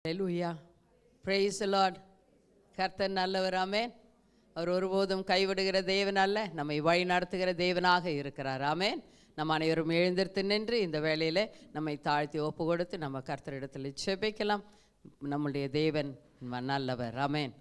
Hallelujah, praise the Lord. கர்த்தர் நல்லவர். ஆமென். அவர் ஒருபோதும் கைவிடுகிற தேவன் அல்ல, நம்மை வழி நடத்துகிற தேவனாக இருக்கிறார். ஆமென். நம்ம அனைவரும் எழுந்திருத்து நின்று இந்த வேளையில் நம்மை தாழ்த்தி ஒப்பு கொடுத்து நம்ம கர்த்தரிடத்தில் ஜெபிக்கலாம். நம்முடைய தேவன் நல்லவர். ஆமென்.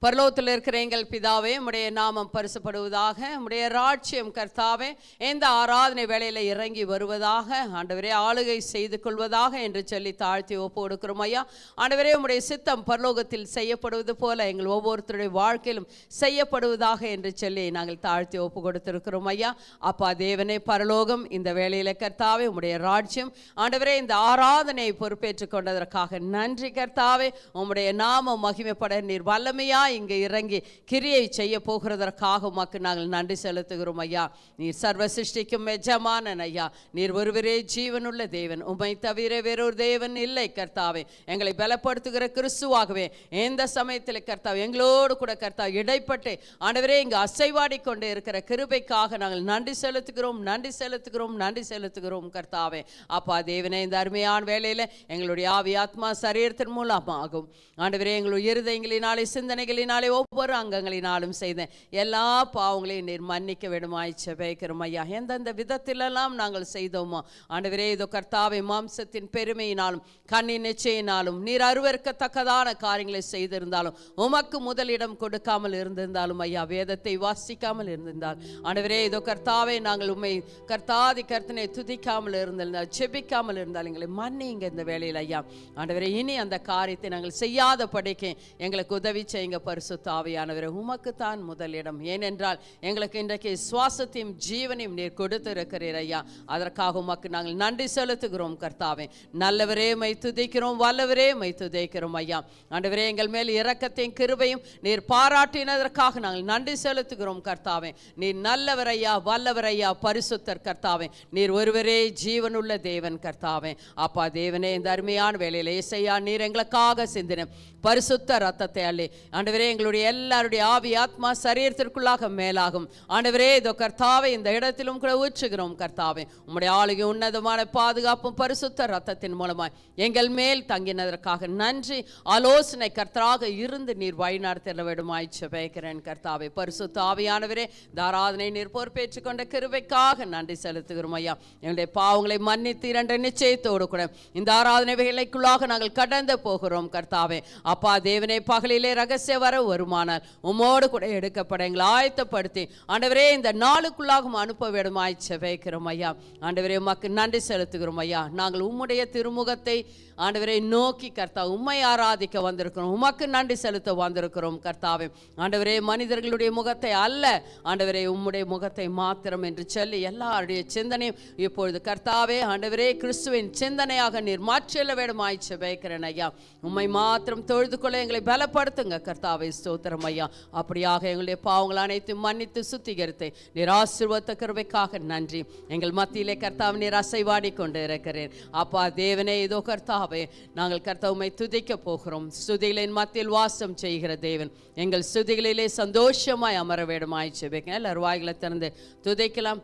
பரலோகத்தில் இருக்கிற எங்கள் பிதாவே, உம்முடைய நாமம் பரிசுப்படுவதாக. உம்முடைய ராஜ்யம் கர்த்தாவே எந்த ஆராதனை வேளையில் இறங்கி வருவதாக. ஆண்டவரே, ஆளுகை செய்து கொள்வதாக என்று சொல்லி தாழ்த்தி ஒப்பு கொடுக்கிறோம் ஐயா. ஆண்டவரே, உம்முடைய சித்தம் பரலோகத்தில் செய்யப்படுவது போல எங்கள் ஒவ்வொருத்தருடைய வாழ்க்கையிலும் செய்யப்படுவதாக என்று சொல்லி நாங்கள் தாழ்த்தி ஒப்பு கொடுத்திருக்கிறோம் ஐயா. அப்பா தேவனே, பரலோகம் இந்த வேளையில் கர்த்தாவே உம்முடைய ராஜ்யம் ஆண்டவரே இந்த ஆராதனையை பொறுப்பேற்றுக் கொண்டதற்காக நன்றி கர்த்தாவே. உம்முடைய நாமம் மகிமைப்பட நீர் வல்லமையா இங்கே இறங்கி கிரியை செய்ய போகிறதற்காக உமக்கு நாங்கள் நன்றி செலுத்துகிறோம் ஐயா. நீர் சர்வ சிருஷ்டிக்கும் எஜமானன் ஐயா. நீர் ஒருவரே ஜீவனுள்ள தேவன், உம்மை தவிர வேறொரு தேவன் இல்லை கர்த்தாவே. எங்களை பலப்படுத்துகிற கிறிஸ்துவாகவே எந்த சமயத்தில் கர்த்தாவே எங்களோடு கூட கர்த்தாவே இடைப்பட்டு ஆண்டவரே இங்கு அசைவாடி கொண்டு இருக்கிற கிருபைக்காக நாங்கள் நன்றி செலுத்துகிறோம், நன்றி செலுத்துகிறோம், நன்றி செலுத்துகிறோம் கர்த்தாவே. அப்பா தேவனே, இந்த அருமையான வேளையில் எங்களுடைய ஆவி ஆத்மா சரீரத்தின் மூலமாகும் ஆண்டவரே எங்களுடைய இருதயங்களினாலே சிந்தனைகளினாலே ஒவ்வொரு அங்கங்களினாலும் செய்த எல்லா பாவங்களையும் நீர் மன்னிக்க வேண்டுமாய் ஜெபிக்கிறோம் ஐயா. எந்தெந்த விதத்திலெல்லாம் நாங்கள் செய்தோமோ ஆண்டவரே இதோ கர்த்தாவே மாம்சத்தின் பெருமையினாலும் கண்ணின் நிச்சயினாலும் நீர் அருவருக்கத்தக்கதான காரியங்களை செய்திருந்தாலும் உமக்கு முதலிடம் கொடுக்காமல் இருந்திருந்தாலும் ஐயா, வேதத்தை வாசிக்காமல் இருந்திருந்தால் ஆண்டவரே இதோ கர்த்தாவே நாங்கள் உண்மை கர்த்தாதி கர்த்தனை துதிக்காமல் இருந்திருந்தால் ஜெபிக்காமல் இருந்தால் எங்களை மன்னிங்க இந்த வேளையில் ஐயா. ஆண்டவரே இனி அந்த காரியத்தை நாங்கள் செய்யாத படிக்க எங்களுக்கு உதவி செய்யுங்க பரிசுத்த ஆவியானவரே. உமக்குத்தான் முதலிடம். ஏனென்றால் எங்களுக்கு இன்றைக்கு சுவாசத்தையும் ஜீவனையும் நீர் கொடுத்திருக்கிறீர் ஐயா. அதற்காக உமக்கு நாங்கள் நன்றி செலுத்துகிறோம் கர்த்தாவே. நல்லவரே மை துதிக்கிறோம், வல்லவரே மை துதிக்கிறோம் ஐயா. ஆண்டவரே எங்கள் மேல் இரக்கத்தையும் கிருபையும் நீர் பாராட்டினதற்காக நாங்கள் நன்றி செலுத்துகிறோம் கர்த்தாவே. நீர் நல்லவர் ஐயா, வல்லவர் ஐயா, பரிசுத்தர் கர்த்தாவே. நீர் ஒருவரே ஜீவனுள்ள தேவன் கர்த்தாவே. அப்பா தேவனே, இந்த அருமையான வேளையில் இயேசையா நீர் எங்களுக்காக சிந்தின பரிசுத்த ரத்தத்தை அள்ளி ஆண்டவரே எங்களுடைய எல்லாருடைய ஆவி ஆத்மா சரீரத்திற்குள்ளாக மேலாகும் ஆண்டவரே இதோ கர்த்தாவே இந்த இடத்திலும் கூட ஊற்றுகிறோம் கர்த்தாவே. உம்முடைய ஆளுகை உன்னதமான பாதுகாப்பும் பரிசுத்த ரத்தத்தின் மூலமாய் எங்கள் மேல் தங்கினதற்காக நன்றி. ஆலோசனை கர்த்தராக இருந்து நீர் வழிநடத்த வேண்டுமாய் ஜெபிக்கிறேன் கர்த்தாவே. பரிசுத்த ஆவியானவரே தாராதனை நீர் பொறுப்பேற்றுக் கொண்ட கிருபைக்காக நன்றி செலுத்துகிறோம் ஐயா. எங்களுடைய பாவங்களை மன்னித்து இரண்டு நிச்சயத்தோடு கூட இந்த ஆராதனை வேளைக்குள்ளாக நாங்கள் கடந்து போகிறோம் கர்த்தாவே. அப்பா தேவனே, பகலிலே ரகசிய வர வருமானால் உமோடு கூட எடுக்கப்பட எங்களை ஆயத்தப்படுத்தி ஆண்டவரே இந்த நாளுக்குள்ளாக அனுப்ப வேண்டுமாய் ஜெபிக்கிறோம் ஐயா. ஆண்டவரே உமக்கு நன்றி செலுத்துகிறோம் ஐயா. நாங்கள் உம்முடைய திருமுகத்தை ஆண்டவரை நோக்கி கர்த்தா உம்மை ஆராதிக்க வந்திருக்கிறோம், உமக்கு நன்றி செலுத்த வந்திருக்கிறோம் கர்த்தாவே. ஆண்டவரே மனிதர்களுடைய முகத்தை அல்ல ஆண்டவரே உம்முடைய முகத்தை மாத்திரம் என்று சொல்லி எல்லாருடைய சிந்தனையும் இப்பொழுது கர்த்தாவே ஆண்டவரே கிறிஸ்துவின் சிந்தனையாக நீர் மாற்றிட வேண்டுமாய் ஜெபிக்கிறேன் ஐயா. உம்மை மாத்திரம் தொழுது கொள்ள எங்களை பலப்படுத்துங்க கர்த்தாவே. ஸ்தோத்திரம் ஐயா. அப்படியாக எங்களுடைய பாவங்கள் அனைத்தும் மன்னித்து சுத்திகரித்து நீர் ஆசீர்வாத கிருபைக்காக நன்றி. எங்கள் மத்தியிலே கர்த்தாவை நீர் அசைவாடி கொண்டு இருக்கிறேன் அப்பா தேவனே. இதோ கர்த்தாவே நாங்கள் கர்த்தாவை துதிக்க போகிறோம். ஸ்துதிகளின் மத்தியில் வாசம் செய்கிற தேவன் எங்கள் ஸ்துதிகளிலே சந்தோஷமாய் அமர வேண்டுமாய் ஜெபிக்கிறேன். எல்லாரும் வாய்களை திறந்து துதிக்கலாம்.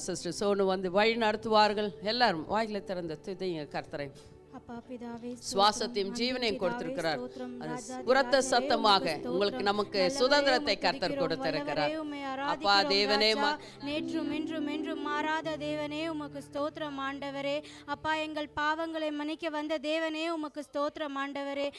சிஸ்டர் சோனு வந்து வழி நடத்துவார்கள். எல்லாரும் வாய்களை திறந்து துதிங்க கர்த்தரை. சுவாசத்தையும் ஜீவனையும் கொடுத்திருக்கிறார். உரத்த சத்தமாக உங்களுக்கு நமக்கு சுதந்திரத்தை கர்த்தர் கொடுத்திருக்கிறார். அப்பா தேவனே, நேற்றும் இன்றும் என்றும் மாறாத தேவனே உமக்கு ஸ்தோத்திரம் ஆண்டவரே. அப்பா எங்கள் பாவங்களை மன்னிக்க வந்த தேவனே உமக்கு ஸ்தோத்திரம் ஆண்டவரே.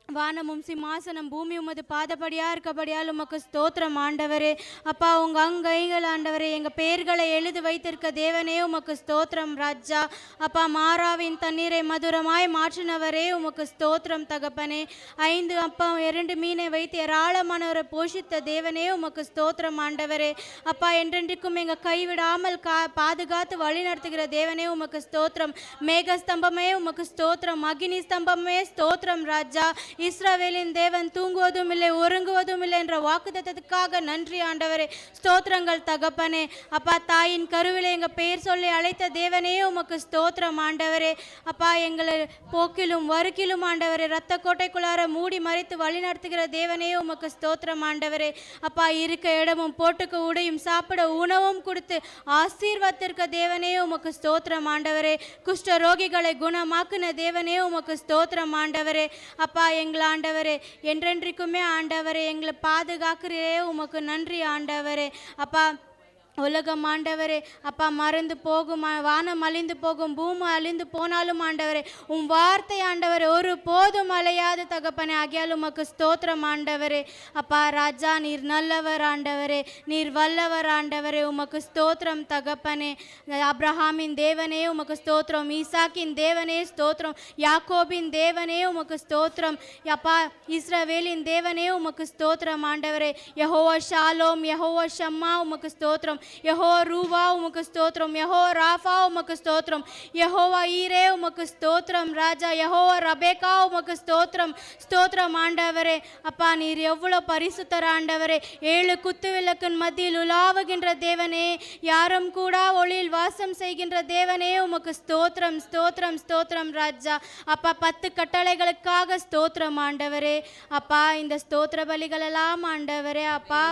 வானமும் சிம்மாசனம் பூமி உமது பாதப்படியா இருக்கபடியால் உமக்கு ஸ்தோத்திரம் ஆண்டவரே. அப்பா உங்க அங்கைகள் ஆண்டவரே எங்க பெயர்களை எழுதி வைத்திருக்க தேவனே உமக்கு ஸ்தோத்திரம் ராஜா. அப்பா மாறாவின் தண்ணீரை மதுரமாய் மாற்றினவரே உமக்கு ஸ்தோத்திரம் தகப்பனே. 5 அப்பம் 2 மீனை வைத்து ஏராளமானவரை போஷித்த தேவனே உமக்கு ஸ்தோத்திரம் ஆண்டவரே. அப்பா என்றென்றைக்கும் எங்க கைவிடாமல் பாதுகாத்து வழி நடத்துகிற தேவனே உமக்கு ஸ்தோத்திரம். மேக ஸ்தம்பமே உமக்கு ஸ்தோத்திரம், அக்னி ஸ்தம்பமே ஸ்தோத்திரம் ராஜா. இஸ்ரவேலின் தேவன் தூங்குவதும் இல்லை ஒருங்குவதும் இல்லை என்ற வாக்குத்தத்தத்துக்காக நன்றி ஆண்டவரே. ஸ்தோத்திரங்கள் தகப்பனே. அப்பா, தாயின் கருவிலே எங்கள் பெயர் சொல்லி அழைத்த தேவனே உமக்கு ஸ்தோத்திரம் ஆண்டவரே. அப்பா, எங்களை போக்கிலும் வறுக்கிலும் ஆண்டவரே இரத்த கோட்டைக்குள்ளார மூடி மறைத்து வழி நடத்துகிற தேவனே உமக்கு ஸ்தோத்திரம் ஆண்டவரே. அப்பா, இருக்க இடமும் போட்டுக்க உடையும் சாப்பிட உணவும் கொடுத்து ஆசீர்வத்திற்க தேவனே உமக்கு ஸ்தோத்திரம் ஆண்டவரே. குஷ்ட ரோகிகளை குணமாக்குன தேவனே உமக்கு ஸ்தோத்திரம் ஆண்டவரே. அப்பா, எங்கள் ஆண்டவரே என்றென்றைக்குமே ஆண்டவரே எங்களை பாதுகாக்கிறே உமக்கு நன்றி ஆண்டவரே. அப்பா, உலகம் ஆண்டவரே அப்பா மறந்து போகும், வானம் அழிந்து போகும், பூமி அழிந்து போனாலும் ஆண்டவரே உம் வார்த்தை ஆண்டவரே ஒரு போதும் அலையாது தகப்பனே. ஆகியால் உமக்கு ஸ்தோத்திரம் ஆண்டவரே. அப்பா ராஜா, நீர் நல்லவர் ஆண்டவரே, நீர் வல்லவர் ஆண்டவரே. உமக்கு ஸ்தோத்திரம் தகப்பனே. அப்ரஹாமின் தேவனே உமக்கு ஸ்தோத்திரம், ஈசாக்கின் தேவனே ஸ்தோத்திரம், யாக்கோபின் தேவனே உமக்கு ஸ்தோத்திரம். அப்பா, இஸ்ரவேலின் தேவனே உமக்கு ஸ்தோத்திரம் ஆண்டவரே. யெகோவா ஷாலோம், யெகோவா ஷம்மா உமக்கு ஸ்தோத்திரம், யெகோவா ரூவா உமக்கு ஸ்தோத்திரம், யெகோவா ராஃபா உமக்கு ஸ்தோத்திரம், யெகோவா ஈரே உமக்கு ஸ்தோத்திரம் ராஜா, யெகோவா ரபேக்கா உமக்கு ஸ்தோத்திரம். ஸ்தோத்திரம் ஆண்டவரே. அப்பா, நீர் எவ்வளவு பரிசுத்தர் ஆண்டவரே. 7 குத்து விளக்கின் மத்தியில் உலாவுகின்ற தேவனே, யாரும் கூட ஒளியில் வாசம் செய்கின்ற தேவனே உமக்கு ஸ்தோத்திரம் ஸ்தோத்திரம் ஸ்தோத்திரம் ராஜா. அப்பா, 10 கட்டளைகளுக்காக ஸ்தோத்திரம் ஆண்டவரே. அப்பா, இந்த ஸ்தோத்திர பலிகள் எல்லாம் ஆண்டவரே அப்பா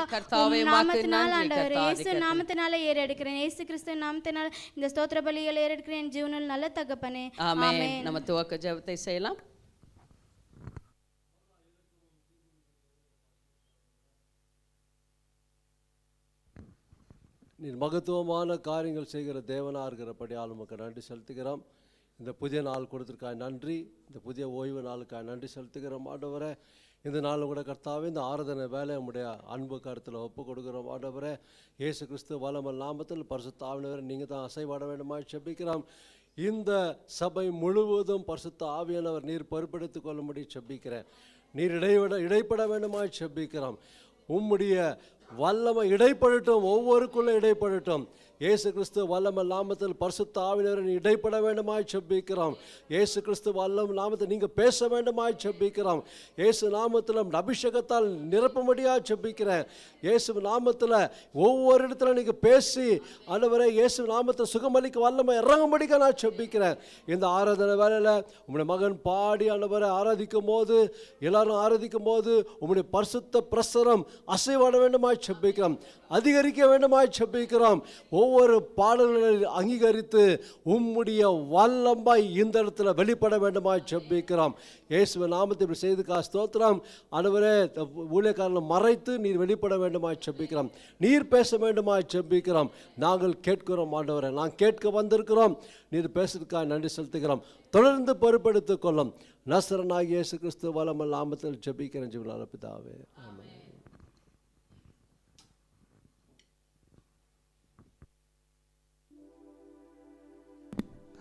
நாமத்தினால் ஆண்டவரே இயேசு நாமத்தினால ஏறெடுக்கிறேன், இயேசு கிறிஸ்து நாமத்தினால இந்த ஸ்தோத்திர பலிகளை ஏறெடுக்கிறேன் ஜீவனில் நல்ல தகப்பனே. ஆமென். நம்ம துவக்க ஜெபத்தை செய்யலாம். நீர் மகத்துவமான காரியங்கள் செய்கிற தேவனாக இருக்கிறபடியால் உமக்கு நன்றி செலுத்துகிறோம். இந்த புதிய நாள் கொடுத்திருக்காய் நன்றி, இந்த புதிய ஓய்வு நாளுக்காய் நன்றி செலுத்துகிறோம் ஆண்டவரே. இந்த நாள் கூட கர்த்தாவே இந்த ஆராதனை வேலை நம்முடைய அன்பு கருத்தில் ஒப்பு கொடுக்குறோம் ஆண்டவரே. இயேசு கிறிஸ்து வல்லமையுள்ள நாமத்தில் பரிசுத்த ஆவியானவரே நீங்கள் தான் அசைவாட வேண்டுமாய் செபிக்கிறோம். இந்த சபை முழுவதும் பரிசுத்த ஆவியானவர் நீர் பொறுப்பெடுத்துக் கொள்ளும்படி செபிக்கிறேன். நீர் இடைப்பட வேண்டுமாய் செபிக்கிறோம். உம்முடைய வல்லமை இடைப்படட்டும், ஒவ்வொருக்குள்ள இடைப்படட்டும். இயேசு கிறிஸ்து வல்லமை நாமத்தில் பரிசுத்த ஆவியானவரை இடைப்பட வேண்டுமாய் செபிக்கிறோம். இயேசு கிறிஸ்து வல்லமை நாமத்தில் நீங்கள் பேச வேண்டுமாய் செபிக்கிறோம். இயேசு நாமத்தில் அபிஷேகத்தால் நிரப்பும்படியாக செபிக்கிறேன். இயேசு நாமத்தில் ஒவ்வொரு இடத்துல நீங்கள் பேசி ஆண்டவரே இயேசு நாமத்தில் சுகமளிக்க வல்லமை இறங்கும்படிக்க நான் செபிக்கிறேன். இந்த ஆராதனை வேலையில் உங்களுடைய மகன் பாடி ஆண்டவரை ஆராதிக்கும் போது, எல்லாரும் ஆராதிக்கும் போது உங்களுடைய பரிசுத்த பிரசரம் அசைவாட வேண்டுமாய் செபிக்கிறோம், அதிகரிக்க வேண்டுமாய் செபிக்கிறோம். ஒவ்வொரு பாடல்களை அங்கீகரித்து உம்முடைய வல்லமாய் இந்த இடத்துல வெளிப்பட வேண்டுமாய் செபிக்கிறோம். இயேசுவின் நாமத்தை இப்படி செய்துக்கா ஸ்தோத்திரம். ஆண்டவரே ஊழியக்காரனை மறைத்து நீர் வெளிப்பட வேண்டுமாய் செபிக்கிறோம், நீர் பேச வேண்டுமாய் செபிக்கிறோம். நாங்கள் கேட்கிறோம் ஆண்டவரே, நான் கேட்க வந்திருக்கிறோம். நீர் பேசுறதுக்காக நன்றி செலுத்துகிறோம். தொடர்ந்து பொறுப்பெடுத்துக் கொள்ளும் நசரனாகிய இயேசு கிறிஸ்து வல்லமையுள்ள நாமத்தில் ஜெபிக்கிறேன் ஜீவனான பிதாவே, ஆமென்.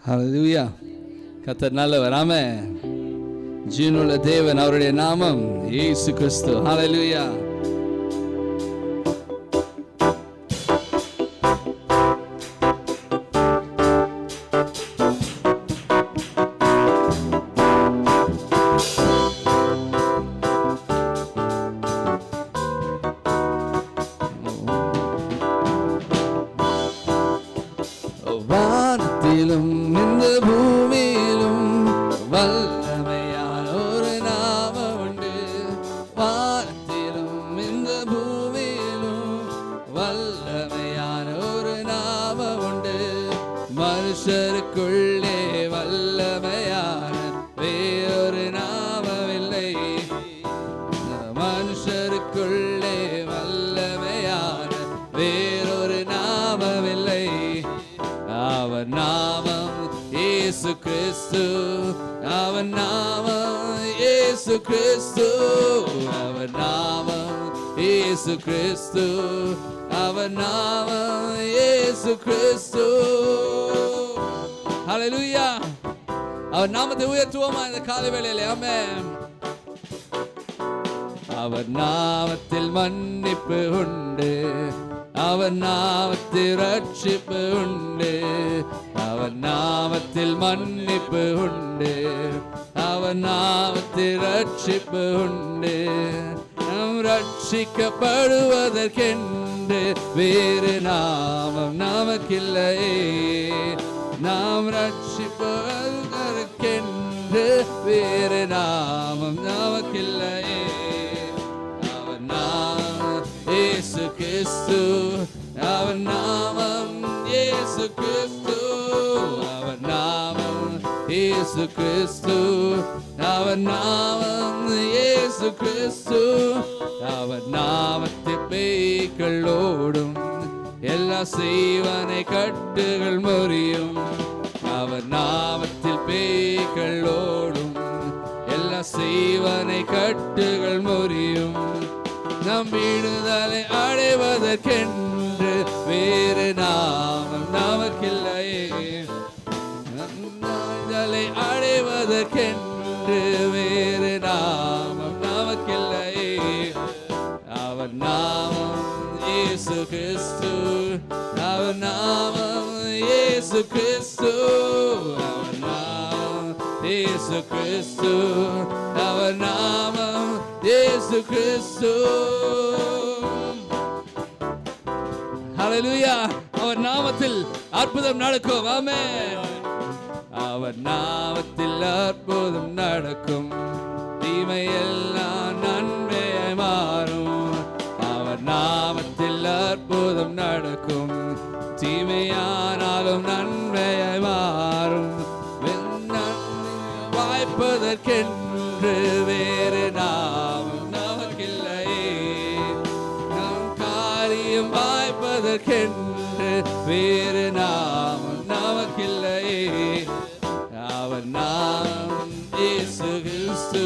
ஹல்லேலூயா. கர்த்தர் நல்லவர். ஆமென். ஜீவனுள்ள தேவன், அவருடைய நாமம் இயேசு கிறிஸ்து. ஹல்லேலூயா. வானத்திலும் இந்த பூமியிலும் வல்லமையான ஒரு நாமம் உண்டு. வானத்திலும் இந்த பூமியிலும் வல்லமையான ஒரு நாமம் உண்டு. மனுஷருக்குள்ளே வல்லமையான வேறொரு நாமமில்லை. மனுஷருக்குள்ளே வல்லமையான வேறொரு நாமமில்லை. அவர் நாமம் இயேசு கிறிஸ்து, அவர் நாமம் இயேசு கிறிஸ்து, அவர் நாமம் இயேசு கிறிஸ்து, அவர் நாமம் இயேசு கிறிஸ்து. ஹல்லேலூயா. அவர் நாமத்தை உயர்த்துவோமா இந்த காலை வேளையிலே? ஆமென். அவர் நாமத்தில் மன்னிப்பு உண்டு, அவர் நாமத்தில் ரட்சிப்பு உண்டு, அவர் நாமத்தில் மன்னிப்பு உண்டு, அவர் அவர் நாமத்தில் ரட்சிப்பு உண்டு. நாம் ரட்சிக்கப்படுவதற்கென்று வேறு நாமம் நமக்கில்லையே. நாம் ரட்சிப்பதற்கென்று வேறு நாமம் நமக்கில்லையே. அவர் நாமம் இயேசு கிறிஸ்து, அவர் நாமம் இயேசு கிறிஸ்து, அவர் நாமம் இயேசு கிறிஸ்து, அவர் நாமம் இயேசு கிறிஸ்து. அவர் நாமத்தில் பேய்கள் ஓடும், எல்லா செய்வனை கட்டுகள் முறியும். அவர் நாமத்தில் பேய்கள் ஓடும், எல்லா செய்வனை கட்டுகள் முறியும். நம் விடுதலை அடைவதற்கென்று வேறு நாமம் நமக்கில்லையே. விடுதலை அடைவதற்கென்று வேறு நாமம் நமக்கில்லையே. அவர் நாமம் இயேசு கிறிஸ்து, அவர் நாமம் இயேசு கிறிஸ்து, அவர் நாமம் இயேசு கிறிஸ்து, அவர் நாமம் இயேசு கிறிஸ்து. ஹல்லேலூயா. அவர் நாமத்தில் அற்புதம் நடக்கும். ஆமென். அவர் நாமத்தில் அற்புதம் நடக்கும், தீமையெல்லாம் நன்மையாய் மாறும். அவர் நாமத்தில் அற்புதம் நடக்கும், தீமையானாலும் நன்மையாய் மாறும். வாய்ப்பதற்கென்று வேறு நாமம் நமக்கில்லையே. நம் காரியம் வாய்ப்பதற்கென்று வேறு நாமம் நமக்கில்லையே. அவர் நாமம் இயேசு கிறிஸ்து,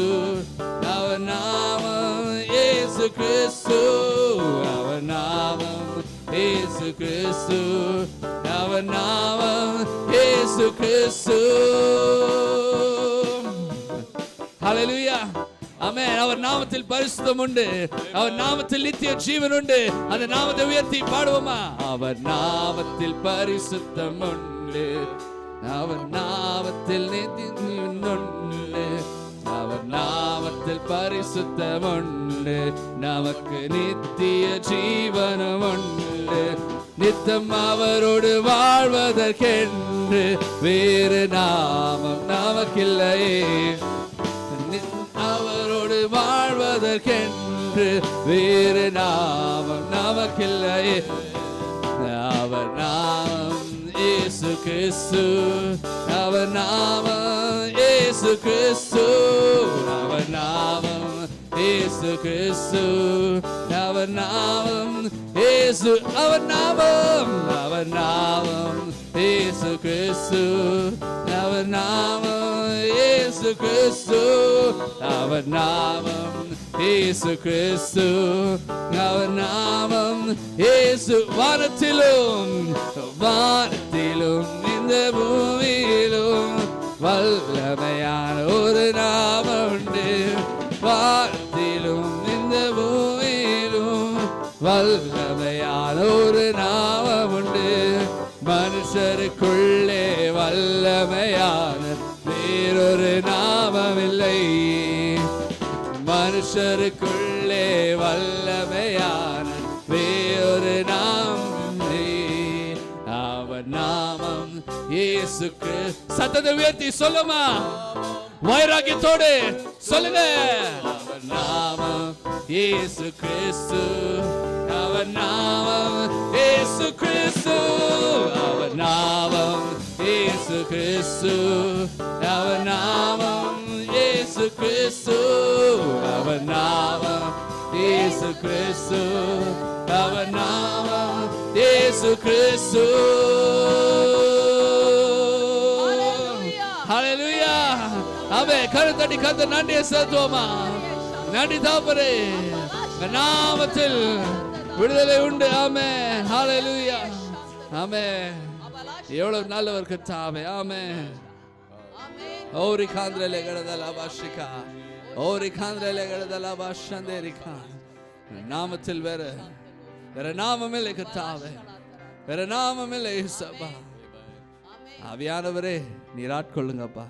அவர் நாமம் இயேசு கிறிஸ்து, அவர் நாமம் இயேசு கிறிஸ்து, அவர் நாமம் இயேசு கிறிஸ்து. ஹல்லேலூயா. ஆமென். அவர் நாமத்தில் பரிசுத்தம் உண்டு, அவர் நாமத்தில் நித்திய ஜீவன் உண்டு. அந்த நாமத்தை உயர்த்தி பாடுவோமா? அவர் நாமத்தில் பரிசுத்தம் உண்டு, அவர் நாமத்தில் நித்திய ஜீவன் உண்டு, அவர் நாமத்தில் பரிசுத்தம் உண்டு, நமக்கு நித்திய ஜீவனம் உண்டு. நித்தம் அவரோடு வாழ்வதற்கென்று வேறு நாமம் நமக்கில்லையே. அவரோடு வாழ்வதற்கென்று வேறு நாமம் நமக்கில்லையே. அவர் நாமம் இயேசு கிறிஸ்து, அவர் நாமம் இயேசு கிறிஸ்து, அவர் நாமம் இயேசு கிறிஸ்து, அவர் நாமம் இயேசு, அவர் நாமம், அவர் நாமம் இயேசு கிறிஸ்து, அவர் நாமம் இயேசு கிறிஸ்து, அவர் நாமம் இயேசு கிறிஸ்து, அவர் நாமம் இயேசு. வானத்திலும் வானத்திலும் இந்த பூமியிலும் வல்லமையான ஒரு நாமம் உண்டு. வானத்திலும் இந்த பூமியிலும் வல்லமையான ஒரு நாமம் உண்டு. மனுஷருக்குள்ளே வல்லமையான வேறொரு நாமமில்லை. மனுஷருக்குள்ளே வல்லமையான வேறொரு நாமம் இல்லை. அவர் நாமம் இயேசு கிறிஸ்து. சத்தத்தை உயர்த்தி சொல்லுமா, வைராக்கியத்தோடு சொல்லுங்க. அவர் நாமம் இயேசு கிறிஸ்து, அவர் நாமம் இயேசு கிறிஸ்து, அவர் நாமம் இயேசு கிறிஸ்து, அவர் நாமம் இயேசு கிறிஸ்து, அவர் நாமம் இயேசு கிறிஸ்து, அவர் நாமம் இயேசு கிறிஸ்து. ஹல்லேலூயா. ஆமென். கரத்தடி கர்த்தர் நன்றியை செலுத்துவோமா? நன்றி தகப்பனே, நாமத்தில் விடுதலை உண்டு. ஆமென். ஹல்லேலூயா. ஆமென். எவ்வளவு நல்லவர் கர்த்தாவே. ஆமென். ஓரி காந்திரலே கடதல பாஷிகா, ஓரி காந்திரலே கடதல பாஷந்தேரிகா. நாமத்தில் வேற நாமமில்லை கர்த்தாவே, வேற நாமமில்லை இயேசுவா. ஆவியானவரே நீர் ஆட்கொள்ளுங்கப்பா.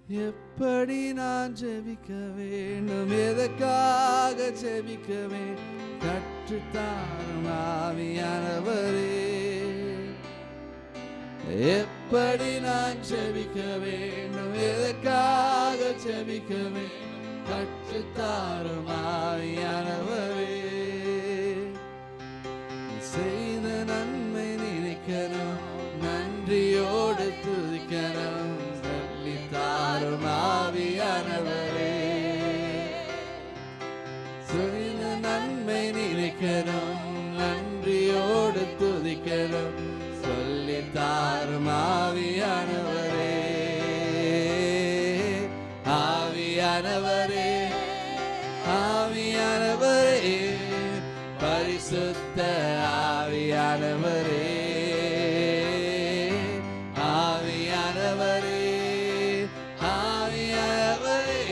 எப்படி நான் ஜெபிக்க வேண்டும், எதற்காக ஜெபிக்க வேண்டும், கற்றுத்தாரும் ஆவியானவரே. எப்படி நான் ஜெபிக்க வேண்டும், எதற்காக ஜெபிக்க வேண்டும், கற்றுத்தாரும் ஆவியானவரே. செய்த நன்மை நினைக்கணும், நன்றியோடு துதிக்கணும், சொல்லித்தாரும் ஆவியானவரே. செய்த நன்மை நினைக்கணும், நன்றியோடு துதிக்கணும், சொல்லித்தாரும் ஆவியானவரே. ஆவியானவரே, ஆவியானவரே, பரிசுத்த ஆவியானவரே. ஆவியானவரே, ஆவியானவரே,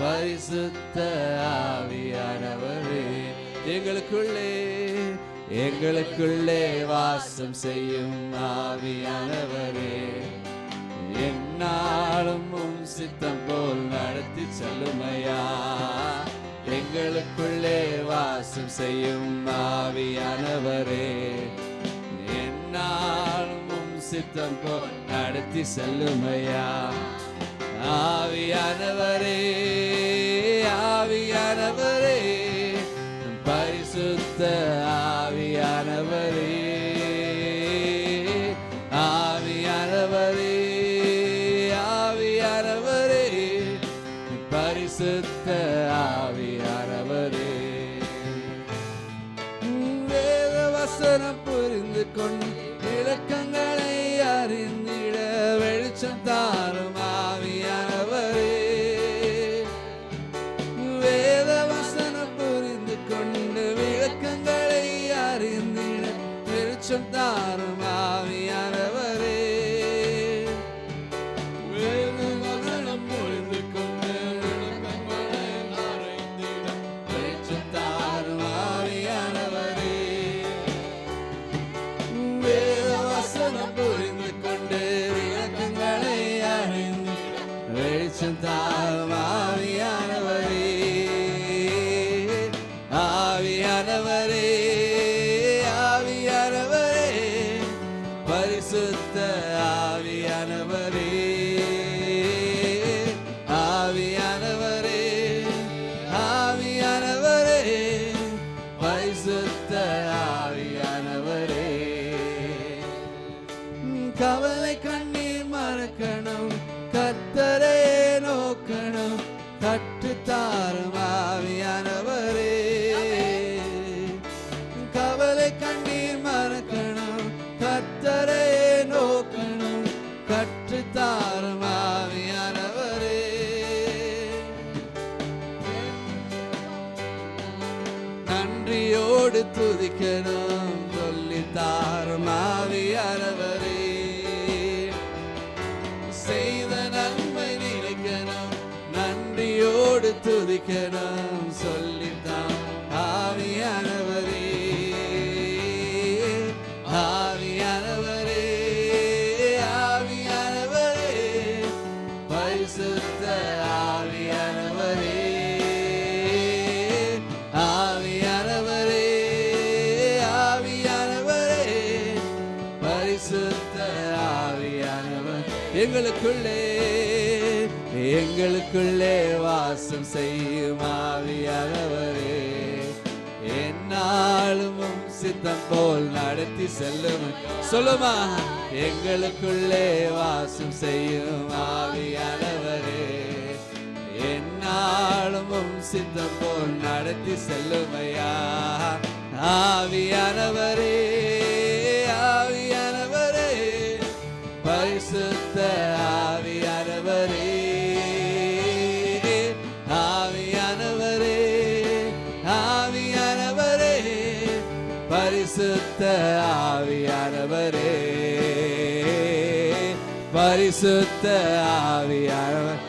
பரிசுத்த ஆவியானவரே. எங்களுக்குள்ளே வாசம் செய்யும் ஆவியானவரே. என்னாலும் உம் சித்தம் போல் நடத்தி செல்லுமையா. எங்களுக்குள்ளே வாசம் செய்யும் ஆவியானவரே. என்னாலும் உம் சித்தம் போல் நடத்தி செல்லுமையா. ஆவியானவரே, ஆவியானவரே, பரிசுத்த ஆவியானவரே. ஆவியானவரே, ஆவியானவரே, பரிசுத்த ஆவியானவரே. வேத வசனம் புரிந்து கொண்டு விளக்கங்களை அறிந்திட வெளிச்சம் தாரும் ஆவியானவரே. வேத வசனம் புரிந்து கொண்டு விளக்கங்களை அறிந்திட வெளிச்சம் தாரும் ஆவியானவரே. வேத வசனம் புரிந்து கொண்டு விளக்கங்களை அறிந்திட வெளிச்சம் தாரும் ஆவியானவரே. வேத வசனம் புரிந்து கொண்டு விளக்கங்களை அறிந்திட வெளிச்சம் தாரும் ஆவியானவரே. ஆவியானவரே, ஆவியானவரே, பரிசுத்த ஆவியானவரே. ஆவியானவரே, ஆவியானவரே, பரிசுத்த ஆவியானவரே. கவலை கண்ணீர் மறக்கணும், கர்த்தரை நோக்கணும், கற்றுத்தாரும் ஆவியானவரே. கவலை கண்ணீர் மறக்கணும், கர்த்தரை நோக்கணும், கற்றுத்தாரும் ஆவியானவரே. நன்றியோடு துதிக்கணும், சொல்லித்தாரும் ஆவியானவரே. செய்த நன்மை நினைக்கணும், நன்றியோடு துதிக்கணும், சொல்லித்தான் ஆவியானவரே. ஆவியானவரே, ஆவியானவரே, பரிசுத்த ஆவியானவரே. ஆவியானவரே, ஆவியானவரே, பரிசுத்த ஆவியானவர். எங்களுக்குள்ளே வாசம் செய்யும் ஆவியானவரே. என்னாலும் உம் சித்தம் போல் நடத்தி செல்லும். சொல்லுமா, எங்களுக்குள்ளே வாசம் செய்யும் ஆவியானவரே. என்னாலும் உம் சித்தம் போல் நடத்தி செல்லுமையா. ஆவியானவரே, ஆவியானவரே, பரிசுத்த ஆவியானவரே. ஆவியானவரே, ஆவியானவரே, பரிசுத்த ஆவியானவரே. பரிசுத்த ஆவியானவர்.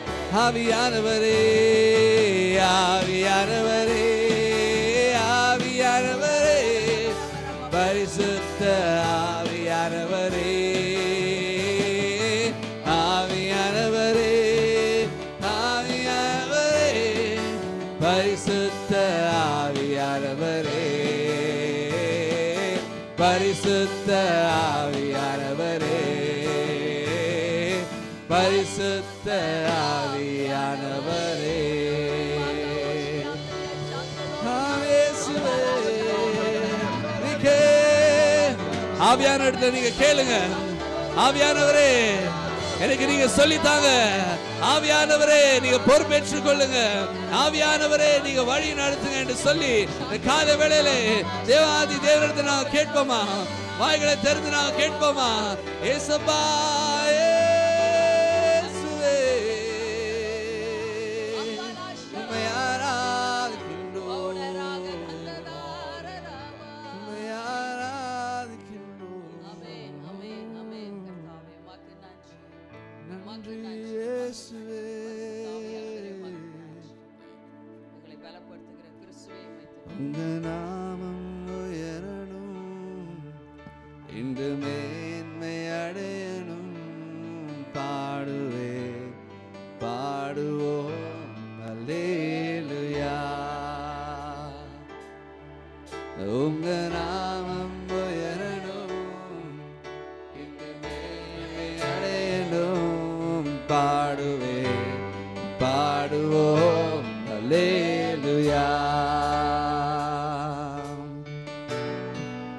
ஆவியானவரே, ஆவியானவரே, ஆவியானவரே, பரிசுத்த ஆவியானவரே. ஆவியானவரே, பரிசுத்த ஆவியானவரே, பரிசுத்த ஆவியானவரே, பரிசுத்த ஆவியானவரே. ஆவியான இடத்துல நீங்க கேளுங்க. ஆவியானவரே எனக்கு நீங்க சொல்லித்தாங்க. ஆவியானவரே நீங்க பொறுப்பேற்றுக் கொள்ளுங்க. ஆவியானவரே நீங்க வழி நடத்துங்க என்று சொல்லி கால வேளையில தேவாதி தேவனிடத்தை நாங்க கேட்போமா? வாய்களை திறந்து நாங்க கேட்போமா? ஏசப்பா இயேசுவே உம்மை ஆராதிக்கின்றோம், உம்மை ஆராதிக்கின்றோம். ஆமென், ஆமென், ஆமென். கர்த்தாவே உமக்கு நன்றி. நன்றி இயேசுவே. எங்களை பலப்படுத்துகிற கிறிஸ்துவே உம்மை உங்க நாமம் உயரணும், இன்று மேன்மை அடையணும். பாடுவே பாடுவோம் அல்லேலூயா. உங்க நாமம் உயரணும், இன்று மேன்மை அடையணும். பாடுவே பாடுவோம் அல்லேலூயா.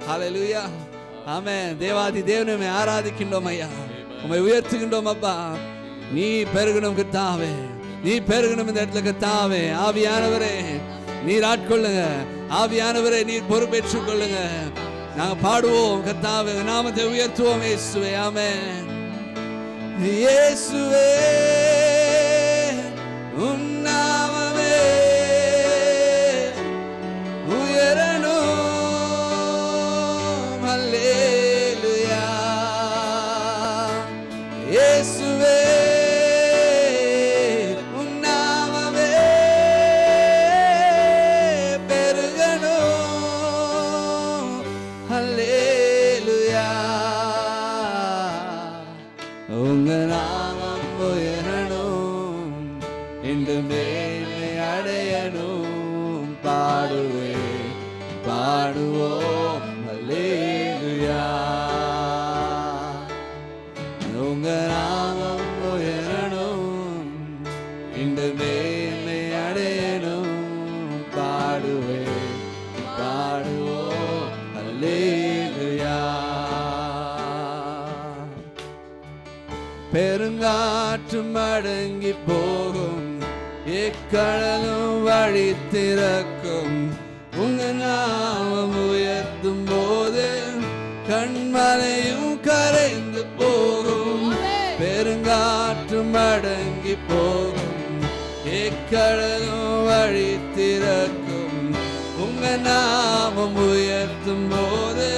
ஹல்லேலூயா. ஆமென். தேவாதி தேவனை உம்மை ஆராதிக்கின்றோம் ஐயா, உம்மை உயர்த்துகின்றோம் அப்பா. நீ பெருகணும் கர்த்தாவே, நீ பெருகணும் இந்த இடத்துல கர்த்தாவே. ஆவியானவரே நீர் ஆட்கொள்ளுங்க. ஆவியானவரே நீர் பொறுப்பேற்றுக் கொள்ளுங்க. நாங்க பாடுவோம் கர்த்தாவே, நாமத்தை உயர்த்துவோம் இயேசுவே. ஆமென். இயேசுவே உம் நாமமே உயரணும். அல்லேலூயா. இயேசுவே உம் நாமமே பெருகணும். அல்லேலூயா. உங்க நாமம் உயரணும், இன்று மேன்மை அடையணும். பாடுவே பாடுவோம் அல்லேலூயா. உங்க நாமம் உயரணும், இன்று மேன்மை அடையணும். பாடுவே பாடுவோம் அல்லேலூயா. பெருங்காற்றும் அடங்கி போகும், எக்கடலும் வழி திறக்கும். உங்க நாமம் உயர்த்தும் போது கண்மலையும் கரைந்து போகும். பெருங்காற்றும் அடங்கி போகும், எக்கடலும் வழி திறக்கும். உங்க நாமம் உயர்த்தும் போது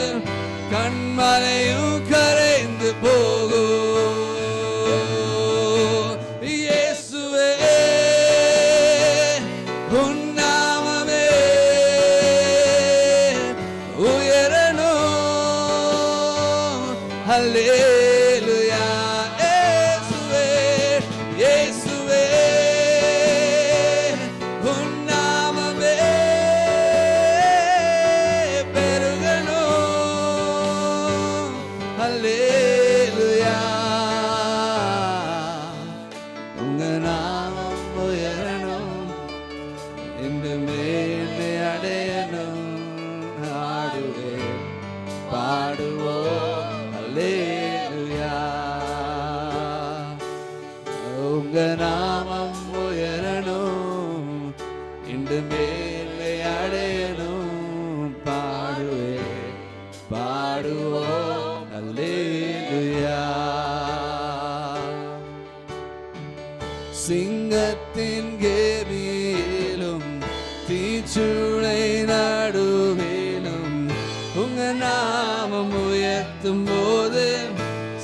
கண்மலையும் கரைந்து போகும். இயேசுவே உன் நாமமே உயரணும். அல்லேலூயா. இயேசுவே இயேசுவே உன் நாமமே பெருகணும். அல்லேலூயா. உங்க நாமம் உயரணும், இன்று மேன்மை அடையணும். ஆடுவே பாடுவோம் அல்லேலூயா. உங்க நாமம் உயரணும், இன்று மேன்மை அடையணும். பாடுவே பாடுவோம் அல்லேலூயா. சிங்கத்தின் கேபியிலும் தீச்சுளை நடுவிலும் உங்க நாமம் உயர்த்தும் போது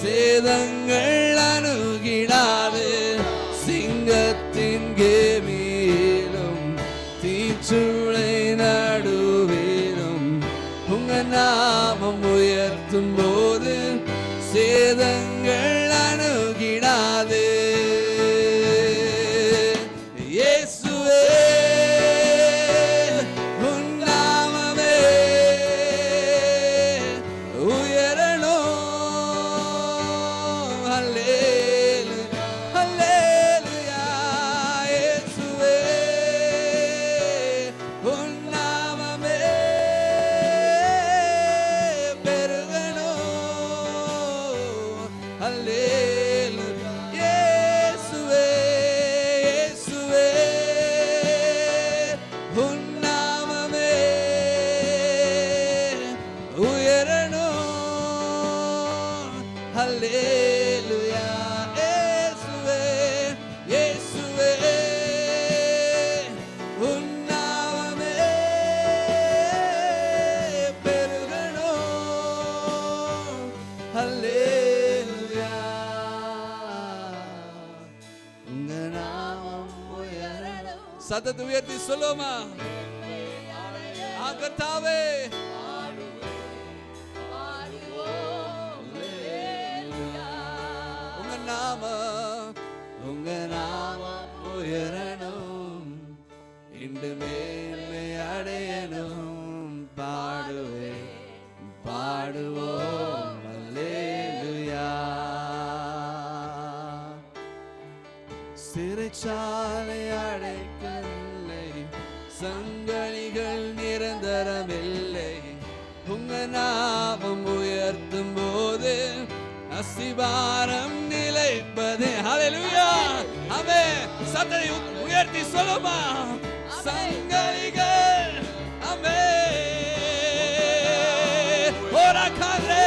சேதங்கள் அணுகிடாது. சிங்கத்தின் கேபியிலும் தீச்சுளை நடுவிலும் உங்க நாமம் உயர்த்தும் போது சேதங்கள் அணுகிடாது. இயேசுவே சத்தத்தை உயர்த்தி சொல்லுமா, கர்த்தாவே உங்க நாமம் உயரணும், இன்று மேன்மை அடையணும். பாடுவோம் அல்லேலூயா. சிறைச்சாலை அடைக்கவில்லை, சங்கடிகள் நிரந்தரமில்லை. உங்க நாமம் உயர்த்தும் போது அஸ்திபாரம் நிலைப்பதே. ஹல்லேலூயா. ஆமென். சத்தத்தை உயர்த்தி சொல்லுமா, சங்கடிகள் ஆமென் ஓராகாரே.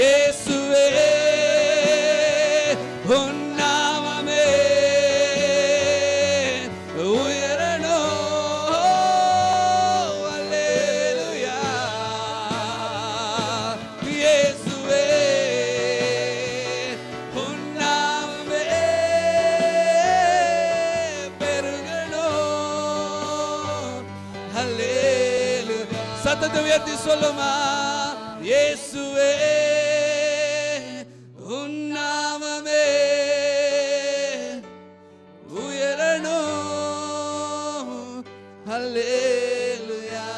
இயேசுவே உன் நாமமே உயரணும். அல்லேலூயா. இயேசுவே உன் நாமமே பெருகணும். அல்லேலூயா. சத்தத்தை உயர்த்தி சொல்லுமா, இயேசுவே உன் நாமமே உயரணும். அல்லேலூயா.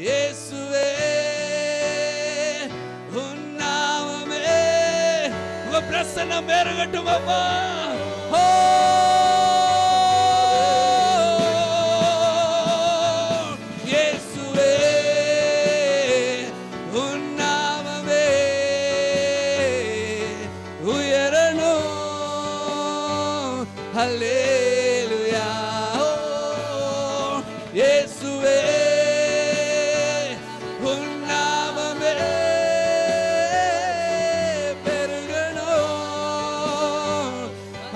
இயேசுவே உன் நாமமே உங்க பிரசன்னம் பெருகட்டும் அப்பா. ஓ இயேசுவே உன் நாமமே உயரணும். அல்லேலூயா. இயேசுவே உன் நாமமே பெருகணும்.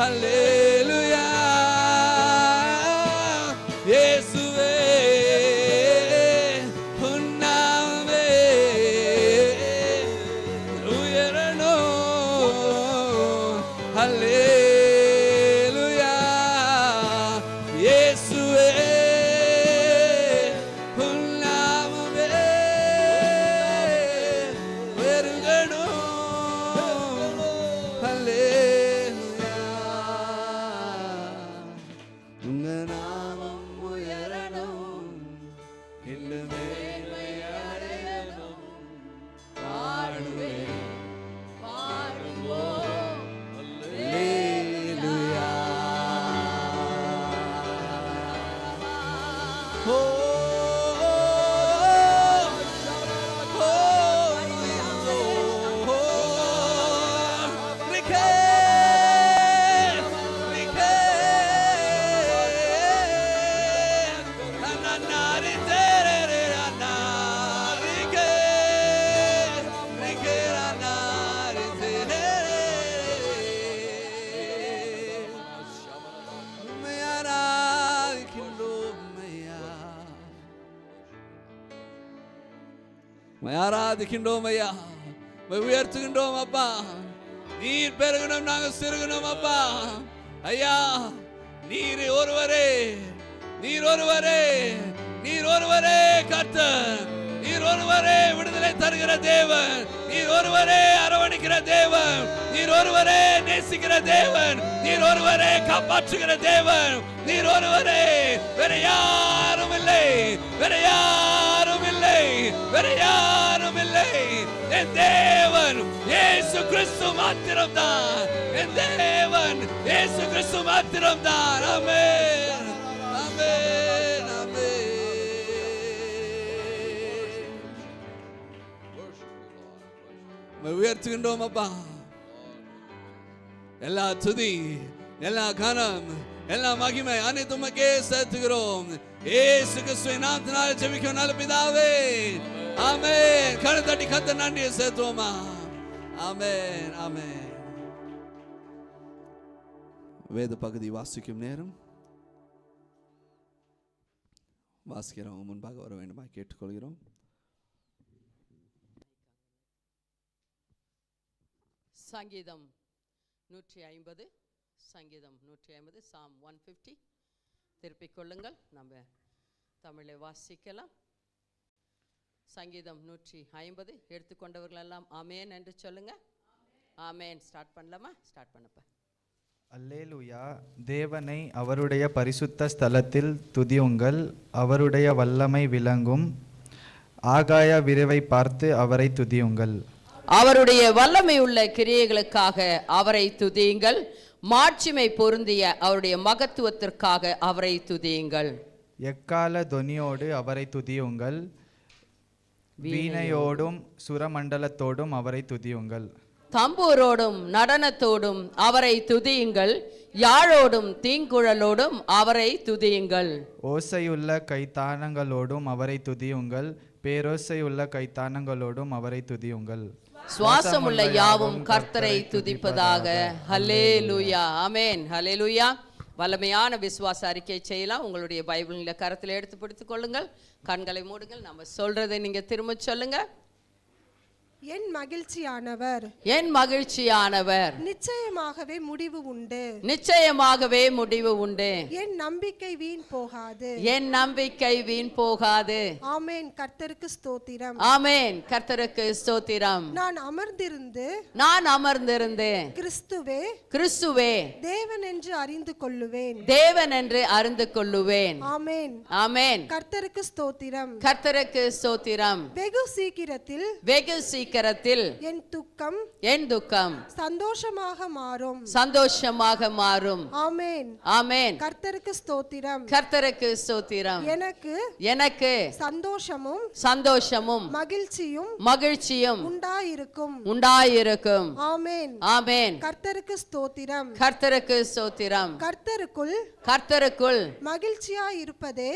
அல்லேலூயா. இயேசுவே உன் நாமமே உயரணும். அல்லேலூயா. இயேசுவே உன் நாமமே பெருகணும். அல்லேலூயா. உங்க நாமம் உயரணும், இன்று மேன்மை அடையணும். பாடுவேன் அல்லேலூயா. ஓ ஆராதிக்கின்றோம் ஐயா, உயர்த்துகின்றோம் அப்பா. நீர் பெருகணும், நாங்க சிறுகணும் அப்பா. ஐயா நீர் ஒருவரே, நீர் ஒருவரே, நீர் ஒருவரே கர்த்தர், நீர் ஒருவரே விடுதலை தருகிற தேவன், நீர் ஒருவரே அரவணைக்கிற தேவன், நீர் ஒருவரே நேசிக்கிற தேவன், நீர் ஒருவரே காப்பாற்றுகிற தேவன், நீர் ஒருவரே, வேற யாரும் இல்லை, வேற யாரும் இல்லை, வேற யாரும் இல்லை. என் தேவன் இயேசு கிறிஸ்து மாத்திரம் தான், என் தேவன் இயேசு கிறிஸ்து மாத்திரம் தான். ஆமென், ஆமென், ஆமென். உயர்த்துகின்றோம் அப்பா. எல்லா துதி, எல்லா கனம், எல்லா மகிமை அனைத்தும் உமக்கே செலுத்துகிறோம். இயேசு கிறிஸ்துவின் நாமத்தினால் ஜெபிக்கிறோம் நல்ல பிதாவே. ஆமென். கரங்களை தட்டி கர்த்தருக்கு நன்றியை செலுத்துவோமா. ஆமென், ஆமென். வேத பகுதி வாசிக்கும் நேரம். வாசிக்கிறவங்க முன்பாக வர வேண்டுமா கேட்டுக்கொள்கிறோம். சங்கீதம் 150, சங்கீதம் 150, சாம் 150 திருப்பிக் கொள்ளுங்கள். நம்ம தமிழை வாசிக்கலாம். சங்கீதம் 150 எடுத்துக்கொண்டவர்கள் எல்லாம் ஆமேன் என்று சொல்லுங்க. ஆமேன். ஸ்டார்ட் பண்ணலாமா? ஸ்டார்ட் பண்ணப்ப. அல்லேலூயா. தேவனை அவருடைய பரிசுத்த ஸ்தலத்தில் துதியுங்கள். அவருடைய வல்லமை விளங்கும் ஆகாய விரைவை பார்த்து அவரை துதியுங்கள். அவருடைய வல்லமை உள்ள கிரியைகளுக்காக அவரை துதியுங்கள். மாட்சிமை பொருந்திய அவருடைய மகத்துவத்திற்காக அவரை துதியுங்கள். எக்கால தொனியோடு அவரை துதியுங்கள். வீணையோடும் சுரமண்டலத்தோடும் அவரை துதியுங்கள். தம்பூரோடும் நடனத்தோடும் அவரை துதியுங்கள். யாழோடும் தீங்குழலோடும் அவரை துதியுங்கள். ஓசையுள்ள கைத்தானங்களோடும் அவரை துதியுங்கள். பேரோசையுள்ள கைத்தானங்களோடும் அவரை துதியுங்கள். சுவாசமுள்ள யாவும் கர்த்தரை துதிப்பதாக. ஹல்லேலூயா. ஆமென். ஹல்லேலூயா. வல்லமையான விசுவாச அறிக்கை செய்யலாம். உங்களுடைய பைபிளில் கரத்தில் எடுத்து பிடித்துக் கொள்ளுங்கள். கண்களை மூடுங்கள். நம்ம சொல்றதை நீங்க திரும்ப சொல்லுங்க. என் மகிழ்ச்சியானவர், என் மகிழ்ச்சியானவர், நிச்சயமாகவே முடிவு உண்டு. நிச்சயமாகவே முடிவு உண்டு. என் நம்பிக்கை வீண் போகாது. என் நம்பிக்கை வீண் போகாது. ஆமென். கர்த்தருக்கு ஸ்தோத்திரம். ஆமென். கர்த்தருக்கு ஸ்தோத்திரம். நான் அமர்ந்திருந்து கிறிஸ்துவே கிறிஸ்துவே தேவன் என்று அறிந்து கொள்ளுவேன். தேவன் என்று அறிந்து கொள்ளுவேன். ஆமென். ஆமென். கர்த்தருக்கு ஸ்தோத்திரம். கர்த்தருக்கு ஸ்தோத்திரம். வெகு சீக்கிரத்தில் என் துக்கம் சந்தோஷமாக மாறும். சந்தோஷமாக மாறும். ஆமென். ஆமென். கர்த்தருக்கு ஸ்தோத்திரம். கர்த்தருக்கு ஸ்தோத்திரம். எனக்கு சந்தோஷமும் மகிழ்ச்சியும் உண்டாயிருக்கும். ஆமென். ஆமென். கர்த்தருக்கு ஸ்தோத்திரம். கர்த்தருக்கு ஸ்தோத்திரம். கர்த்தருக்குள் மகிழ்ச்சியாயிருப்பதே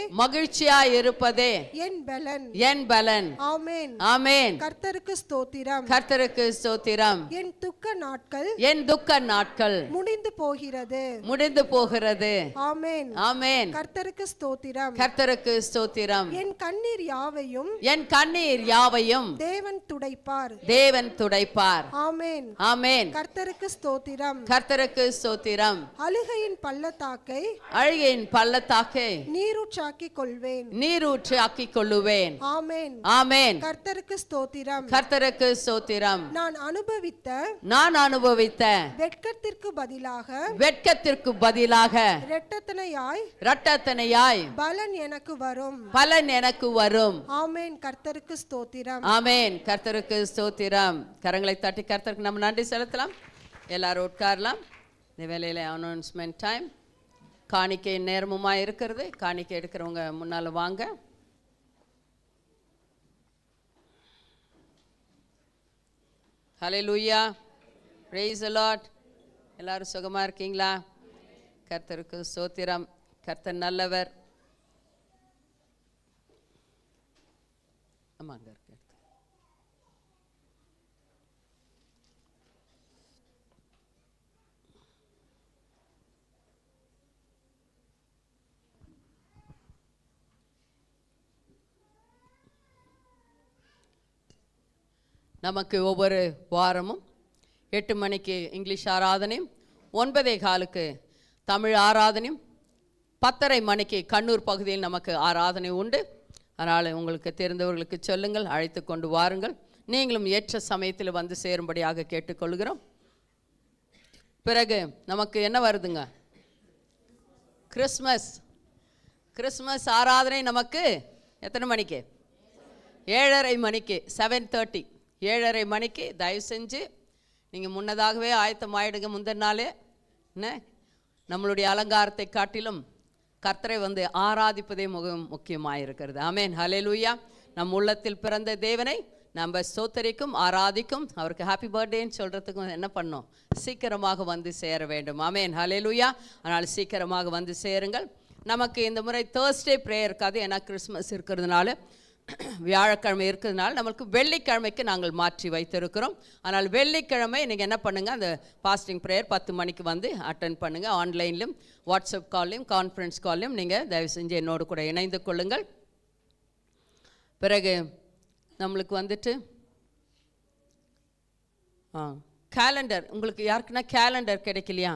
என் பலன். ஆமென். ஆமென். கர்த்தருக்கு ஸ்தோத்திரம். கர்த்தருக்கு ஸ்தோத்திரம். என் துக்க நாட்கள் முடிந்து போகிறது. ஆமென். ஆமென். கர்த்தருக்கு ஸ்தோத்திரம். கர்த்தருக்கு ஸ்தோத்திரம். என் கண்ணீர் யாவையும் தேவன் துடைப்பார். ஆமென். ஆமென். கர்த்தருக்கு ஸ்தோத்திரம். கர்த்தருக்கு ஸ்தோத்திரம். அழுகையின் பள்ளத்தாக்கை நீரூற்றாக்கிக் கொள்ளுவேன். ஆமென். ஆமென். கர்த்தருக்கு ஸ்தோத்திரம். கர்த்தருக்கு ஸ்தோத்திரம். நான் அனுபவித்த வெட்கத்திற்கு பதிலாக இரட்டத்தனையாய் பலன் எனக்கு வரும். ஆமென். கர்த்தருக்கு ஸ்தோத்திரம். ஆமென். கர்த்தருக்கு ஸ்தோத்திரம். கரங்களை தட்டி கர்த்தருக்கு நம்ம நன்றி செலுத்தலாம். எல்லாரும் உட்காரலாம். இந்த வேலையில அனௌன்ஸ்மெண்ட் டைம். காணிக்கை நேரமுமா இருக்கிறது. காணிக்கை எடுக்கிறவங்க முன்னால வாங்க. ஹல்லேலூயா. Praise the Lord. எல்லாரும் சுகமா இருக்கீங்களா? கர்த்தருக்கு ஸ்தோத்திரம். கர்த்தர் நல்லவர். ஆமாங்க. நமக்கு ஒவ்வொரு வாரமும் 8 மணிக்கு இங்கிலீஷ் ஆராதனையும், 9:15 தமிழ் ஆராதனையும், 10:30 மணிக்கு கண்ணூர் பகுதியில் நமக்கு ஆராதனை உண்டு. அதனால் உங்களுக்கு தெரிந்தவர்களுக்கு சொல்லுங்கள், அழைத்து கொண்டு வாருங்கள். நீங்களும் ஏற்ற சமயத்தில் வந்து சேரும்படியாக கேட்டுக்கொள்கிறோம். பிறகு நமக்கு என்ன வருதுங்க? கிறிஸ்மஸ் ஆராதனை நமக்கு எத்தனை மணிக்கு? 7:30 மணிக்கு, 7:30 7:30 மணிக்கு. தயவு செஞ்சு நீங்கள் முன்னதாகவே ஆயத்தமாயிடுங்க. முந்தின நாளே என்ன, நம்மளுடைய அலங்காரத்தை காட்டிலும் கர்த்தரை வந்து ஆராதிப்பதே முக்கியமாக இருக்கிறது. ஆமென். ஹல்லேலூயா. நம் உள்ளத்தில் பிறந்த தேவனை நம்ம ஸ்தோத்தரிக்கும், ஆராதிக்கும், அவருக்கு ஹாப்பி பர்த்டேன்னு சொல்கிறதுக்கும் என்ன பண்ணோம்? சீக்கிரமாக வந்து சேர வேண்டும். ஆமென். ஹல்லேலூயா. அதனால் சீக்கிரமாக வந்து சேருங்கள். நமக்கு இந்த முறை தேர்ஸ்டே ப்ரேயர் இருக்காது. ஏன்னா கிறிஸ்மஸ் இருக்கிறதுனால, வியாழக்கிழமை இருக்கிறதுனால நம்மளுக்கு வெள்ளிக்கிழமைக்கு நாங்கள் மாற்றி வைத்திருக்கிறோம். ஆனால் வெள்ளிக்கிழமை நீங்கள் என்ன பண்ணுங்கள், அந்த பாஸ்டிங் ப்ரேயர் 10 மணிக்கு வந்து அட்டன் பண்ணுங்கள். ஆன்லைன்லையும் வாட்ஸ்அப் கால்லையும் கான்ஃபரன்ஸ் கால்லையும் நீங்கள் தயவு செஞ்சு என்னோடு கூட இணைந்து கொள்ளுங்கள். பிறகு நம்மளுக்கு வந்துட்டு கேலண்டர் உங்களுக்கு யாருக்குன்னா கேலண்டர் கிடைக்கலையா?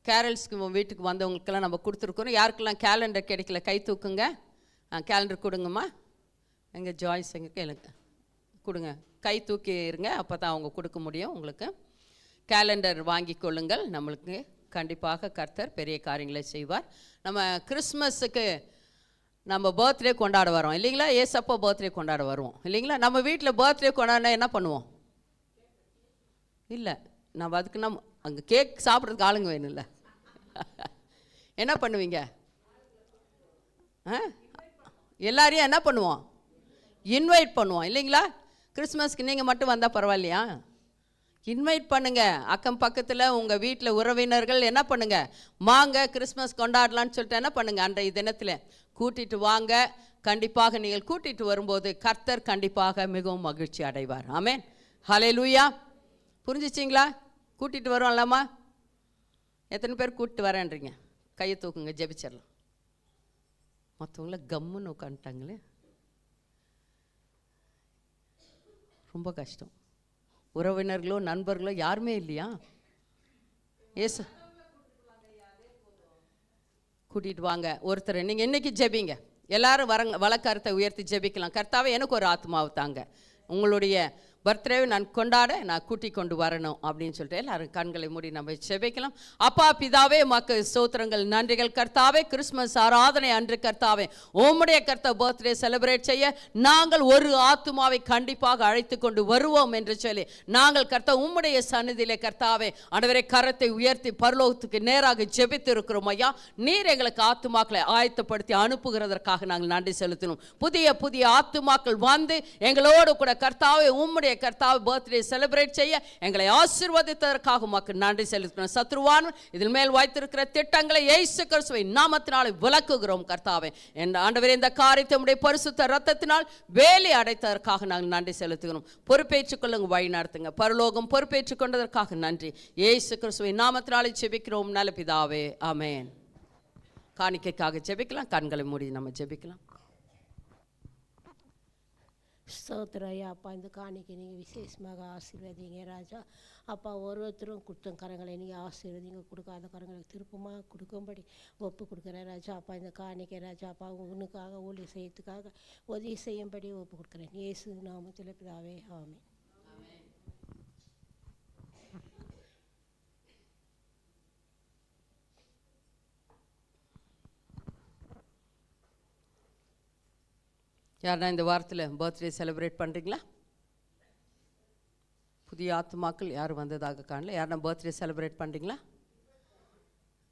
கேரல்ஸ்க்கு வீட்டுக்கு வந்தவங்களுக்கெல்லாம் நம்ம கொடுத்துருக்குறோம். யாருக்கெல்லாம் கேலண்டர் கிடைக்கல கை தூக்குங்க. கேலண்டர் கொடுங்கம்மா. எங்கள் ஜாய்ஸ் எங்கே கேளுங்க கொடுங்க, கை தூக்கி இருங்க, அப்போ தான் அவங்க கொடுக்க முடியும் உங்களுக்கு. கேலண்டர் வாங்கி கொள்ளுங்கள். நம்மளுக்கு கண்டிப்பாக கர்த்தர் பெரிய காரியங்களை செய்வார். நம்ம கிறிஸ்மஸுக்கு நம்ம பர்த்டே கொண்டாட வரோம் இல்லைங்களா? ஏசப்பா பர்த்டே கொண்டாட வருவோம் இல்லைங்களா? நம்ம வீட்டில் பர்த்டே கொண்டாடினா என்ன பண்ணுவோம்? இல்லை, நம்ம அதுக்கு நம்ம அங்கே கேக் சாப்பிட்றதுக்கு ஆளுங்க வேணும் இல்லை? என்ன பண்ணுவீங்க? எல்லாரையும் என்ன பண்ணுவோம்? இன்வைட் பண்ணுவோம் இல்லைங்களா? கிறிஸ்மஸ்க்கு நீங்கள் மட்டும் வந்தால் பரவாயில்லையா? இன்வைட் பண்ணுங்க. அக்கம் பக்கத்தில் உங்கள் வீட்டில் உறவினர்கள் என்ன பண்ணுங்க, வாங்க கிறிஸ்மஸ் கொண்டாடலான்னு சொல்லிட்டு என்ன பண்ணுங்க, அன்றைய தினத்தில் கூட்டிகிட்டு வாங்க. கண்டிப்பாக நீங்கள் கூட்டிகிட்டு வரும்போது கர்த்தர் கண்டிப்பாக மிகவும் மகிழ்ச்சி அடைவார். ஆமென், ஹல்லேலூயா. புரிஞ்சிச்சிங்களா? கூட்டிகிட்டு வரோம்லாமா? எத்தனை பேர் கூப்பிட்டு வரேன்றீங்க? கையை தூக்குங்க, ஜெபிச்சிடலாம். மற்றவங்கள கம்முன்னு உட்காந்துட்டாங்களே, ரொம்ப கஷ்டம். உறவினர்களோ நண்பர்களோ யாருமே இல்லையா? ஏசு கூட்டிகிட்டு வாங்க ஒருத்தர். நீங்கள் இன்னைக்கு ஜெபிங்க, எல்லாரும் வரங்க, வழக்கரத்தை உயர்த்தி ஜெபிக்கலாம். கர்த்தாவே எனக்கு ஒரு ஆத்மாவை தாங்க, உங்களுடைய பர்த்டேவை நான் கொண்டாட நான் கூட்டி கொண்டு வரணும் அப்படின்னு சொல்லிட்டு எல்லாரும் கண்களை மூடி நம்ம ஜெபிக்கலாம். அப்பா பிதாவே உமக்கு ஸ்தோத்திரங்கள், நன்றிகள் கர்த்தாவே. கிறிஸ்மஸ் ஆராதனை அன்று கர்த்தாவே உம்முடைய பர்த்டே செலிப்ரேட் செய்ய நாங்கள் ஒரு ஆத்துமாவை கண்டிப்பாக அழைத்து கொண்டு வருவோம் என்று சொல்லி நாங்கள் கர்த்தா உம்முடைய சந்நிதியிலே கர்த்தாவே ஆண்டவரே கரத்தை உயர்த்தி பரலோகத்துக்கு நேராக ஜெபித்து இருக்கிறோம் ஐயா. நீர் எங்களுக்கு ஆத்துமாக்களை ஆயத்தப்படுத்தி அனுப்புகிறதற்காக நாங்கள் நன்றி செலுத்தணும். புதிய புதிய ஆத்துமாக்கள் வந்து எங்களோடு கூட கர்த்தாவே உம்முடைய கர்த்தாவை பர்த்டே செலிப்ரேட் செய்ய எங்களை ஆசீர்வதித்ததற்காக உமக்கு நன்றி செலுத்துகிறோம். சத்ருவான் இதில் மேல் வைத்திருக்கிற திட்டங்களை இயேசு கிறிஸ்துவின் நாமத்தினாலே விலக்குகிறோம் கர்த்தாவே. என் ஆண்டவரே இந்த காரியத்தை உம்முடைய பரிசுத்த இரத்தத்தினால் வேலி அடைத்ததற்காக நாங்கள் நன்றி செலுத்துகிறோம். பொறுப்பேற்றுக் கொள்ளுங்க, வழி நடத்துங்க. பரலோகம் பொறுப்பேற்றுக் கொண்டதற்காக நன்றி. இயேசு கிறிஸ்துவின் நாமத்தினாலே ஜெபிக்கிறோம் நல்ல பிதாவே, ஆமென். காணிக்கைக்காக ஜெபிக்கலாம். கண்களை மூடி நம்ம ஜெபிக்கலாம். ஸ்தோத்திரம் ஐயா. அப்பா இந்த காணிக்கை நீங்கள் விசேஷமாக ஆசீர்வதிங்க ராஜா. அப்பா ஒருத்தரும் கொடுத்த கரங்களை நீங்கள் ஆசீர்வதிங்க, கொடுக்காத கரங்களை திருப்பமாக கொடுக்கும்படி ஒப்பு கொடுக்குறேன் ராஜா. அப்பா இந்த காணிக்கை ராஜா அப்பா உனக்காக ஊழிய செய்யறதுக்காக உதவி செய்யும்படி ஒப்பு கொடுக்குறேன் இயேசு நாமத்தில் பிதாவே, ஆமென். யாருன்னா இந்த வாரத்தில் பர்த்டே செலிப்ரேட் பண்ணுறீங்களா? புதிய ஆத்துமாக்கள் யாரும் வந்ததாக காணல. யாருன்னா பர்த்டே செலிப்ரேட் பண்ணுறீங்களா?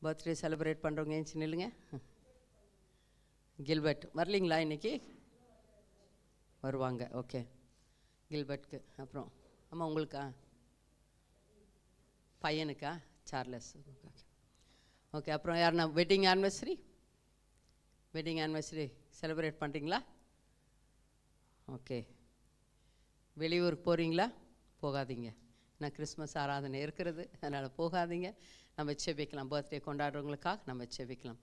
பர்த்டே செலிப்ரேட் பண்ணுறவங்க ஏஞ்சி நில்லுங்க. கில்பர்ட் வரலீங்களா இன்னைக்கு? வருவாங்க. ஓகே, கில்பர்ட்க்கு. அப்புறம் ஆமாம் உங்களுக்கா? பையனுக்கா? சார்லஸ். ஓகே. அப்புறம் யாருன்னா வெட்டிங் ஆனிவர்சரி செலிப்ரேட் பண்ணுறீங்களா? ஓகே. வெளியூருக்கு போகிறீங்களா? போகாதீங்க, நான் கிறிஸ்மஸ் ஆராதனை இருக்கிறது, அதனால் போகாதீங்க. நம்ம செபிக்கலாம். பர்த்டே கொண்டாடுறவங்களுக்காக நம்ம செபிக்கலாம்.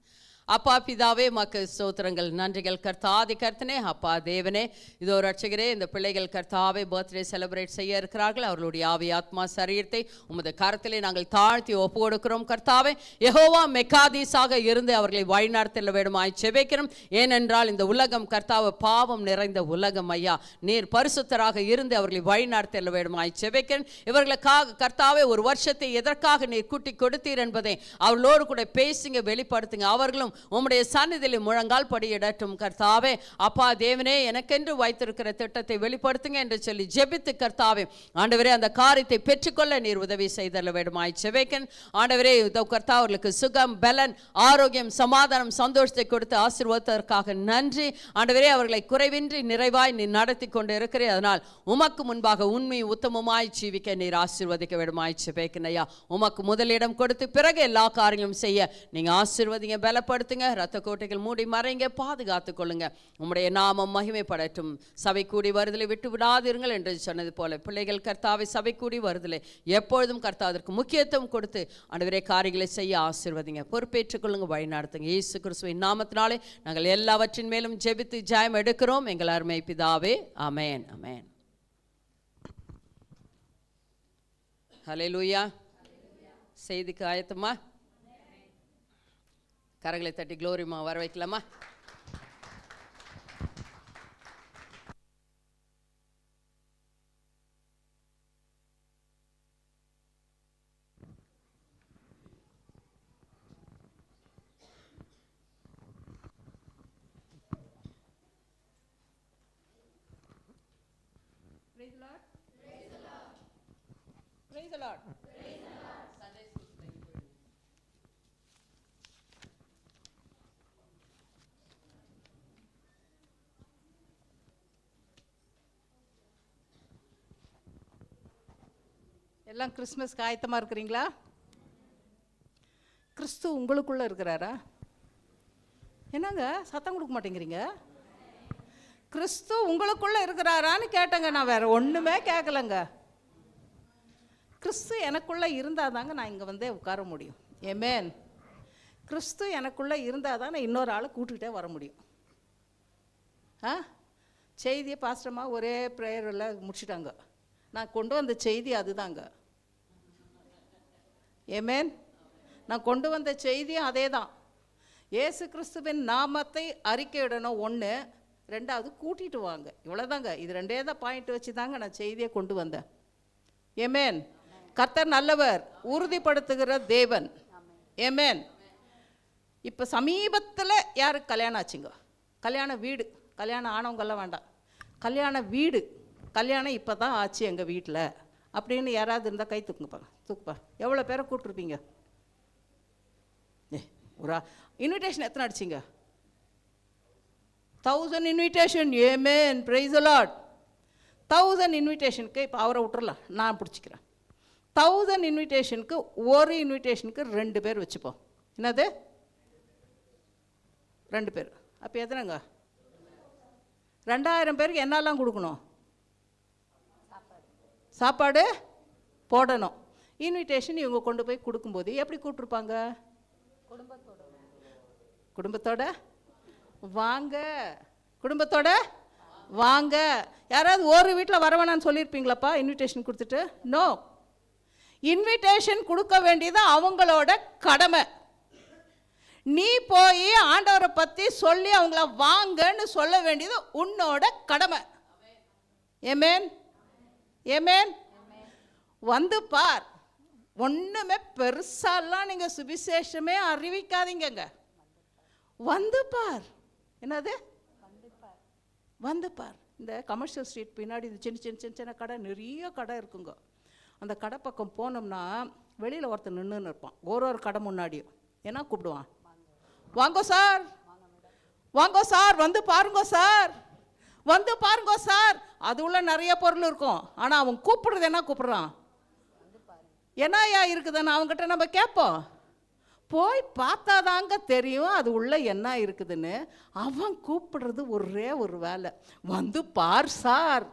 அப்பா பிதாவே உமக்கு ஸ்தோத்திரங்கள், நன்றிகள் கர்த்தாதி கர்த்தனே. அப்பா தேவனே, இதோ ரட்சகரே, இந்த பிள்ளைகள் கர்த்தாவே பர்த்டே செலிப்ரேட் செய்ய இருக்கிறார்கள். அவர்களுடைய ஆவி ஆத்மா சரீரத்தை உமது கரத்திலே நாங்கள் தாழ்த்தி ஒப்பு கொடுக்கிறோம் கர்த்தாவே. யெகோவா மெக்காதீஸாக இருந்து அவர்களை வழிநடத்த வேண்டுமாய் செபிக்கிறோம். ஏனென்றால் இந்த உலகம் கர்த்தாவே பாவம் நிறைந்த உலகம் ஐயா. நீர் பரிசுத்தராக இருந்து அவர்களை வழிநடத்த வேண்டுமாய் செபிக்கிறோம். இவர்களுக்காக கர்த்தாவே ஒரு வருஷத்தை எதற்காக நீர் கூட்டி கொடுத்தீர் என்பதை அவர்களோடு கூட பேசுங்க, வெளிப்படுத்துங்க. அவர்களும் உம்முடைய சந்நிதியில் முழங்கால் படியிடட்டும் கர்த்தாவே. அப்பா தேவனே, எனக்கென்று வைத்திருக்கிற திட்டத்தை வெளிப்படுத்துங்க என்று சொல்லி ஜெபித்து கர்த்தாவே ஆண்டவரே அந்த காரியத்தை பெற்றுக்கொள்ள நீர் உதவி செய்தல வேண்டுமாய் செபிக்கிறேன். ஆண்டவரே கர்த்தா அவர்களுக்கு சுகம், பலன், ஆரோக்கியம், சமாதானம், சந்தோஷத்தை கொடுத்து ஆசீர்வதித்ததற்காக நன்றி. ஆண்டவரே அவர்களை குறைவின்றி நிறைவாய் நீர் நடத்தி கொண்டு இருக்கிறேன். அதனால் உமக்கு முன்பாக உண்மை உத்தமமாய் ஜீவிக்க நீர் ஆசீர்வதிக்க வேண்டுமாய் செபிக்கிறேன் ஐயா. உமக்கு முதலிடம் கொடுத்து பிறகு எல்லா காரியங்களும் செய்ய நீங்க ஆசீர்வதிங்க, பலப்படுத்துங்க. ரத்த கோட்டைகள் மூடி மறைங்க, பாதுகாத்துக் கொள்ளுங்க. உம்முடைய நாமம் மகிமைப்படட்டும். சபை கூடி வருதலை விட்டு விடாதீர்கள் என்று சொன்னது போல பிள்ளைகள் கர்த்தாவை சபை கூடி வருதலை எப்பொழுதும் கர்த்தாவிற்கு முக்கியத்துவம் கொடுத்து ஆண்டவரே காரியங்களை செய்ய ஆசீர்வதிங்க, பொறுப்பேற்றுக் கொள்ளுங்க, வழி நடத்துங்க. இயேசு கிறிஸ்துவின் நாமத்தினாலே நாங்கள் எல்லாவற்றின் மேலும் ஜெபித்து ஜெயம் எடுக்கிறோம் எங்கள் அருமை பிதாவே, ஆமென், ஆமென். ஹல்லேலூயா. செய்திக்கு ஆயத்தமா? கரங்களை தட்டி க்ளோரிமா வர வைக்கலாமா? Praise the Lord. Sunday school playing. எல்லாம் கிறிஸ்மஸ்க்கு ஆயத்தமாக இருக்கிறீங்களா? கிறிஸ்து உங்களுக்குள்ளே இருக்கிறாரா? என்னங்க சத்தம் கொடுக்க மாட்டேங்கிறீங்க? கிறிஸ்து உங்களுக்குள்ளே இருக்கிறாரான்னு கேட்டேங்க. நான் வேறு ஒன்றுமே கேட்கலங்க. கிறிஸ்து எனக்குள்ளே இருந்தால் தாங்க நான் இங்கே வந்தே உட்கார முடியும். ஆமென். கிறிஸ்து எனக்குள்ளே இருந்தால் தான் நான் இன்னொரு ஆளை கூட்டுக்கிட்டே வர முடியும். செய்தியை பாஸ்டமா ஒரே ப்ரேயரில் முடிச்சுட்டாங்க. நான் கொண்டு வந்த செய்தி அதுதாங்க. ஆமென். நான் கொண்டு வந்த செய்தியும் அதே தான். இயேசு கிறிஸ்துவின் நாமத்தை அறிக்கையிடணும் ஒன்று, ரெண்டாவது கூட்டிகிட்டு வாங்க. இவ்வளோதாங்க. இது ரெண்டே தான் பாயிண்ட் வச்சு தாங்க நான் செய்தியை கொண்டு வந்தேன். ஆமென். கர்த்தர் நல்லவர், உறுதிப்படுத்துகிற தேவன். ஆமென். இப்போ சமீபத்தில் யாருக்கு கல்யாணம் ஆச்சுங்க? கல்யாண வீடு, கல்யாணம் ஆனவங்கெல்லாம் வேண்டாம், கல்யாண வீடு, கல்யாணம் இப்போ தான் ஆச்சு எங்கள் வீட்டில் அப்படின்னு யாராவது இருந்தால் கை தூக்குப்பா. எவ்வளோ பேரை கூப்பிட்ருப்பீங்க? ஒரு இன்விடேஷன் எத்தனை அடிச்சிங்க? 1000 invitation. Amen. Praise the Lord. 1000 இன்விடேஷனுக்கு இப்போ அவரை விட்டுறலாம், நான் பிடிச்சிக்கிறேன். 1000 இன்விடேஷனுக்கு ஒரு இன்விடேஷனுக்கு 2 பேர் வச்சுப்போம். என்னது? 2 பேர். அப்போ எத்தனைங்க? 2000 பேருக்கு என்னெல்லாம் கொடுக்கணும்? சாப்பாடு போடணும். இன்விடேஷன் இவங்க கொண்டு போய் கொடுக்கும்போது எப்படி கூப்பிட்ருப்பாங்க? குடும்பத்தோட வாங்க, குடும்பத்தோட வாங்க. யாராவது ஒரு வீட்டில் வர வேணான்னு சொல்லியிருப்பீங்களாப்பா இன்விடேஷன் கொடுத்துட்டு? நோ. இன்விடேஷன் கொடுக்க வேண்டியது அவங்களோட கடமை. நீ போய் ஆண்டவரை பற்றி சொல்லி அவங்கள வாங்கன்னு சொல்ல வேண்டியது உன்னோட கடமை. ஆமென். ஆமென். வந்து பார். ஒன்றுமே பெருசாலாம் நீங்கள் சுவிசேஷமே அறிவிக்காதீங்க. வந்து பார். என்னது? வந்து பார். இந்த கமர்ஷியல் ஸ்ட்ரீட் பின்னாடி இது சின்ன சின்ன கடை, நிறைய கடை இருக்குங்க. அந்த கடை பக்கம் போனோம்னா வெளியில் ஒருத்தர் நின்றுன்னு இருப்பான் ஒரு கடை முன்னாடியும். என்ன கூப்பிடுவான்? வாங்கோ சார், வாங்கோ சார், வந்து பாருங்கோ சார், வந்து பாருங்கோ சார். அது உள்ள நிறைய பொருள் இருக்கும். ஆனால் அவன் கூப்பிடுறது என்ன கூப்பிட்றான்? என்னையா இருக்குதுன்னு அவங்ககிட்ட நம்ம கேட்போம். போய் பார்த்தாதாங்க தெரியும் அது உள்ள என்ன இருக்குதுன்னு. அவன் கூப்பிடுறது ஒரே ஒரு வேலை, வந்து பார் சார்.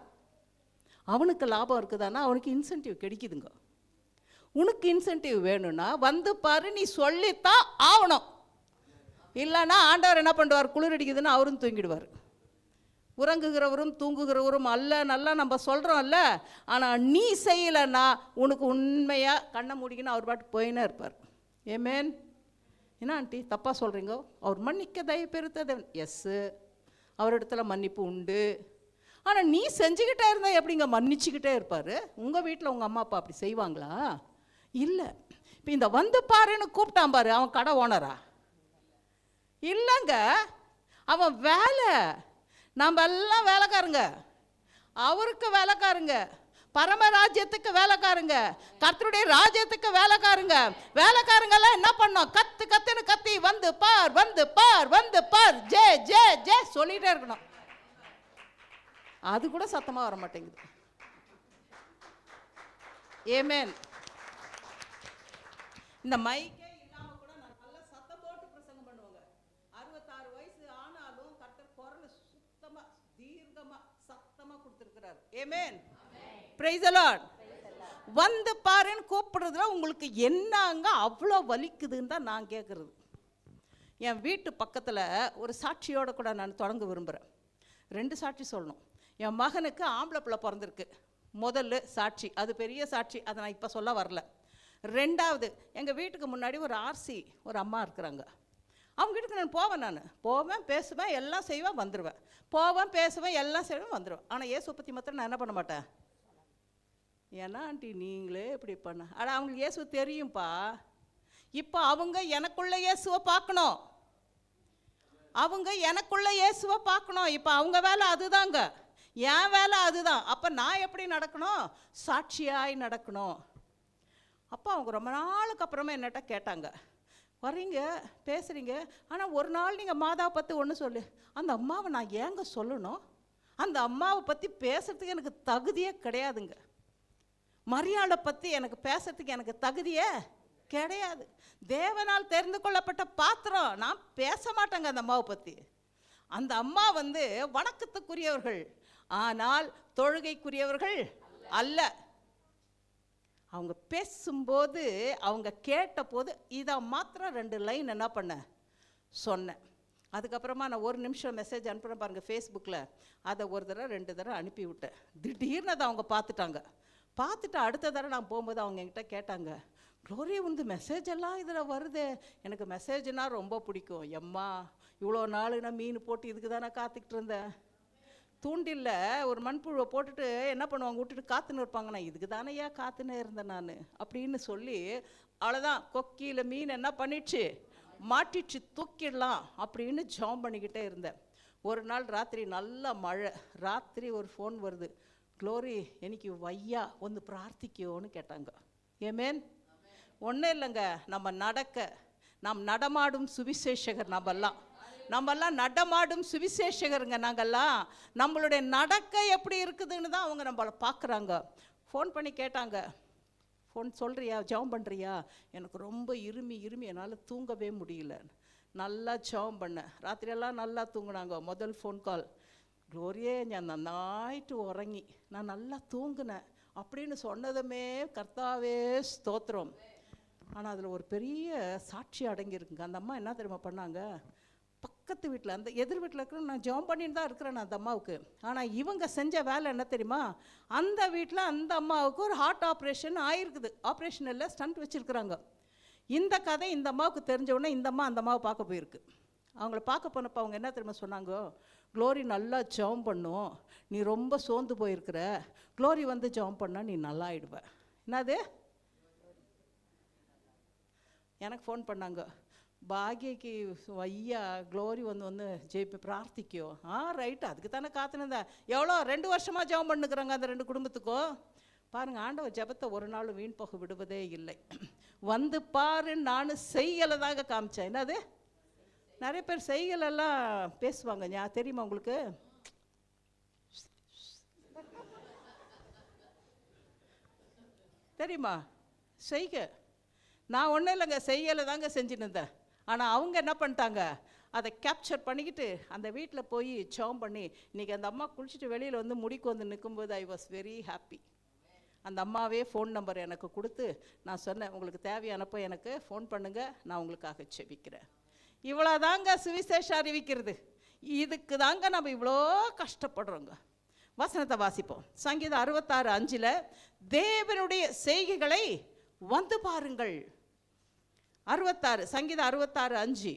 அவனுக்கு லாபம் இருக்குதானா? அவனுக்கு இன்சென்டிவ் கிடைக்குதுங்க. உனக்கு இன்சென்டிவ் வேணும்னா வந்து பாரு, நீ சொல்லித்தான் ஆகணும். இல்லைன்னா ஆண்டவர் என்ன பண்ணுவார்? குளிர் அடிக்குதுன்னு அவரும் தூங்கிடுவார். உறங்குகிறவரும் தூங்குகிறவரும் அல்ல, நல்லா நம்ம சொல்கிறோம்ல. ஆனால் நீ செய்யலைன்னா உனக்கு உண்மையாக கண்ணை மூடிக்கின்னு அவர் பாட்டு போயினே இருப்பார். ஆமென். என்ன ஆண்டி தப்பாக சொல்கிறீங்க? அவர் மன்னிக்க தயவு பெருத்தது. எஸ்ஸு, அவரிடத்துல மன்னிப்பு உண்டு. ஆனால் நீ செஞ்சுக்கிட்டே இருந்தால் எப்படிங்க மன்னிச்சுக்கிட்டே இருப்பார்? உங்கள் வீட்டில் உங்கள் அம்மா அப்பா அப்படி செய்வாங்களா? இல்லை. இப்போ இந்த வந்து பாருன்னு கூப்பிட்டான் பாரு, அவன் கடை ஓனரா? இல்லைங்க, அவன் வேலை. நம்ம எல்லாம் வேலைக்காரங்க, அவருக்கு வேலைக்காரங்க, பரமராஜ்யத்துக்கு வேலைக்காரங்க, கர்த்தருடைய ராஜ்யத்துக்கு வேலைக்காரங்க. வேலைக்காரங்கெல்லாம் என்ன பண்ணோம்? கத்துன்னு கத்தி வந்து பார், வந்து பார், வந்து பார், ஜே ஜே ஜே சொல்லிகிட்டே இருக்கணும். அது கூட சத்தமாக வர மாட்டேங்குது. ஆமென். இந்த மைக்கே இல்லாமல் கூட நான் நல்ல சத்தம் போட்டு பிரசங்கம் பண்ணுவாங்க. 66 வயசு ஆனாலும் கர்த்தர் குரல் சுத்தமாக தீர்க்கமாக சத்தமாக கொடுத்துருக்கிறார். ஆமென். Praise the Lord. வந்து பாருன்னு கூப்பிடுறதுல உங்களுக்கு என்னங்க அவ்வளோ வலிக்குதுன்னு தான் நான் கேட்குறது. என் வீட்டு பக்கத்தில் ஒரு சாட்சியோடு கூட நான் தொடங்க விரும்புகிறேன். 2 சாட்சி சொல்லணும். என் மகனுக்கு ஆம்பளை பிள்ளை பிறந்திருக்கு. முதல்ல சாட்சி, அது பெரிய சாட்சி, அதை நான் இப்போ சொல்ல வரல. ரெண்டாவது, எங்கள் வீட்டுக்கு முன்னாடி ஒரு ஆர்சி ஒரு அம்மா இருக்கிறாங்க. அவங்க வீட்டுக்கு நான் போவேன் பேசுவேன் எல்லாம் செய்வேன் வந்துடுவேன், போவேன் பேசுவேன் எல்லாம் செய்வேன் வந்துடுவேன். ஆனால் இயேசுவை பற்றி மாத்திரம் நான் என்ன பண்ண மாட்டேன். ஏன்னா ஆண்டி நீங்களே இப்படி பண்ண, ஆனால் அவங்களுக்கு இயேசு தெரியும்ப்பா. இப்போ அவங்க எனக்குள்ள இயேசுவை பார்க்கணும், அவங்க எனக்குள்ள இயேசுவை பார்க்கணும். இப்போ அவங்க வேலை அதுதாங்க, என் வேலை அதுதான். அப்போ நான் எப்படி நடக்கணும், சாட்சியாய் நடக்கணும். அப்போ அவங்க ரொம்ப நாளுக்கு அப்புறமா என்னட்ட கேட்டாங்க, வரீங்க பேசுகிறீங்க, ஆனால் ஒரு நாள் நீங்கள் மாதாவை பற்றி ஒன்று சொல்லு. அந்த அம்மாவை நான் ஏங்க சொல்லணும், அந்த அம்மாவை பற்றி பேசுகிறதுக்கு எனக்கு தகுதியே கிடையாதுங்க. மரியாதை பற்றி எனக்கு பேசுறதுக்கு எனக்கு தகுதியே கிடையாது. தேவனால் தெரிந்து கொள்ளப்பட்ட பாத்திரம், நான் பேச மாட்டேங்க அந்த அம்மாவை பற்றி. அந்த அம்மா வணக்கத்துக்குரியவர்கள், ஆனால் தொழுகைக்குரியவர்கள் அல்ல. அவங்க பேசும்போது அவங்க கேட்டபோது இதை மாத்திரம் 2 லைன் என்ன பண்ண சொன்னேன். அதுக்கப்புறமா நான் 1 நிமிஷம் மெசேஜ் அனுப்புகிறேன் பாருங்கள் ஃபேஸ்புக்கில், அதை 1 தடவை 2 தடவை அனுப்பி விட்டேன். திடீர்னு அதை அவங்க பார்த்துட்டு அடுத்த தடவை நான் போகும்போது அவங்க என்கிட்ட கேட்டாங்க, க்ளோரி மெசேஜ் எல்லாம் இதில் வருது, எனக்கு மெசேஜ்னால் ரொம்ப பிடிக்கும். எம்மா இவ்வளோ நாள் நான் மீன் போட்டு இதுக்கு தான் நான் காத்துக்கிட்டு இருந்தேன். தூண்டில்ல ஒரு மண்புழுவை போட்டுட்டு என்ன பண்ணுவாங்க, விட்டுட்டு காத்துன்னு இருப்பாங்க. நான் இதுக்கு தானேயா காத்துன்னு இருந்தேன் நான் அப்படின்னு சொல்லி, அவ்வளோதான் கொக்கியில் மீன் என்ன பண்ணிடுச்சு, மாட்டிடுச்சு, தூக்கிடலாம் அப்படின்னு ஜாம் பண்ணிக்கிட்டே இருந்தேன். ஒரு நாள் ராத்திரி நல்ல மழை, ராத்திரி ஒரு ஃபோன் வருது, க்ளோரி எனக்கு வையா ஒன்று பிரார்த்திக்கோன்னு கேட்டாங்க. ஏமேன் ஒன்றும் இல்லைங்க, நாம் நடமாடும் சுவிசேஷகர், நம்மெல்லாம் நடமாடும் சுவிசேஷகருங்க. நாங்கள்லாம் நம்மளுடைய நடக்க எப்படி இருக்குதுன்னு தான் அவங்க நம்மளை பார்க்குறாங்க. ஃபோன் பண்ணி கேட்டாங்க, ஃபோன் சொல்கிறியா, ஜெபம் பண்ணுறியா? எனக்கு ரொம்ப இருமி என்னால் தூங்கவே முடியல. நல்லா ஜெபம் பண்ணேன், ராத்திரியெல்லாம் நல்லா தூங்குனாங்க. முதல் ஃபோன் கால், க்ளோரியே நான் நன்னாயிட்டு உறங்கி நான் நல்லா தூங்குனேன் அப்படின்னு சொன்னதுமே கர்த்தாவே ஸ்தோத்திரம். ஆனால் அதில் ஒரு பெரிய சாட்சி அடங்கியிருக்குங்க. அந்த அம்மா என்ன தெரியுமா பண்ணாங்க, பக்கத்து வீட்டில் அந்த எதிர் வீட்டில் இருக்கிற நான் ஜெபம் பண்ணிட்டு தான் இருக்கிறேன் அந்த அம்மாவுக்கு. ஆனால் இவங்க செஞ்ச வேலை என்ன தெரியுமா, அந்த வீட்டில் அந்த அம்மாவுக்கு ஒரு ஹார்ட் ஆப்ரேஷன் ஆகிருக்குது. ஆப்ரேஷன் இல்லை, ஸ்டண்ட் வச்சுருக்குறாங்க. இந்த கதை இந்த அம்மாவுக்கு தெரிஞ்சவுடனே இந்த அம்மா அந்த அம்மாவை பார்க்க போயிருக்கு. அவங்கள பார்க்க போனப்போ அவங்க என்ன தெரியுமா சொன்னாங்க, க்ளோரி நல்லா ஜெபம் பண்ணும், நீ ரொம்ப சோர்ந்து போயிருக்கிற, க்ளோரி ஜெபம் பண்ணால் நீ நல்லா ஆயிடுவ. என்னது, எனக்கு ஃபோன் பண்ணாங்க, பாக்யக்கு ஐயா க்ளோரி வந்து ஜெயிப்ப பிரார்த்திக்கோ. ரைட்டு, அதுக்கு தானே காத்துனேன். எவ்வளோ 2 வருஷமாக ஜெபம் பண்ணுக்கிறாங்க அந்த 2 குடும்பத்துக்கும். பாருங்கள், ஆண்டவர் ஜெபத்தை ஒரு நாள் வீண் போக விடுவதே இல்லை. வந்து பாரு, நான் செய்யலை தாங்க காமிச்சேன். என்னது, நிறைய பேர் செய்களெல்லாம் பேசுவாங்க, தெரியுமா உங்களுக்கு? தெரியுமா செய்க? நான் ஒன்றும் இல்லைங்க, செய்யலை தாங்க செஞ்சுன்னு இருந்தேன். ஆனால் அவங்க என்ன பண்ணிட்டாங்க, அதை கேப்சர் பண்ணிக்கிட்டு அந்த வீட்டில் போய் ஜெபம் பண்ணி, இன்றைக்கி அந்த அம்மா குளிச்சுட்டு வெளியில் முடிக்கு நிற்கும்போது ஐ வாஸ் வெரி ஹாப்பி. அந்த அம்மாவே ஃபோன் நம்பர் எனக்கு கொடுத்து நான் சொன்னேன், உங்களுக்கு தேவையானப்போ எனக்கு ஃபோன் பண்ணுங்கள், நான் உங்களுக்காக செபிக்கிறேன். இவ்வளோ தாங்க சுவிசேஷம் அறிவிக்கிறது. இதுக்கு தாங்க நம்ம இவ்வளோ கஷ்டப்படுறோங்க. வசனத்தை வாசிப்போம். சங்கீதம் 66:5, தேவனுடைய செய்கைகளை வந்து பாருங்கள். 66, சங்கீதம் 66:5.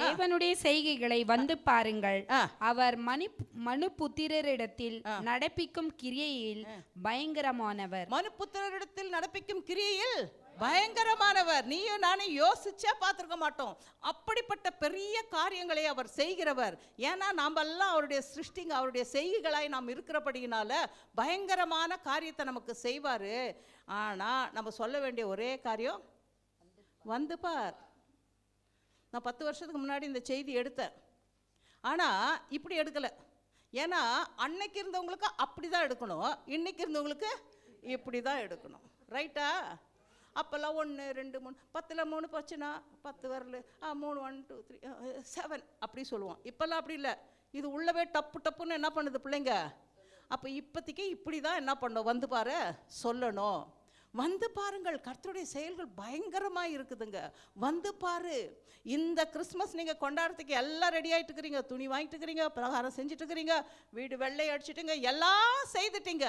தேவனுடைய செய்கைகளை வந்து பாருங்கள், அவர் மனுபுத்திரரிடத்தில் நடப்பிக்கும் கிரியையில் பயங்கரமானவர். மனுபுத்திரரிடத்தில் நடப்பிக்கும் கிரியையில் பயங்கரமானவர். நீயும் நானும் யோசிச்சே பார்த்துருக்க மாட்டோம், அப்படிப்பட்ட பெரிய காரியங்களை அவர் செய்கிறவர். ஏன்னா நாம் எல்லாம் அவருடைய சிருஷ்டிங்க, அவருடைய செய்கைகளாய் நாம் இருக்கிறபடியினால பயங்கரமான காரியத்தை நமக்கு செய்வார். ஆனால் நம்ம சொல்ல வேண்டிய ஒரே காரியம், வந்து பார். நான் 10 வருஷத்துக்கு முன்னாடி இந்த செய்தி எடுத்தேன், ஆனால் இப்படி எடுக்கலை. ஏன்னா அன்னைக்கு இருந்தவங்களுக்கு அப்படி தான் எடுக்கணும், இன்னைக்கு இருந்தவங்களுக்கு இப்படி தான் எடுக்கணும். ரைட்டா? அப்போல்லாம் 1 2 3 10ல் 3 போச்சுன்னா 10 வரல 3 1 2 3 7 அப்படி சொல்லுவோம். இப்போல்லாம் அப்படி இல்லை, இது உள்ளவே டப்புன்னு என்ன பண்ணுது பிள்ளைங்க. அப்போ இப்போதைக்கு இப்படி தான் என்ன பண்ணோம், வந்து பாரு சொல்லணும். வந்து பாருங்கள், கர்த்தருடைய செயல்கள் பயங்கரமாக இருக்குதுங்க. வந்து பாரு. இந்த கிறிஸ்மஸ் நீங்கள் கொண்டாடுறதுக்கு எல்லாம் ரெடி ஆகிட்டு இருக்கிறீங்க, துணி வாங்கிட்டு இருக்கிறீங்க, பலகாரம் செஞ்சுட்டு இருக்கிறீங்க, வீடு வெள்ளை அடிச்சுட்டுங்க, எல்லாம் செய்துட்டீங்க.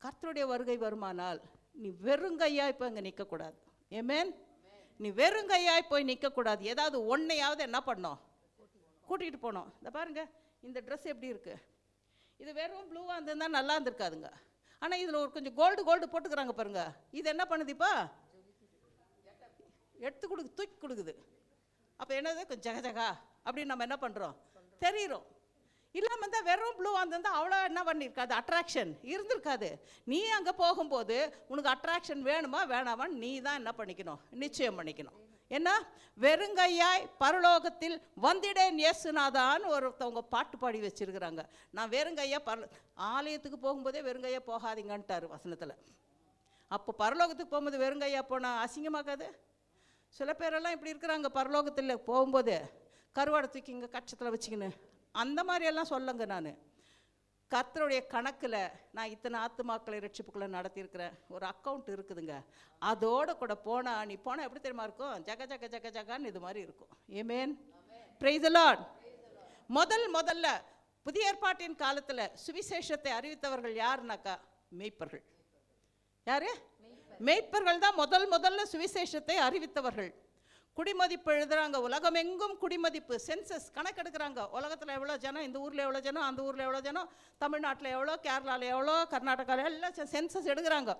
கர்த்தருடைய வருகை வருமானால் நீ வெறுங்கையா இப்போ இங்கே நிற்கக்கூடாது. ஏமேன். நீ வெறுங்கையாய் போய் நிற்கக்கூடாது. ஏதாவது ஒன்றையாவது என்ன பண்ணோம், கூட்டிகிட்டு போனோம். இந்த பாருங்க, இந்த ட்ரெஸ் எப்படி இருக்குது, இது வெறும் ப்ளூவாக இருந்திருந்தால் நல்லா இருந்திருக்காதுங்க. ஆனால் இதில் ஒரு கொஞ்சம் கோல்டு போட்டுக்கிறாங்க பாருங்க. இது என்ன பண்ணுதுப்பா, எடுத்து தூக்கி கொடுக்குது. அப்போ என்னது, கொஞ்சம் ஜகஜகா அப்படின்னு நம்ம என்ன பண்ணுறோம், தெரிகிறோம். இல்லாமல் இருந்தால் வெறும் ப்ளூவாக இருந்திருந்தால் அவ்வளோ என்ன பண்ணியிருக்காது, அட்ராக்ஷன் இருந்திருக்காது. நீ அங்கே போகும்போது உனக்கு அட்ராக்ஷன் வேணுமா வேணாமான்னு நீ தான் என்ன பண்ணிக்கணும், நிச்சயம் பண்ணிக்கணும். என்ன, வெறுங்கையாய் பரலோகத்தில் வந்திடேன் இயேசுநாதான்னு ஒருத்தவங்க பாட்டு பாடி வச்சிருக்கிறாங்க. நான் வெறுங்கையா ஆலயத்துக்கு போகும்போதே வெறுங்கையா போகாதீங்கன்ட்டார் வசனத்தில். அப்போ பரலோகத்துக்கு போகும்போது வெறுங்கையா போனால் அசிங்கமாக்காது? சில பேரெல்லாம் இப்படி இருக்கிறாங்க, பரலோகத்தில் போகும்போது கருவாடை தூக்கிங்க கட்சத்தில் வச்சுக்கின்னு, அந்த மாதிரியெல்லாம் சொல்லுங்க. நான் கர்த்தருடைய கணக்கில் நான் இத்தனை ஆத்துமாக்களை ரட்சிப்புக்குள்ளே நடத்தியிருக்கிறேன், ஒரு அக்கௌண்ட் இருக்குதுங்க. அதோடு கூட போனால், நீ போனால் எப்படி தெரியுமா இருக்கும், ஜக ஜக ஜக ஜகான்னு இது மாதிரி இருக்கும். ஆமென். Praise the Lord. முதல்ல புதிய ஏற்பாட்டின் காலத்தில் சுவிசேஷத்தை அறிவித்தவர்கள் யாருனாக்கா, மேய்ப்பர்கள். யாரு? மேய்ப்பர்கள் தான் முதல்ல சுவிசேஷத்தை அறிவித்தவர்கள். குடிமதிப்பு எழுதுறாங்க, உலகமெங்கும் குடிமதிப்பு, சென்சஸ் கணக்கெடுக்கிறாங்க. உலகத்தில் எவ்வளோ ஜனம், இந்த ஊரில் எவ்வளோ ஜனம், அந்த ஊரில் எவ்வளோ ஜனம், தமிழ்நாட்டில் எவ்வளோ, கேரளாவில் எவ்வளோ, கர்நாடகாவில் எல்லாம் சென்சஸ் எடுக்கிறாங்க.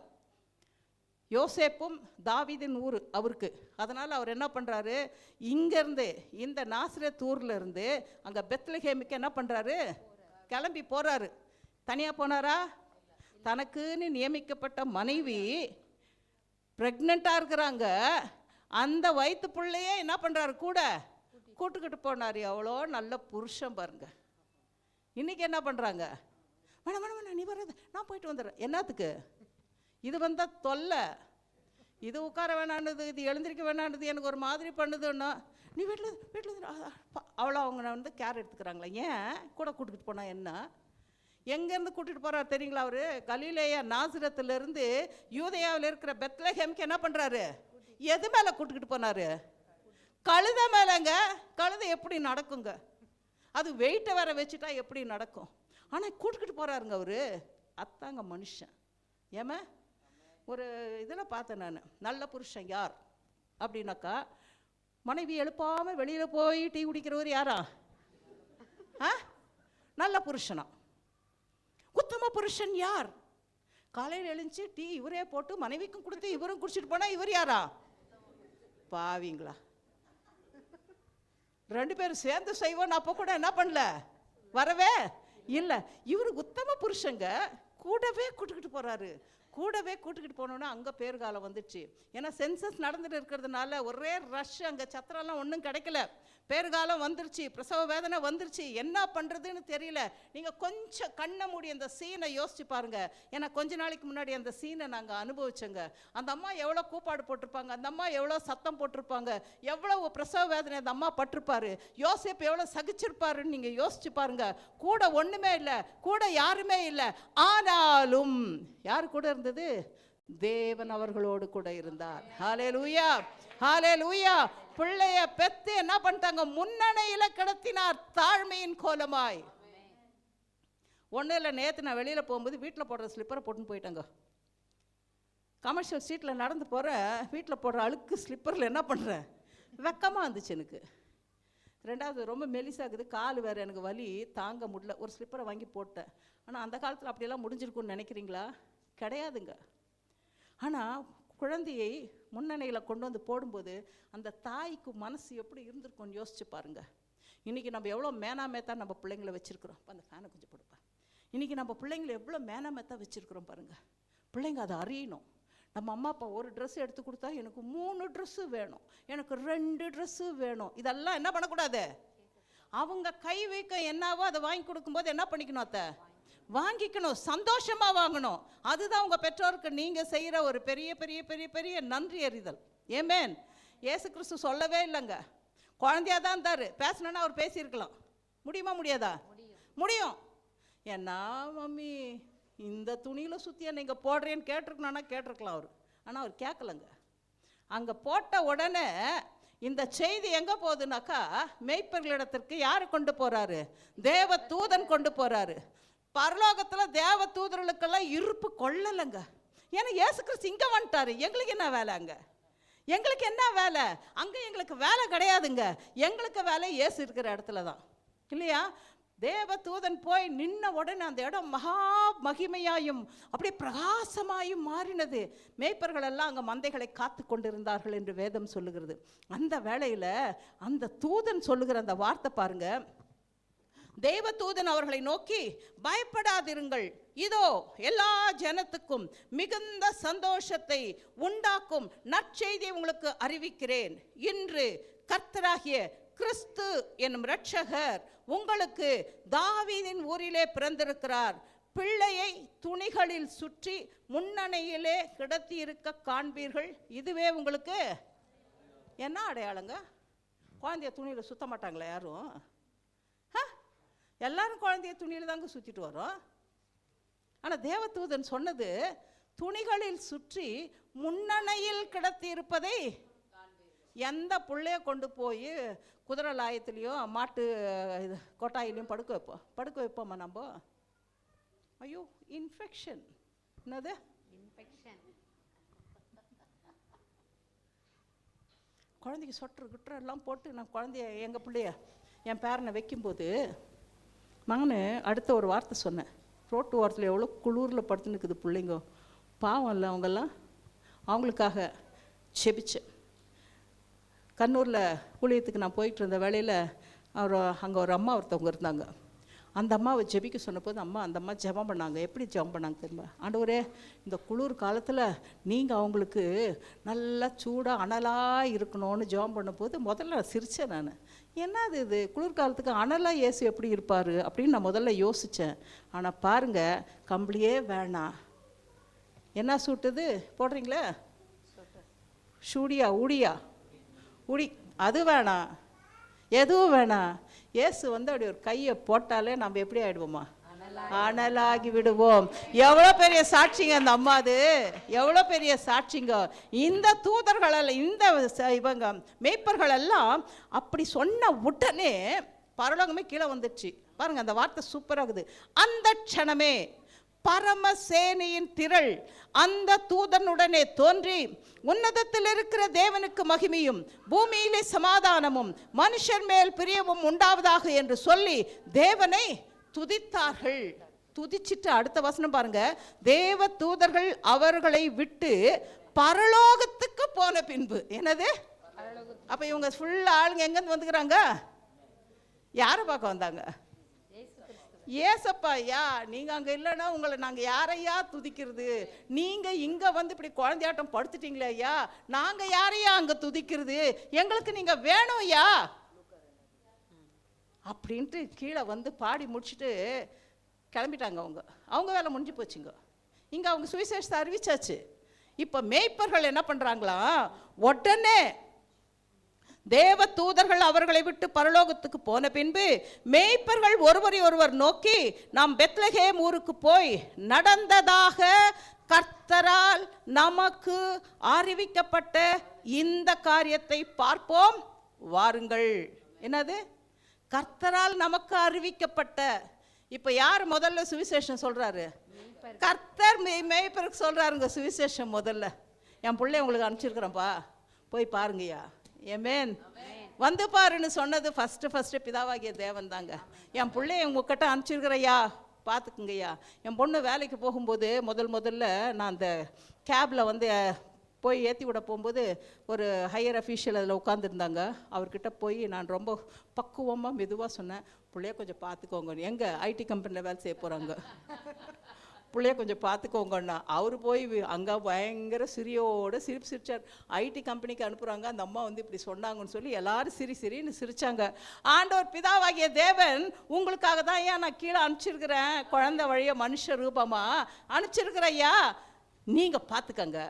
யோசேப்பும் தாவீதின் ஊர் அவருக்கு. அதனால் அவர் என்ன பண்ணுறாரு, இங்கேருந்து இந்த நாசரேத் ஊரில் இருந்து அங்கே பெத்லகேமுக்கு என்ன பண்ணுறாரு, கிளம்பி போகிறாரு. தனியாக போனாரா? தனக்குன்னு நியமிக்கப்பட்ட மனைவி ப்ரெக்னெண்ட்டாக இருக்கிறாங்க. அந்த வயிற்று பிள்ளையே என்ன பண்ணுறாரு, கூட கூட்டுக்கிட்டு போனார். எவ்வளோ நல்ல புருஷன் பாருங்க. இன்றைக்கி என்ன பண்ணுறாங்க, வேணாம் நீ வர்றது, நான் போயிட்டு வந்துடுறேன். என்னத்துக்கு? இது வந்தால் தொல்லை, இது உட்கார வேணான்னுது, இது எழுந்திரிக்க வேணான்னுது, எனக்கு ஒரு மாதிரி பண்ணுதுன்னா நீ வீட்டில் அவ்வளோ அவங்க கேர் எடுத்துக்கிறாங்களா? ஏன் கூட கூட்டிகிட்டு போனால் என்ன? எங்கேருந்து கூட்டிகிட்டு போகிறார் தெரியுங்களா? அவர் கலிலேயா நாசரத்திலிருந்து யூதேயாவில் இருக்கிற பெத்லகேமுக்கு என்ன பண்ணுறாரு, எது மேலே கூட்டுக்கிட்டு போனார்? கழுதை மேலேங்க. கழுதை எப்படி நடக்குங்க, அது வெயிட்டை வேற வச்சுட்டா எப்படி நடக்கும்? ஆனால் கூட்டுக்கிட்டு போகிறாருங்க அவர். அத்தாங்க மனுஷன். ஏமா ஒரு இதில் பார்த்தேன் நான், நல்ல புருஷன் யார் அப்படின்னாக்கா, மனைவி எழுப்பாமல் வெளியில் போய் டீ குடிக்கிறவர் யாரா? நல்ல புருஷனா? உத்தம புருஷன் யார்? காலையில் எழுந்துச்சு டீ இவரே போட்டு மனைவிக்கும் கொடுத்து இவரும் குடிச்சிட்டு போனா இவர் யாரா? பாவீங்களா? 2 பேரும் சேர்ந்து செய்வோம். அப்போ கூட என்ன பண்ணல, வரவே இல்லை. இவரு உத்தம புருஷங்க, கூடவே கூட்டுக்கிட்டு போறாரு. கூடவே கூட்டுக்கிட்டு போனோன்னா அங்கே பேர்காலம் வந்துடுச்சு. ஏன்னா சென்சஸ் நடந்துட்டு இருக்கிறதுனால ஒரே ரஷ், அங்கே சத்திரம்லாம் ஒன்றும் கிடைக்கல. பேர்காலம் வந்துருச்சு, பிரசவ வேதனை வந்துருச்சு, என்ன பண்ணுறதுன்னு தெரியல. நீங்கள் கொஞ்சம் கண்ணை மூடி அந்த சீனை யோசிச்சு பாருங்க. ஏன்னா கொஞ்ச நாளைக்கு முன்னாடி அந்த சீனை நாங்கள் அனுபவிச்சோங்க. அந்த அம்மா எவ்வளோ கூப்பாடு போட்டிருப்பாங்க, அந்த அம்மா எவ்வளோ சத்தம் போட்டிருப்பாங்க, எவ்வளோ பிரசவ வேதனை அந்த அம்மா பட்டிருப்பாரு, யோசேப்பு எவ்வளோ சகிச்சிருப்பாருன்னு நீங்கள் யோசிச்சு பாருங்க. கூட ஒன்றுமே இல்லை, கூட யாருமே இல்லை. ஆனாலும் யார் கூட இருந்தது? தேவன் அவர்களோடு கூட இருந்தார். ஹல்லேலூயா, ஹல்லேலூயா. பிள்ளைய பெத்து என்ன பண்ணிட்டாங்க, முன்னணையில கிடத்தினார் தாழ்மையின் கோலமாய். ஒன்றும் இல்லை, நேற்று நான் வெளியில் போகும்போது வீட்டில் போடுற ஸ்லிப்பரை போட்டுன்னு போயிட்டாங்க. கமர்ஷியல் ஸ்ட்ரீட்டில் நடந்து போகிற வீட்டில் போடுற அழுக்கு ஸ்லிப்பரில் என்ன பண்ணுறேன், வெக்கமாக இருந்துச்சு எனக்கு. 2வது ரொம்ப மெலிசாகுது, கால் வேறு எனக்கு வலி தாங்க முடியல. ஒரு ஸ்லிப்பரை வாங்கி போட்டேன். ஆனால் அந்த காலத்தில் அப்படியெல்லாம் முடிஞ்சிருக்குன்னு நினைக்கிறீங்களா? கிடையாதுங்க. ஆனால் குழந்தையை முன்னணியில் கொண்டு வந்து போடும்போது அந்த தாய்க்கு மனசு எப்படி இருந்திருக்கும்னு யோசிச்சு பாருங்க. இன்றைக்கி நம்ம எவ்வளோ மேனாமேத்தான் நம்ம பிள்ளைங்களை வச்சுருக்குறோம். அந்த ஃபேனை கொஞ்சம் போடுப்பேன். இன்றைக்கி நம்ம பிள்ளைங்களை எவ்வளோ மேனாமேத்தான் வச்சுருக்குறோம் பாருங்கள். பிள்ளைங்க அதை அறியணும். நம்ம அம்மா அப்பா ஒரு ட்ரெஸ்ஸு எடுத்து கொடுத்தா எனக்கு 3 ட்ரெஸ்ஸு வேணும், எனக்கு 2 ட்ரெஸ்ஸு வேணும், இதெல்லாம் என்ன பண்ணக்கூடாது. அவங்க கை வைக்க என்னவோ அதை வாங்கி கொடுக்கும்போது என்ன பண்ணிக்கணும், அத்தை வாங்கிக்கணும், சந்தோஷமா வாங்கணும். அதுதான் உங்க பெற்றோருக்கு நீங்க செய்யற ஒரு பெரிய பெரிய பெரிய பெரிய நன்றி அறிதல். ஆமென். இயேசு கிறிஸ்து சொல்லவே இல்லைங்க, குழந்தையா தான் இருந்தாரு. பேசணும்னா அவர் பேசியிருக்கலாம். முடியுமா? முடியாதா? முடியும். ஏன்னா மம்மி இந்த துணியில் சுற்றி நீங்கள் போடுறேன்னு கேட்டிருக்கலாம் அவர். ஆனால் அவர் கேட்கலங்க. அங்கே போட்ட உடனே இந்த செய்தி எங்கே போகுதுனாக்கா, மேய்ப்பர்களிடத்திற்கு யார் கொண்டு போகிறாரு? தேவ தூதன் கொண்டு போகிறாரு. பரலோகத்தில் தேவ தூதர்களுக்கெல்லாம் இருப்பு கொள்ளலைங்க. ஏன்னா இயேசு கிறிஸ்து இங்கே வந்துட்டாரு. எங்களுக்கு என்ன வேலை அங்கே? எங்களுக்கு என்ன வேலை அங்கே? எங்களுக்கு வேலை கிடையாதுங்க. எங்களுக்கு வேலை இயேசு இருக்கிற இடத்துல தான், இல்லையா? தேவ தூதன் போய் நின்ன உடனே அந்த இடம் மகா மகிமையாயும் அப்படியே பிரகாசமாயும் மாறினது. மேய்ப்பர்கள் எல்லாம் அங்கே மந்தைகளை காத்து கொண்டிருந்தார்கள் என்று வேதம் சொல்லுகிறது. அந்த வேளையில் அந்த தூதன் சொல்லுகிற அந்த வார்த்தை பாருங்க. தேவ தூதன் அவர்களை நோக்கி, பயப்படாதிருங்கள், இதோ எல்லா ஜனத்துக்கும் மிகுந்த சந்தோஷத்தை உண்டாக்கும் நற்செய்தியை உங்களுக்கு அறிவிக்கிறேன். இன்று கர்த்தராகிய கிறிஸ்து என்னும் இரட்சகர் உங்களுக்கு தாவீதின் ஊரிலே பிறந்திருக்கிறார். பிள்ளையை துணிகளில் சுற்றி முன்னணையிலே கிடத்தி இருக்க காண்பீர்கள். இதுவே உங்களுக்கு என்ன அடையாளங்க? குழந்தைய துணியில் சுத்த மாட்டாங்களா யாரும்? எல்லாரும் குழந்தைய துணியில் தாங்க சுற்றிட்டு வரோம். ஆனால் தேவதூதன் சொன்னது, துணிகளில் சுற்றி முன்னணையில் கிடத்தி இருப்பதை. எந்த பிள்ளைய கொண்டு போய் குதிரை லாயத்துலேயும் மாட்டு கொட்டாயிலையும் படுக்க வைப்போமா நம்ம? ஐயோ, இன்ஃபெக்ஷன். என்னது இன்ஃபெக்ஷன்? குழந்தைக்கு சொட்டர் கிட்டர் எல்லாம் போட்டு நான் குழந்தைய எங்கள் பிள்ளைய என் பேரனை வைக்கும்போது நான் அடுத்த ஒரு வார்த்தை சொன்னேன். ரோட்டு ஓரத்தில் எவ்வளோ குளூரில் படுத்துன்னு இருக்குது பிள்ளைங்க, பாவம் இல்லை அவங்கெல்லாம். அவங்களுக்காக செபிச்சேன். கண்ணூரில் ஊழியத்துக்கு நான் போயிட்டு இருந்த வேளையில் அங்கே ஒரு அம்மா ஒருத்தவங்க இருந்தாங்க. அந்த அம்மாவை ஜெபிக்க சொன்னபோது அந்த அம்மா ஜெபம் பண்ணாங்க. எப்படி ஜெபம் பண்ணாங்க தெரியுமா? ஆண்டவரே, இந்த குளிர் காலத்தில் நீங்கள் அவங்களுக்கு நல்லா சூடாக அனலாக இருக்கணும்னு ஜெபம் பண்ணும்போது முதல்ல சிரித்தேன் நான். என்னது இது, குளிர்காலத்துக்கு அனலாக இயேசு எப்படி இருப்பார் அப்படின்னு நான் முதல்ல யோசித்தேன். ஆனால் பாருங்கள், கம்பளியே வேணாம். என்ன சூட்டுது போடுறீங்களே, உடி, அது வேணாம், எதுவும் வேணாம். இயேசு அப்படி ஒரு கையை போட்டாலே நம்ம எப்படி ஆகிடுவோமா? அனலாகி விடுவோம். எவ்வளோ பெரிய சாட்சிங்க அந்த அம்மா, அது எவ்வளோ பெரிய சாட்சிங்க. இந்த தூதர்கள் இந்த இவங்க மேய்ப்பர்கள் எல்லாம் அப்படி சொன்ன உடனே பரலோகமே கீழே வந்துடுச்சு. பாருங்க, அந்த வார்த்தை சூப்பராக இருக்குது. அந்த க்ஷணமே பரமசேனையின் திரள் அந்த தூதனுடனே தோன்றி, உன்னதத்தில் இருக்கிற தேவனுக்கு மகிமையும் பூமியிலே சமாதானமும் மனுஷர் மேல் பிரியமும் உண்டாவதாக என்று சொல்லி தேவனை துதித்தார்கள். துதிச்சிட்டு அடுத்த வசனம் பாருங்க, தேவ தூதர்கள் அவர்களை விட்டு பரலோகத்துக்கு போன பின்பு. என்னது? அப்ப இவங்க ஃபுல் ஆளுங்க எங்கேருந்து வந்துக்கிறாங்க? யாரை பார்க்க வந்தாங்க? ஏசப்பா. ஐயா, நீங்க அங்க இல்லைன்னா உங்களை நாங்க யாரையா துதிக்கிறது? நீங்க இங்க வந்து இப்படி குழந்தையாட்டம் படுத்துட்டீங்களே ஐயா, நாங்க யாரையா அங்க துதிக்கிறது? எங்களுக்கு நீங்க வேணும் ஐயா அப்படின்ட்டு கீழே வந்து பாடி முடிச்சுட்டு கிளம்பிட்டாங்க. அவங்க வேலை முடிஞ்சு போச்சுங்க. இங்க அவங்க சுவிசேஷத்தை அறிவிச்சாச்சு. இப்ப மேய்ப்பர்கள் என்ன பண்றாங்களா, உடனே தேவ தூதர்கள் அவர்களை விட்டு பரலோகத்துக்கு போன பின்பு மேய்ப்பர்கள் ஒருவரை ஒருவர் நோக்கி, நாம் பெத்லகேம் ஊருக்கு போய் நடந்ததாக கர்த்தரால் நமக்கு அறிவிக்கப்பட்ட இந்த காரியத்தை பார்ப்போம் வாருங்கள். என்னது? கர்த்தரால் நமக்கு அறிவிக்கப்பட்ட. இப்ப யார் முதல்ல சுவிசேஷம் சொல்றாரு? கர்த்தர் மேய்ப்பருக்கு சொல்றாருங்க சுவிசேஷம். முதல்ல என் பிள்ளை உங்களுக்கு அனுப்பிச்சிருக்கிறேன்ப்பா, போய் பாருங்கய்யா. ஆமென். வந்து பாருன்னு சொன்னது ஃபஸ்ட்டு பிதாவாகிய தேவன் தாங்க. என் பிள்ளைய உங்ககிட்ட அனுப்பிச்சிருக்கிறையா, பார்த்துக்குங்கய்யா. என் பொண்ணு வேலைக்கு போகும்போது முதல்ல நான் அந்த கேபில் வந்து போய் ஏற்றி விட போகும்போது ஒரு ஹையர் அஃபீஷியல் அதில் உட்காந்துருந்தாங்க. அவர்கிட்ட போய் நான் ரொம்ப பக்குவமாக மெதுவாக சொன்னேன், பிள்ளைய கொஞ்சம் பார்த்துக்கோங்க. எங்கே ஐடி கம்பெனியில் வேலை செய்ய போகிறாங்க, பிள்ளைய கொஞ்சம் பார்த்துக்கோங்கண்ணா. அவர் போய் அங்கே பயங்கர சிரிப்பு சிரிச்சார். ஐடி கம்பெனிக்கு அனுப்புகிறாங்க, அந்த அம்மா வந்து இப்படி சொன்னாங்கன்னு சொல்லி எல்லாரும் சிரின்னு சிரிச்சாங்க. ஆண்டவர் பிதாவாகிய தேவன் உங்களுக்காக தான் ஏன் நான் கீழே அனுப்பிச்சிருக்கிறேன், குழந்தை வழிய மனுஷ ரூபமாக அனுப்பிச்சிருக்கிறேன் ஐயா, நீங்கள் பார்த்துக்கங்க.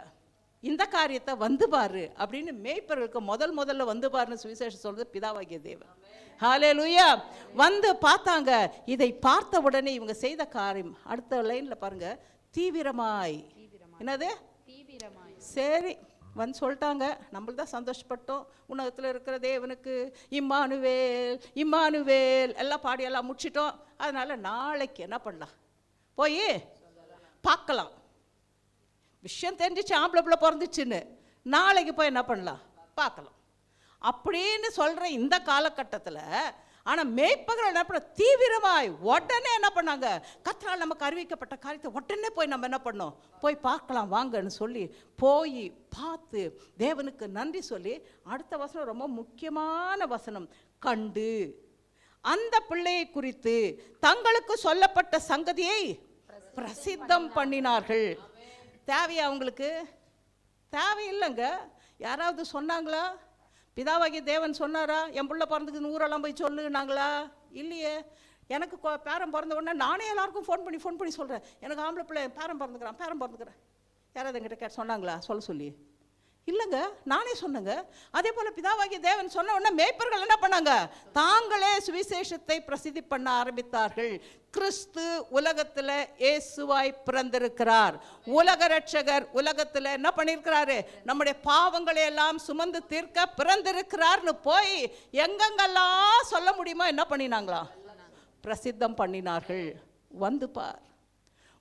இந்த காரியத்தை வந்து பாரு அப்படின்னு மேய்ப்பர்களுக்கு முதல்ல வந்து பாருன்னு சுவிசேஷம் சொல்றது பிதாவாகிய தேவன். ஹல்லேலூயா. வந்து பார்த்தாங்க. இதை பார்த்த உடனே இவங்க செய்த காரியம், அடுத்த லைன்ல பாருங்க, தீவிரமாய். என்னது? தீவிரமாய். சரி வந்து சொல்லிட்டாங்க, நம்மள தான் சந்தோஷப்பட்டோம். உலகத்தில் இருக்கிற தேவனுக்கு இம்மானுவேல் இம்மானுவேல் எல்லாம் பாடி எல்லாம் முடிச்சிட்டோம். அதனால நாளைக்கு என்ன பண்ணலாம், போய் பார்க்கலாம். விஷயம் தெரிஞ்சிச்சு, ஆம்பளை பிள்ளை பிறந்துச்சுன்னு, நாளைக்கு போய் என்ன பண்ணலாம், பார்க்கலாம் அப்படின்னு சொல்கிற இந்த காலகட்டத்தில். ஆனால் மேய்ப்பர்கள் என்ன பண்ண, தீவிரமாய் உடனே என்ன பண்ணாங்க, கர்த்தரால் நமக்கு அறிவிக்கப்பட்ட காரியத்தை உடனே போய் நம்ம என்ன பண்ணோம், போய் பார்க்கலாம் வாங்கன்னு சொல்லி போய் பார்த்து தேவனுக்கு நன்றி சொல்லி, அடுத்த வசனம் ரொம்ப முக்கியமான வசனம், கண்டு அந்த பிள்ளையை குறித்து தங்களுக்கு சொல்லப்பட்ட சங்கதியை பிரசித்தம் பண்ணினார்கள். தேவையா அவங்களுக்கு? தேவையில்லைங்க. யாராவது சொன்னாங்களா? பிதாவாகிய தேவன் சொன்னாரா என் பிள்ளை பிறந்துக்கு ஊரெல்லாம் போய் சொல்லுனாங்களா? இல்லையே. எனக்கு பேரன் பிறந்த உடனே நானே எல்லாருக்கும் ஃபோன் பண்ணி சொல்கிறேன், எனக்கு ஆம்பளை பிள்ளை பேரன் பிறந்துக்கிறேன். யாராவது என்கிட்ட சொன்னாங்களா சொல்ல சொல்லி? இல்லைங்க, நானே சொன்னேங்க. அதே போல் பிதாவாகிய தேவன் சொன்ன உடனே மேய்ப்பர்கள் என்ன பண்ணாங்க, தாங்களே சுவிசேஷத்தை பிரசித்தி பண்ண ஆரம்பித்தார்கள். கிறிஸ்து உலகத்தில் இயேசுவாய் பிறந்திருக்கிறார். உலக ரட்சகர் உலகத்தில் என்ன பண்ணியிருக்கிறாரு, நம்முடைய பாவங்களை எல்லாம் சுமந்து தீர்க்க பிறந்திருக்கிறார்னு போய் எங்கெங்கெல்லாம் சொல்ல முடியுமோ என்ன பண்ணினாங்களா, பிரசித்தம் பண்ணினார்கள்.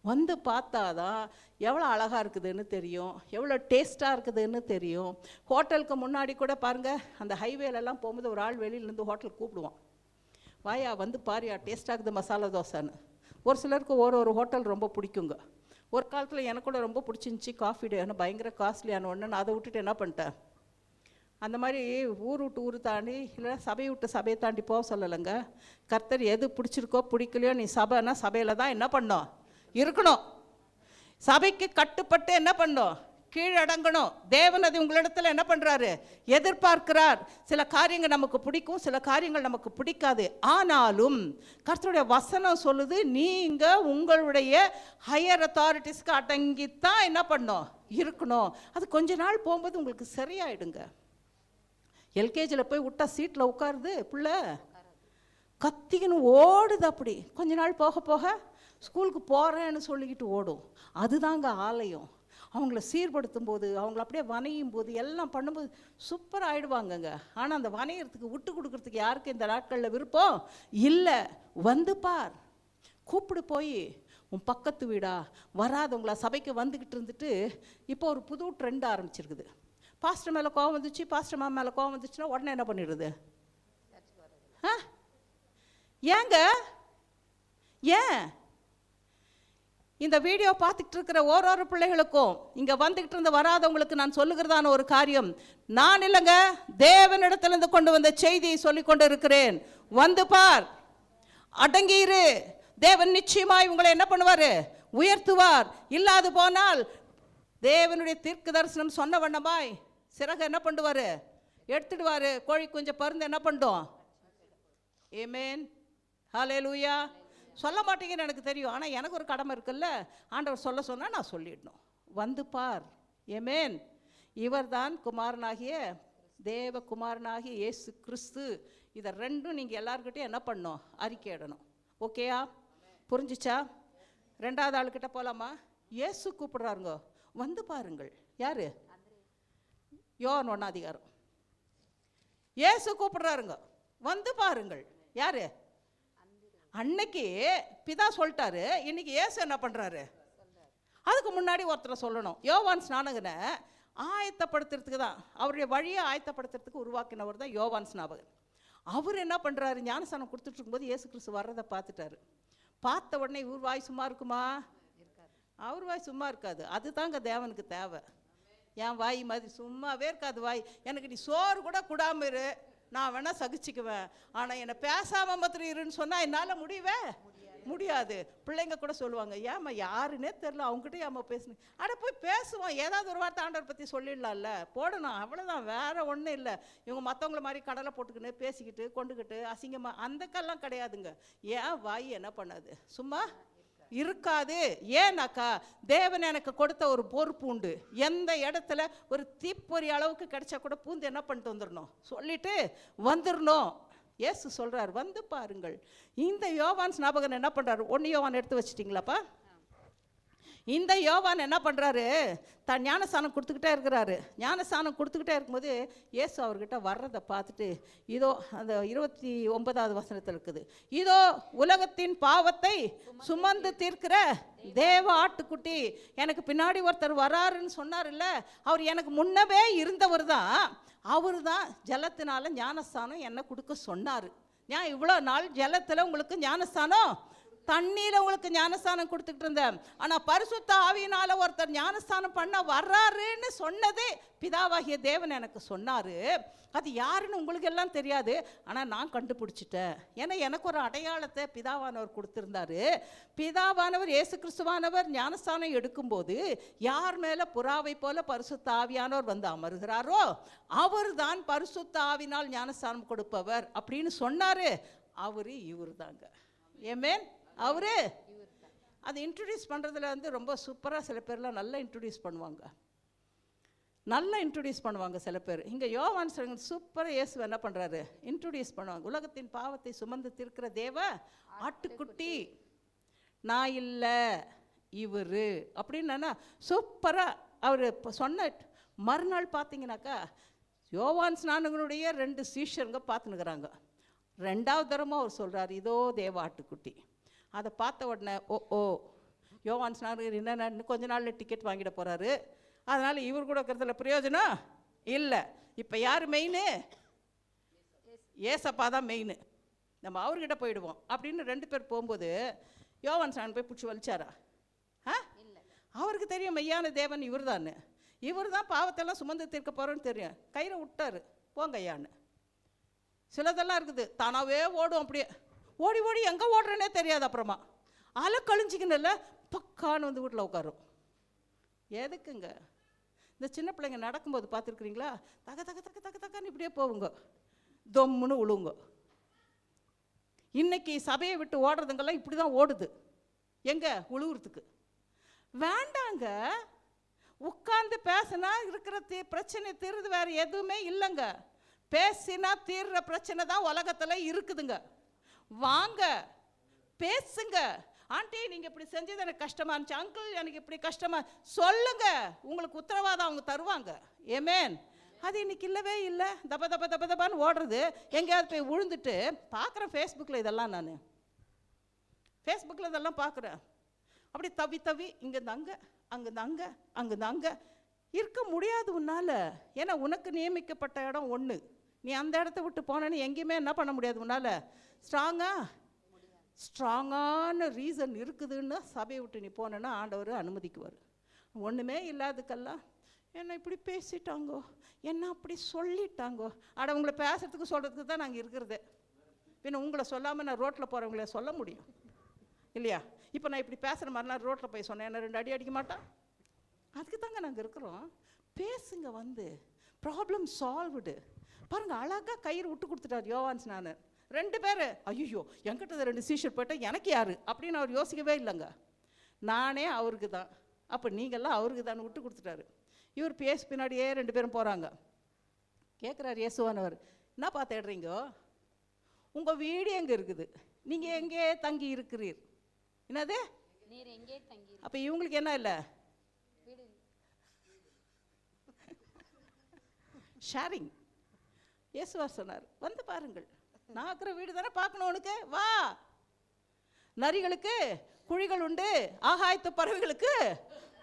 வந்து பார்த்தாதான் எவ்வளோ அழகாக இருக்குதுன்னு தெரியும், எவ்வளோ டேஸ்ட்டாக இருக்குதுன்னு தெரியும். ஹோட்டலுக்கு முன்னாடி கூட பாருங்கள், அந்த ஹைவேலெல்லாம் போகும்போது ஒரு ஆள் வெளியிலேருந்து ஹோட்டலுக்கு கூப்பிடுவான், வாயா வந்து பாரியா டேஸ்ட்டாக இருக்குது மசாலா தோசைன்னு. ஒரு சிலருக்கு ஒரு ஹோட்டல் ரொம்ப பிடிக்குங்க. ஒரு காலத்தில் எனக்கு கூட ரொம்ப பிடிச்சிருந்துச்சி காஃபி டே, ஆனால் பயங்கர காஸ்ட்லியான ஒன்று. நான் அதை விட்டுட்டு என்ன பண்ணிட்டேன், அந்த மாதிரி ஊர் விட்டு ஊர் தாண்டி, இல்லை சபையை விட்டு சபையை தாண்டி போக சொல்லலைங்க. கர்த்தர் எது பிடிச்சிருக்கோ பிடிக்கலையோ, நீ சபைன்னா சபையில் தான் என்ன பண்ணோம், இருக்கணும். சபைக்கு கட்டுப்பட்டு என்ன பண்ணோம், கீழடங்கணும். தேவன் அது உங்களிடத்தில் என்ன பண்ணுறாரு, எதிர்பார்க்கிறார். சில காரியங்கள் நமக்கு பிடிக்கும், சில காரியங்கள் நமக்கு பிடிக்காது. ஆனாலும் கர்த்தருடைய வசனம் சொல்லுது, நீங்கள் உங்களுடைய ஹையர் அத்தாரிட்டிஸ்க்கு அடங்கித்தான் என்ன பண்ணோம், இருக்கணும். அது கொஞ்ச நாள் போகும்போது உங்களுக்கு சரியாயிடுங்க. எல்கேஜியில் போய் விட்டா சீட்டில் உட்காருது பிள்ளை, கத்திக்கின்னு ஓடுது. அப்படி கொஞ்ச நாள் போக போக ஸ்கூலுக்கு போகிறேன்னு சொல்லிக்கிட்டு ஓடும். அதுதாங்க ஆலயம். அவங்கள சீர்படுத்தும் போது, அவங்கள அப்படியே வனையும் போது, எல்லாம் பண்ணும்போது சூப்பராக ஆகிடுவாங்கங்க. ஆனால் அந்த வனையறதுக்கு விட்டு கொடுக்கறதுக்கு யாருக்கு இந்த நாட்களில் விருப்பம் இல்லை. வந்து பார், கூப்பிடு போய், உன் பக்கத்து வீடா வராதவங்களா சபைக்கு வந்துக்கிட்டு இருந்துட்டு இப்போ ஒரு புது ட்ரெண்ட் ஆரம்பிச்சிருக்குது. பாஸ்டர் மேலே கோவம் வந்துச்சு, பாஸ்டர் மாமா மேலே கோவம் வந்துச்சுன்னா உடனே என்ன பண்ணிடுறது, ஏங்க ஏன்? இந்த வீடியோ பார்த்துக்கிட்டு இருக்கிற ஒரு பிள்ளைகளுக்கும் இங்கே வந்துக்கிட்டு இருந்த வராதவங்களுக்கு நான் சொல்லுகிறதான ஒரு காரியம், நான் இல்லைங்க, தேவனிடத்திலிருந்து கொண்டு வந்த செய்தியை சொல்லி கொண்டு இருக்கிறேன். வந்து பார், அடங்கியிரு, தேவன் நிச்சயமாய் உங்களை என்ன பண்ணுவார், உயர்த்துவார். இல்லாது போனால் தேவனுடைய தீர்க்க தரிசனம் சொன்ன வண்ணமாய் சிறகு என்ன பண்ணுவார், எடுத்துடுவார். கோழி குஞ்ச பருந்து என்ன பண்ணும். ஆமென், ஹல்லேலூயா. சொல்ல மாட்டீங்கன்னு எனக்கு தெரியும், ஆனால் எனக்கு ஒரு கடமை இருக்குல்ல, ஆண்டவர் சொல்ல சொன்னால் நான் சொல்லிடணும். வந்து பார், ஆமென். இவர்தான் குமாரனாகிய தேவகுமாரனாகிய இயேசு கிறிஸ்து. இதை ரெண்டும் நீங்கள் எல்லாருக்கிட்டையும் என்ன பண்ணணும், அறிக்கையிடணும். ஓகேயா, புரிஞ்சிச்சா? ரெண்டாவது ஆளுக்கிட்ட போகலாமா? இயேசு கூப்பிடுறாருங்க, வந்து பாருங்கள். யாரு? யோவான் 1 அதிகாரம். இயேசு கூப்பிடுறாருங்க, வந்து பாருங்கள். யாரு? அன்னைக்கு பிதா சொல்லிட்டாரு, இன்னைக்கு இயேசு என்ன பண்ணுறாரு, அதுக்கு முன்னாடி ஒருத்தரை சொல்லணும். யோவான் ஸ்நானகனை ஆயத்தப்படுத்துறதுக்கு தான், அவருடைய வழியை ஆயத்தப்படுத்துறதுக்கு உருவாக்கினவர் தான் யோவான் ஸ்நாபகன். அவர் என்ன பண்ணுறாரு, ஞானஸ்நானம் கொடுத்துட்டு இருக்கும்போது இயேசு கிறிஸ்து வர்றதை பார்த்துட்டாரு. பார்த்த உடனே இவர் வாய் சும்மா இருக்குமா? அவர் வாய் சும்மா இருக்காது. அதுதாங்க தேவனுக்கு தேவை. என் வாய் மாதிரி சும்மாவே இருக்காது வாய். எனக்கு நீ சோறு கூட கூடாம இரு, நான் வேணா சகிச்சுக்குவேன். ஆனால் என்னை பேசாமல் மாத்திரம் இருன்னு சொன்னால் என்னால் முடியாது. பிள்ளைங்க கூட சொல்லுவாங்க, ஏம்மா யாருன்னே தெரில, அவங்ககிட்ட ஏம்மா பேசுனேன். அட போய் பேசுவோம், ஏதாவது ஒரு வார்த்தை ஆண்டவர் பற்றி சொல்லிடலாம்ல, போடணும், அவ்வளோதான், வேற ஒன்றும் இல்லை. இவங்க மற்றவங்கள மாதிரி கடலை போட்டுக்கின்னு பேசிக்கிட்டு கொண்டுக்கிட்டு அசிங்கமாக அந்த கல்லாம் கிடையாதுங்க. ஏன் வாய் என்ன பண்ணாது, சும்மா இருக்காது. ஏன்னாக்கா தேவன் எனக்கு கொடுத்த ஒரு பொறுப்பு உண்டு. எந்த இடத்துல ஒரு தீப்பொறி அளவுக்கு கிடைச்சா கூட பூந்து என்ன பண்ணிட்டு வந்துடணும், சொல்லிட்டு வந்துடணும். இயேசு சொல்றார், வந்து பாருங்கள். இந்த யோவான் ஸ்நாபகன் என்ன பண்றாரு? 1 யோவான் எடுத்து வச்சிட்டிங்களாப்பா? இந்த யோவான் என்ன பண்ணுறாரு? தான் ஞானஸ்தானம் கொடுத்துக்கிட்டே இருக்கிறாரு. ஞானஸ்தானம் கொடுத்துக்கிட்டே இருக்கும்போது இயேசு அவர்கிட்ட வர்றதை பார்த்துட்டு, இதோ அந்த 29வது வசனத்தில் இருக்குது, இதோ உலகத்தின் பாவத்தை சுமந்து தீர்க்கிற தேவ ஆட்டுக்குட்டி, எனக்கு பின்னாடி ஒருத்தர் வராருன்னு சொன்னார் இல்லை, அவர் எனக்கு முன்னவே இருந்தவர் தான். அவர் தான் ஜலத்தினால ஞானஸ்தானம் என்ன கொடுக்க சொன்னார். நான் இவ்வளோ நாள் ஜலத்தில் உங்களுக்கு ஞானஸ்தானம், தண்ணீரை உங்களுக்கு ஞானஸ்தானம் கொடுத்துக்கிட்டு இருந்தேன். ஆனால் பரிசுத்த ஆவியினால ஒருத்தர் ஞானஸ்தானம் பண்ண வர்றாருன்னு சொன்னது பிதாவாகிய தேவன் எனக்கு சொன்னார். அது யாருன்னு உங்களுக்கு எல்லாம் தெரியாது, ஆனால் நான் கண்டுபிடிச்சிட்டேன். ஏன்னா எனக்கு ஒரு அடையாளத்தை பிதாவானவர் கொடுத்துருந்தாரு. பிதாவானவர் இயேசு கிறிஸ்துவானவர் ஞானஸ்தானம் எடுக்கும்போது யார் மேலே புறாவை போல பரிசுத்த ஆவியானவர் வந்து அமருகிறாரோ அவர் தான் பரிசுத்த ஆவினால் ஞானஸ்தானம் கொடுப்பவர் அப்படின்னு சொன்னார். அவரு இவர் தாங்க. ஏமேன். அவரு அதை இன்ட்ரடியூஸ் பண்ணுறதுல வந்து ரொம்ப சூப்பராக சில பேர்லாம் நல்லா இன்ட்ரடியூஸ் பண்ணுவாங்க, நல்லா இன்ட்ரடியூஸ் பண்ணுவாங்க சில பேர். இங்கே யோவான் சூப்பராக இயேசு என்ன பண்ணுறாரு, இன்ட்ரடியூஸ் பண்ணுவாங்க. உலகத்தின் பாவத்தை சுமந்து தீர்க்கிற தேவ ஆட்டுக்குட்டி, நான் இல்லை இவர் அப்படின்னா சூப்பராக அவர் சொன்ன மறுநாள் பார்த்தீங்கன்னாக்கா யோவான் ஸ்நானகனுடைய 2 சீஷருங்க பார்த்துனுக்குறாங்க. 2வது தரமாக அவர் சொல்கிறார், இதோ தேவ ஆட்டுக்குட்டி. அதை பார்த்த உடனே ஓ யோவான் ஸ்நானகர் என்னென்ன கொஞ்ச நாளில் டிக்கெட் வாங்கிட போகிறாரு, அதனால் இவர் கூட இருக்கிறதுல பிரயோஜனம் இல்லை. இப்போ யார் மெயின்? ஏசப்பா தான் மெயின், நம்ம அவர்கிட்ட போயிடுவோம் அப்படின்னு 2 பேர் போகும்போது யோவான் ஸ்நானன் போய் பிடிச்சி வலிச்சாரா? அவருக்கு தெரியும் மெய்யான தேவன் இவர் தான், இவர் தான் பாவத்தெல்லாம் சுமந்து தீர்க்க போகிறோன்னு தெரியும். கயிறை விட்டார், போங்க ஐயான்னு. சிலதெல்லாம் இருக்குது தானாகவே ஓடும், அப்படியே ஓடி ஓடி எங்கே ஓடுறேன்னே தெரியாது. அப்புறமா அலை கழிஞ்சிக்கணும்ல பக்கான்னு வந்து வீட்டில் உட்காரும். எதுக்குங்க? இந்த சின்ன பிள்ளைங்க நடக்கும்போது பார்த்துருக்குறீங்களா? தக தக தக தக தக்கன்னு இப்படியே போவுங்க, தொம்முன்னு உழுவுங்க. இன்னைக்கு சபையை விட்டு ஓடுறதுங்கெல்லாம் இப்படி தான் ஓடுது. எங்கே? உழுவுறதுக்கு. வேண்டாங்க, உட்காந்து பேசினா இருக்கிற பிரச்சனை தீருது, வேறு எதுவுமே இல்லைங்க. பேசினா தீர்ற பிரச்சனை தான் உலகத்தில் இருக்குதுங்க. வாங்க பேசுங்க. ஆண்டி நீங்கள் இப்படி செஞ்சது எனக்கு கஷ்டமா இருந்துச்சு, அங்கிள் எனக்கு இப்படி கஷ்டமா, சொல்லுங்க, உங்களுக்கு உத்தரவாதம் அவங்க தருவாங்க. ஏமேன். அது இன்னைக்கு இல்லவே இல்லை. தப தப தப தபான்னு ஓடுறது. எங்கேயாவது போய் விழுந்துட்டு பார்க்குறேன் ஃபேஸ்புக்கில், இதெல்லாம் நான் ஃபேஸ்புக்கில் இதெல்லாம் பார்க்குறேன். அப்படி தவி தவி இங்கேருந்து அங்கே, அங்கேருந்து அங்கே, அங்கேருந்து அங்கே இருக்க முடியாது உன்னால். ஏன்னா உனக்கு நியமிக்கப்பட்ட இடம் ஒன்று, நீ அந்த இடத்த விட்டு போனேன்னு எங்கேயுமே என்ன பண்ண முடியாது உன்னால். ஸ்ட்ராங்கான ரீசன் இருக்குதுன்னு சபையை விட்டு நீ போனேன்னா ஆண்டவர் அனுமதிக்குவார். ஒன்றுமே இல்லாதுக்கெல்லாம் என்ன இப்படி பேசிட்டாங்கோ, என்ன அப்படி சொல்லிட்டாங்கோ. அட உங்களை பேசுறதுக்கு சொல்கிறதுக்கு தான் நாங்கள் இருக்கிறதே. பின்ன உங்களை சொல்லாமல் நான் ரோட்டில் போகிறவங்கள சொல்ல முடியும் இல்லையா? இப்போ நான் இப்படி பேசுகிற மாதிரிலாம் ரோட்டில் போய் சொன்னேன், என்ன 2 அடி அடிக்க மாட்டான்? அதுக்கு தாங்க நாங்கள் இருக்கிறோம். பேசுங்க, வந்து ப்ராப்ளம் சால்வ்டு. பாருங்கள், அழகாக கயிறு விட்டு கொடுத்துட்டார் யோவான் ஸ்நானன். 2 பேர் ஐயோ என்கிட்ட 2 சீஷர் போயிட்டால் எனக்கு யார் அப்படின்னு அவர் யோசிக்கவே இல்லைங்க. நானே அவருக்கு தான், அப்போ நீங்கள்லாம் அவருக்கு தான் விட்டு கொடுத்துட்டாரு. இவர் பேசி பின்னாடியே 2 பேரும் போகிறாங்க. கேட்குறாரு இயேசுவானவர், என்னப்பா தேடுறீங்கோ? உங்கள் வீடு எங்கே இருக்குது? நீங்கள் எங்கே தங்கி இருக்கிறீர்? என்னது? அப்போ இவங்களுக்கு என்ன இல்லை? ஷேரிங். இயேசுவா சொன்னார், வந்து பாருங்கள், நான் இருக்கிற வீடு தானே பார்க்கணும் உனக்கு, வா. நரிகளுக்கு குழிகள் உண்டு, ஆகாயத்து பறவைகளுக்கு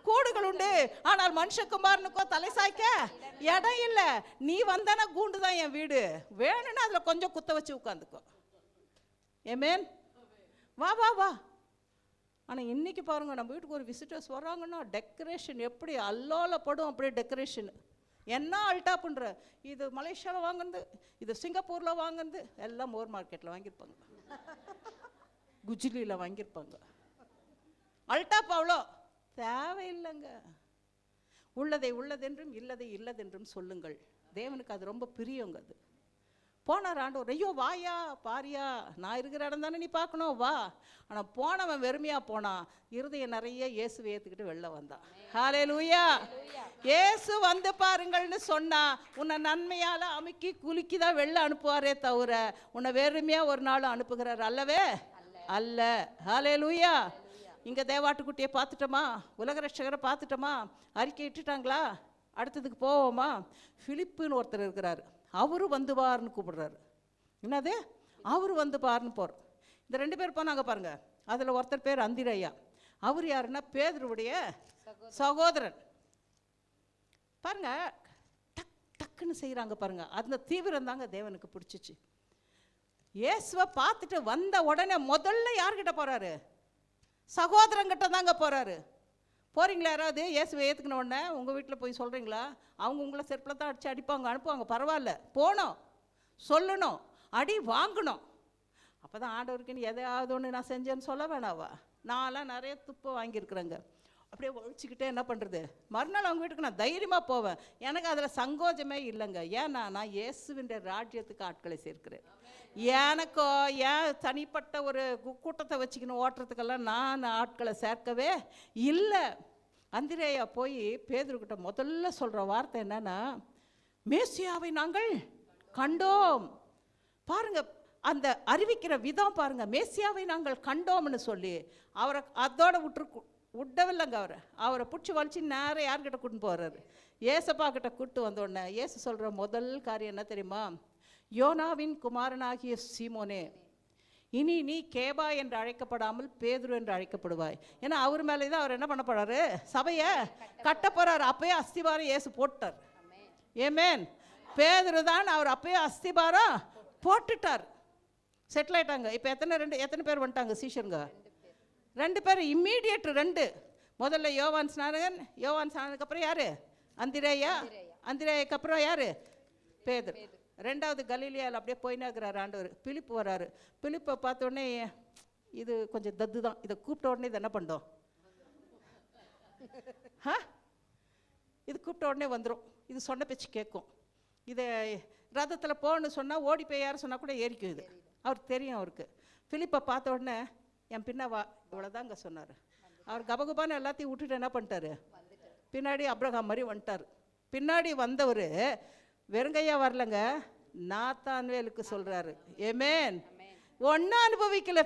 கூடுகள் உண்டு, ஆனால் மனுஷகுமாரனுக்கோ தலை சாய்க்க இடம் இல்லை. நீ வந்தானா கூண்டு தான் என் வீடு, வேணும்னா அதில் கொஞ்சம் குத்த வச்சு உட்காந்துக்கோ. ஏமேன். வா வா வா. ஆனால் இன்றைக்கி பாருங்கள், நம்ம வீட்டுக்கு ஒரு விசிட்டர்ஸ் வர்றாங்கன்னா டெக்கரேஷன் எப்படி அல்லோலப்படும், அப்படியே டெக்கரேஷன் என்ன அல்ட்டா பண்ணுற. இது மலேசியாவில் வாங்குறது, இது சிங்கப்பூரில் வாங்குறது, எல்லாம் மோர் மார்க்கெட்டில் வாங்கியிருப்பாங்க, குஜிலியில் வாங்கியிருப்பாங்க. அல்டாப் அவ்வளோ தேவையில்லைங்க. உள்ளதை உள்ளதென்றும் இல்லதை இல்லதென்றும் சொல்லுங்கள். தேவனுக்கு அது ரொம்ப பிரியங்க. அது போனார் ஆண்டவர். ஐயோ வாயா பாரியா, நான் இருக்கிற இடம் தானே நீ பார்க்கணும், வா. ஆனால் போனவன் வெறுமையாக போனான், இருதயம் நிறைய இயேசுவை ஏற்றுக்கிட்டு வெளில வந்தான். ஹல்லேலூயா. இயேசு வந்து பாருங்கள்னு சொன்னா உன்னை நன்மையால் அமுக்கி குலுக்கி தான் வெளில அனுப்புவாரே தவிர உன்னை வெறுமையாக ஒரு நாள் அனுப்புகிறார் அல்லவே அல்ல. ஹல்லேலூயா. இங்கே தேவாட்டுக்குட்டியை பார்த்துட்டோமா, உலக ரட்சகரை பார்த்துட்டோமா, அறிக்கை இட்டுட்டாங்களா, அடுத்ததுக்கு போவோமா? பிலிப்புன்னு ஒருத்தர் இருக்கிறார், அவரு வந்து பாருன்னு கூப்பிடுறாரு. என்னது? அவரு வந்து பாருன்னு போகிறார். இந்த 2 பேர் போனாங்க பாருங்க. அதில் ஒருத்தர் பேர் அந்திரேயா. அவர் யாருன்னா பேதுருவுடைய சகோதரன். பாருங்க, டக் டக்குன்னு செய்கிறாங்க பாருங்க. அந்த தீவிரம் தாங்க தேவனுக்கு பிடிச்சிச்சு. இயேசுவை பார்த்துட்டு வந்த உடனே முதல்ல யார்கிட்ட போகிறாரு? சகோதரங்கிட்ட தாங்க போகிறாரு. போகிறீங்களா யாராவது இயேசுவை ஏற்றுக்கின உடனே உங்கள் வீட்டில் போய் சொல்கிறீங்களா? அவங்க உங்களை செருப்பில் தான் அடித்து அடிப்பாங்க, அனுப்புவாங்க. பரவாயில்ல, போனோம், சொல்லணும், அடி வாங்கணும். அப்போ தான் ஆண்டவருக்குன்னு எதையாவது ஒன்று நான் செஞ்சேன்னு சொல்ல வேணாவா? நான்லாம் நிறைய துப்பை வாங்கியிருக்கிறேங்க. அப்படியே ஒழிச்சிக்கிட்டே என்ன பண்ணுறது, மறுநாள் அவங்க வீட்டுக்கு நான் தைரியமாக போவேன். எனக்கு அதில் சங்கோஜமே இல்லைங்க. ஏன்னா நான் இயேசுவின் ராஜ்யத்துக்கு ஆட்களை சேர்க்கிறேன். எனக்கோ ஏன் தனிப்பட்ட ஒரு கூட்டத்தை வச்சுக்கணும் ஓட்டுறதுக்கெல்லாம் நான் ஆட்களை சேர்க்கவே இல்லை. அந்திரேயா போய் பேதுருக்கிட்ட முதல்ல சொல்கிற வார்த்தை என்னன்னா, மேசியாவை நாங்கள் கண்டோம். பாருங்க, அந்த அறிவிக்கிற விதம் பாருங்க. மேசியாவை நாங்கள் கண்டோம்னு சொல்லி அவரை அதோட விடவில்லைங்க. அவரை பிடிச்சி வலிச்சு நேரம் யார்கிட்ட கூட்டின்னு போகிறாரு? ஏசப்பா கிட்ட கூப்பிட்டு வந்தோடனே ஏசு சொல்கிற முதல் காரியம் என்ன தெரியுமா? யோனாவின் குமாரனாகிய சீமோனே, இனி நீ கேபா என்று அழைக்கப்படாமல் பேதுரு என்று அழைக்கப்படுவாய். ஏன்னா அவர் மேலே தான் அவர் என்ன பண்ண போறாரு? சபையை கட்ட போறாரு. அப்பயே அஸ்திபாரம் இயேசு போட்டார். ஏமேன். பேதுரு தான் அவர் அப்பயே அஸ்திபாரம் போட்டுட்டார். செட்டில் ஆயிட்டாங்க. இப்போ எத்தனை பேர் வந்துட்டாங்க சீஷருங்க? 2 பேர் இம்மீடியட். 2 முதல்ல யோவான் ஸ்நானகன், யோவான் ஸ்நானனுக்கு அப்புறம் யாரு? அந்திரேயா, அந்திரேயாக்கு அப்புறம் யாரு? பேதுரு. 2வது கலீலியாவில் அப்படியே போயின்னு இருக்கிறார் ஆண்டவர். பிலிப்பு வராரு. பிலிப்பை பார்த்த உடனே இது கொஞ்சம் தத்து தான், இதை கூப்பிட்ட உடனே இது என்ன பண்ணோம்? இது கூப்பிட்ட உடனே வந்துடும், இது சொன்ன பேச்சு கேட்கும். இதை ரதத்தில் போகணுன்னு சொன்னால் ஓடி போய் யார் சொன்னால் கூட ஏறிக்கும். இது அவருக்கு தெரியும். அவருக்கு பிலிப்பை பார்த்த உடனே என் பின்ன வா, இவ்வளோதாங்க சொன்னார். அவர் கபகபான்னு எல்லாத்தையும் விட்டுட்டு என்ன பண்ணிட்டாரு? பின்னாடி அப்ரஹாம் மாதிரி வந்துட்டார். பின்னாடி வந்தவர் வெறுங்கையா வரலங்க, நாத்தான்வேலுக்கு சொல்கிறாரு. ஏமேன். ஒன்றும் அனுபவிக்கல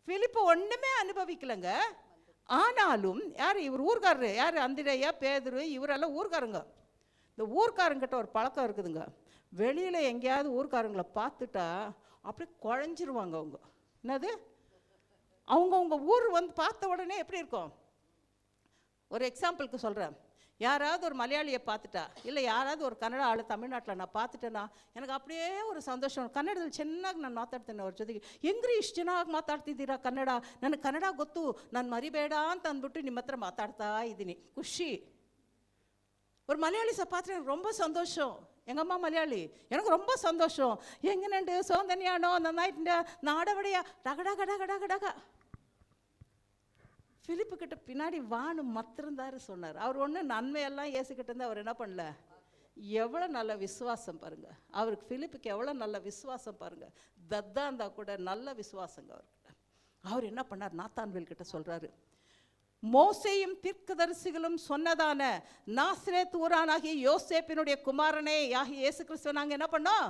பிலிப்பு ஒன்றுமே அனுபவிக்கலைங்க. ஆனாலும் யார் இவர்? ஊர்காரரு. யார்? அந்திரேயா, பேதுரு, இவரெல்லாம் ஊர்காரங்க. இந்த ஊர்க்காரங்கிட்ட ஒரு பழக்கம் இருக்குதுங்க. வெளியில் எங்கேயாவது ஊர்க்காரங்களை பார்த்துட்டா அப்படியே குழஞ்சிருவாங்க அவங்க. என்னது? அவங்கவுங்க ஊர் வந்து பார்த்த உடனே எப்படி இருக்கும்? ஒரு எக்ஸாம்பிளுக்கு சொல்கிறேன். யாராவது ஒரு மலையாளியை பார்த்துட்டா, இல்லை யாராவது ஒரு கன்னட ஆள் தமிழ்நாட்டில் நான் பார்த்துட்டேன்னா எனக்கு அப்படியே ஒரு ಸಂತೋಷ. ಕನ್ನಡದಲ್ಲಿ ಚೆನ್ನಾಗಿ ನಾನು ಮಾತಾಡ್ತೇನೆ ಅವ್ರ ಜೊತೆಗೆ. ಹೆಂಗ್ರಿ ಇಷ್ಟು ಚೆನ್ನಾಗಿ ಮಾತಾಡ್ತಿದ್ದೀರಾ ಕನ್ನಡ, ನನಗೆ ಕನ್ನಡ ಗೊತ್ತು, ನಾನು ಮರಿಬೇಡ ಅಂತ ಅಂದ್ಬಿಟ್ಟು ನಿಮ್ಮ ಹತ್ರ ಮಾತಾಡ್ತಾ ಇದ್ದೀನಿ. ಖುಷಿ. ஒரு மலையாளிஸை பார்த்துட்டு எனக்கு ரொம்ப சந்தோஷம். எங்கள் அம்மா மலையாளி, எனக்கு ரொம்ப சந்தோஷம். எங்கனண்டு சோந்தனியானோ நன்னாயிட்டு நாடவடையா டகடா கடா கடா கடாகா. பிலிப்பு கிட்ட பின்னாடி வானு மத்திருந்தாரு சொன்னார். அவர் ஒன்று நன்மையெல்லாம் ஏசுக்கிட்டு இருந்தால் அவர் என்ன பண்ணல? எவ்வளோ நல்ல விசுவாசம் பாருங்க. அவருக்கு பிலிப்புக்கு எவ்வளோ நல்ல விசுவாசம் பாருங்க. தத்தா இருந்தால் கூட நல்ல விசுவாசங்க அவர்கிட்ட. அவர் என்ன பண்ணார்? நாத்தான்வேல் கிட்ட சொல்கிறாரு, மோசேயும் தீர்க்கதரிசிகளும் சொன்னதான நாசரேத் ஊரானாகிய யோசேப்பினுடைய குமாரனே ஆகிய இயேசு கிறிஸ்துவை நாங்கள் என்ன பண்ணோம்?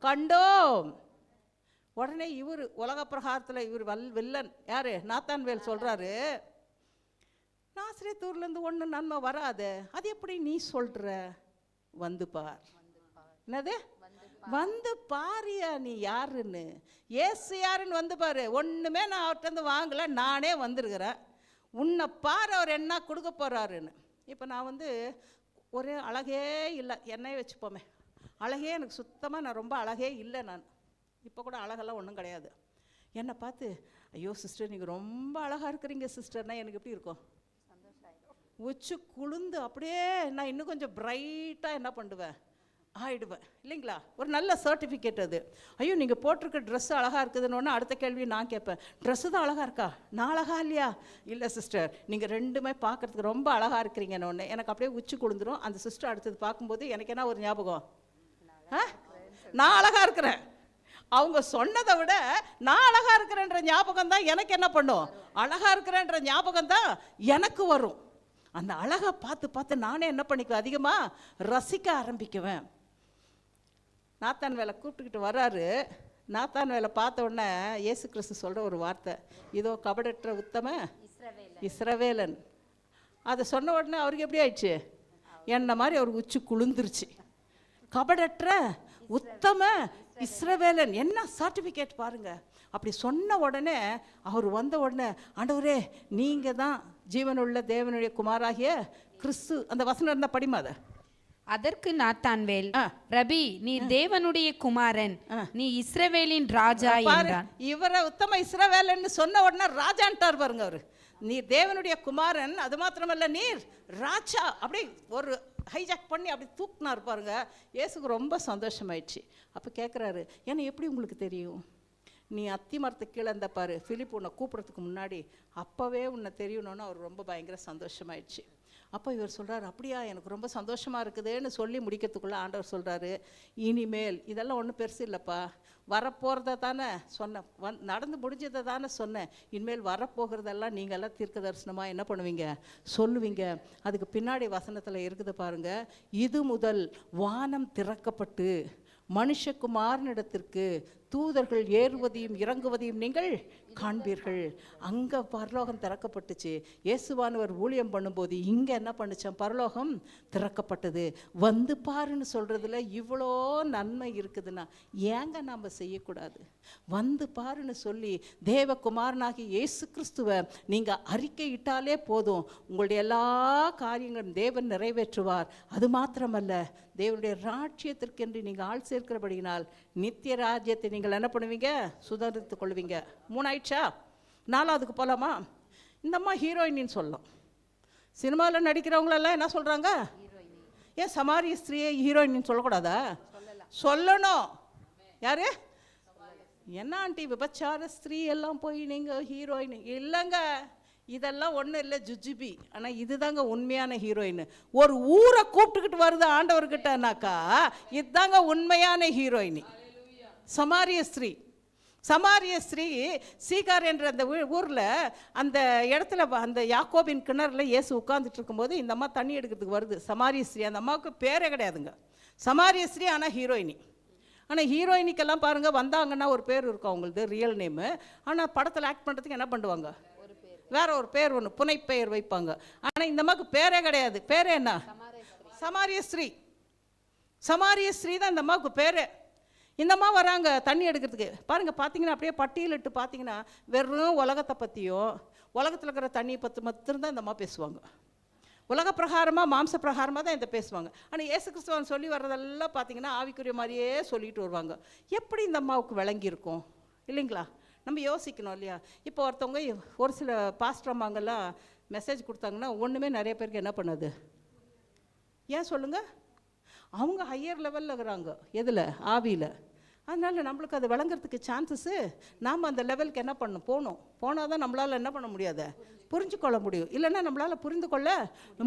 கண்டோம். உடனே இவர் உலக பிரகாரத்தில் இவர் வில்லன் யாரு? நாத்தான்வேல் சொல்கிறாரு, நாசரேத் ஊர்லேருந்து ஒன்றும் நன்மை வராது, அது எப்படி நீ சொல்கிற? வந்து பார். என்னது? வந்து பாரியா நீ யாருன்னு. ஏசு யாருன்னு வந்து பாரு. ஒன்றுமே நான் அவர்கிட்ட வாங்கலை, நானே வந்திருக்கிறேன். உன்னை பாரு அவர் என்ன கொடுக்க போகிறாருன்னு. இப்போ நான் வந்து ஒரு அழகே இல்லை, என்னையே வச்சுப்போமே, அழகே எனக்கு சுத்தமாக, நான் ரொம்ப அழகே இல்லை. நான் இப்போ கூட அழகெல்லாம் ஒன்றும் கிடையாது. என்னை பார்த்து ஐயோ சிஸ்டர் நீங்கள் ரொம்ப அழகாக இருக்கிறீங்க சிஸ்டர்னா எனக்கு எப்படி இருக்கும்? உச்சி குளுந்து அப்படியே நான் இன்னும் கொஞ்சம் பிரைட்டாக என்ன பண்ணுவேன்? ஆயிடுவேன் இல்லைங்களா? ஒரு நல்ல சர்டிஃபிகேட் அது. ஐயோ நீங்கள் போட்டிருக்க ட்ரெஸ்ஸு அழகாக இருக்குதுன்னு அடுத்த கேள்வி நான் கேட்பேன், ட்ரெஸ்ஸு தான் அழகாக இருக்கா, நான் அழகா இல்லையா? இல்லை சிஸ்டர் நீங்கள் ரெண்டுமே பார்க்குறதுக்கு ரொம்ப அழகாக இருக்கிறீங்கன்னு ஒன்று எனக்கு அப்படியே உச்சி குளுந்துடும். அந்த சிஸ்டர் அடுத்தது பார்க்கும்போது எனக்கு என்ன ஒரு ஞாபகம்? நான் அழகாக இருக்கிறேன். அவங்க சொன்னதை விட நான் அழகாக இருக்கிறேன்ற ஞாபகம் தான் எனக்கு என்ன பண்ணும், அழகாக இருக்கிறேன்ற ஞாபகம் தான் எனக்கு வரும். அந்த அழகை பார்த்து பார்த்து நானே என்ன பண்ணிக்குவேன், அதிகமாக ரசிக்க ஆரம்பிக்குவேன். நாத்தான் வேலை கூப்பிட்டுக்கிட்டு வர்றாரு. நாத்தான் வேலை பார்த்த உடனே இயேசு கிறிஸ்து சொல்கிற ஒரு வார்த்தை, இதோ கபடற்ற உத்தம இஸ்ரவேலன். அதை சொன்ன உடனே அவருக்கு எப்படி ஆயிடுச்சு, என்ன மாதிரி அவருக்கு உச்சி குளிர்ந்துருச்சு. கபடற்ற உத்தம இஸ்ரவேலன், என்ன சர்டிஃபிகேட் பாருங்க. அப்படி சொன்ன உடனே அவர் வந்த உடனே, ஆண்டவரே நீங்கள் தான் ஜீவனுள்ள தேவனுடைய குமாராகிய கிறிஸ்து. அந்த வசனம் இருந்தால் படிமா அதை. அதற்கு நாத்தான்வேல், ரபி நீர் தேவனுடைய குமாரன், நீ இஸ்ரவேலின் ராஜா என்றான். இவரை உத்தம இஸ்ரவேலன்னு சொன்ன உடனே ராஜான்ட்டார் பாருங்க அவரு. நீர் தேவனுடைய குமாரன், அது மாத்திரமல்ல நீர் ராஜா. அப்படி ஒரு ஹைஜாக் பண்ணி அப்படி தூக்குனார் பாருங்க. இயேசுக்கு ரொம்ப சந்தோஷமாயிடுச்சு. அப்போ கேட்குறாரு, ஏன்னா எப்படி உங்களுக்கு தெரியும், நீ அத்தி மரத்துக்கு கீழே இருந்த பாரு, பிலிப் உன்னை கூப்பிட்றதுக்கு முன்னாடி அப்போவே உன்னை தெரியணும்னு அவர் ரொம்ப பயங்கர சந்தோஷமாயிடுச்சு. அப்போ இவர் சொல்கிறார், அப்படியா, எனக்கு ரொம்ப சந்தோஷமாக இருக்குதுன்னு சொல்லி முடிக்கிறதுக்குள்ளே ஆண்டவர் சொல்கிறாரு, இனிமேல் இதெல்லாம் ஒன்றும் பெருசு இல்லைப்பா, வரப்போகிறத தானே சொன்னேன், நடந்து முடிஞ்சதை தானே சொன்னேன், இனிமேல் வரப்போகிறதெல்லாம் நீங்கள்லாம் தீர்க்க தரிசனமாக என்ன பண்ணுவீங்க, சொல்லுவீங்க. அதுக்கு பின்னாடி வசனத்தில் இருக்குது பாருங்கள், இது முதல் வானம் திறக்கப்பட்டு மனுஷகுமாரனிடத்திற்கு தூதர்கள் ஏறுவதையும் இறங்குவதையும் நீங்கள் காண்பீர்கள். அங்கே பரலோகம் திறக்கப்பட்டுச்சு. இயேசுவானவர் ஊழியம் பண்ணும்போது இங்கே என்ன பண்ணுச்சான், பரலோகம் திறக்கப்பட்டது. வந்து பாருன்னு சொல்கிறதுல இவ்வளோ நன்மை இருக்குதுன்னா ஏங்க நாம் செய்யக்கூடாது? வந்து பாருன்னு சொல்லி தேவகுமாரனாகி இயேசு கிறிஸ்துவை நீங்கள் அறிக்கையிட்டாலே போதும், உங்களுடைய எல்லா காரியங்களும் தேவன் நிறைவேற்றுவார். அது மாத்திரமல்ல, தேவனுடைய ராஜ்யத்திற்கென்று நீங்கள் ஆள் சேர்க்கிறபடியினால் நித்திய ராஜ்யத்தை நீங்கள் என்ன பண்ணுவீங்க, சுதந்திரித்துக் கொள்வீங்க. 3 ஆயிடுச்சா? 4வதுக்கு போகலாமா? இந்த அம்மா ஹீரோயினின்னு சொல்லலாம். சினிமாவில் நடிக்கிறவங்களெல்லாம் என்ன சொல்கிறாங்க, ஏன் சமாரிய ஸ்திரீயை ஹீரோயினின்னு சொல்லக்கூடாதா? சொல்லணும். யாரு? என்ன ஆண்டி விபச்சார ஸ்திரீ எல்லாம் போய் நீங்கள் ஹீரோயின் இல்லைங்க, இதெல்லாம் ஒன்றும் இல்லை ஜுஜிபி. ஆனால் இதுதாங்க உண்மையான ஹீரோயின். ஒரு ஊரை கூப்பிட்டுக்கிட்டு வருது ஆண்டவர்கிட்டனாக்கா இதுதாங்க உண்மையான ஹீரோயினி. சமாரிய ஸ்திரீ. சமாரிய ஸ்திரீ சீகார் என்ற அந்த ஊரில் அந்த இடத்துல அந்த யாக்கோபின் கிணறுல இயேசு உட்கார்ந்துட்டு இருக்கும்போது இந்த அம்மா தண்ணி எடுக்கிறதுக்கு வருது. சமாரிய ஸ்திரீ. அந்த அம்மாவுக்கு பேரே கிடையாதுங்க, சமாரிய ஸ்திரீ. ஆனால் ஹீரோயினி. ஆனால் ஹீரோயினிக்கெல்லாம் பாருங்கள் வந்தாங்கன்னா ஒரு பேர் இருக்கும் அவங்களது, ரியல் நேமு. ஆனால் படத்தில் ஆக்ட் பண்ணுறதுக்கு என்ன பண்ணுவாங்க, வேற ஒரு பேர் ஒன்று புனைப்பெயர் வைப்பாங்க. ஆனால் இந்த அம்மாவுக்கு பேரே கிடையாது. பேரே என்ன? சமாரிய ஸ்திரீ. சமாரிய ஸ்திரீ தான் இந்த அம்மாவுக்கு பேரே. இந்த அம்மா வராங்க தண்ணி எடுக்கிறதுக்கு. பாருங்கள், பார்த்தீங்கன்னா அப்படியே பட்டியலிட்டு பார்த்தீங்கன்னா வெறும் உலகத்தை பற்றியும் உலகத்தில் இருக்கிற தண்ணியை பற்றி மட்டும்தான் இந்த அம்மா பேசுவாங்க. உலக பிரகாரமாக மாம்ச பிரகாரமாக தான் இதை பேசுவாங்க. ஆனால் இயேசு கிறிஸ்துவன் சொல்லி வர்றதெல்லாம் பார்த்தீங்கன்னா ஆவிக்குரிய மாதிரியே சொல்லிட்டு வருவாங்க. எப்படி இந்த அம்மாவுக்கு விளங்கியிருக்கும் இல்லைங்களா? நம்ம யோசிக்கணும் இல்லையா? இப்போ ஒருத்தவங்க ஒரு சில பாஸ்டர் அம்மாங்கெல்லாம் மெசேஜ் கொடுத்தாங்கன்னா ஒன்றுமே நிறைய பேருக்கு என்ன பண்ணுது, ஏன் சொல்லுங்கள், அவங்க ஹையர் லெவலில் இருக்கிறாங்க. எதில்? ஆவியில். அதனால் நம்மளுக்கு அது விளங்குறதுக்கு சான்சஸ்ஸு நாம் அந்த லெவலுக்கு என்ன பண்ணணும், போனால் தான் நம்மளால் என்ன பண்ண முடியாது, புரிஞ்சு கொள்ள முடியும். இல்லைன்னா நம்மளால் புரிந்து கொள்ள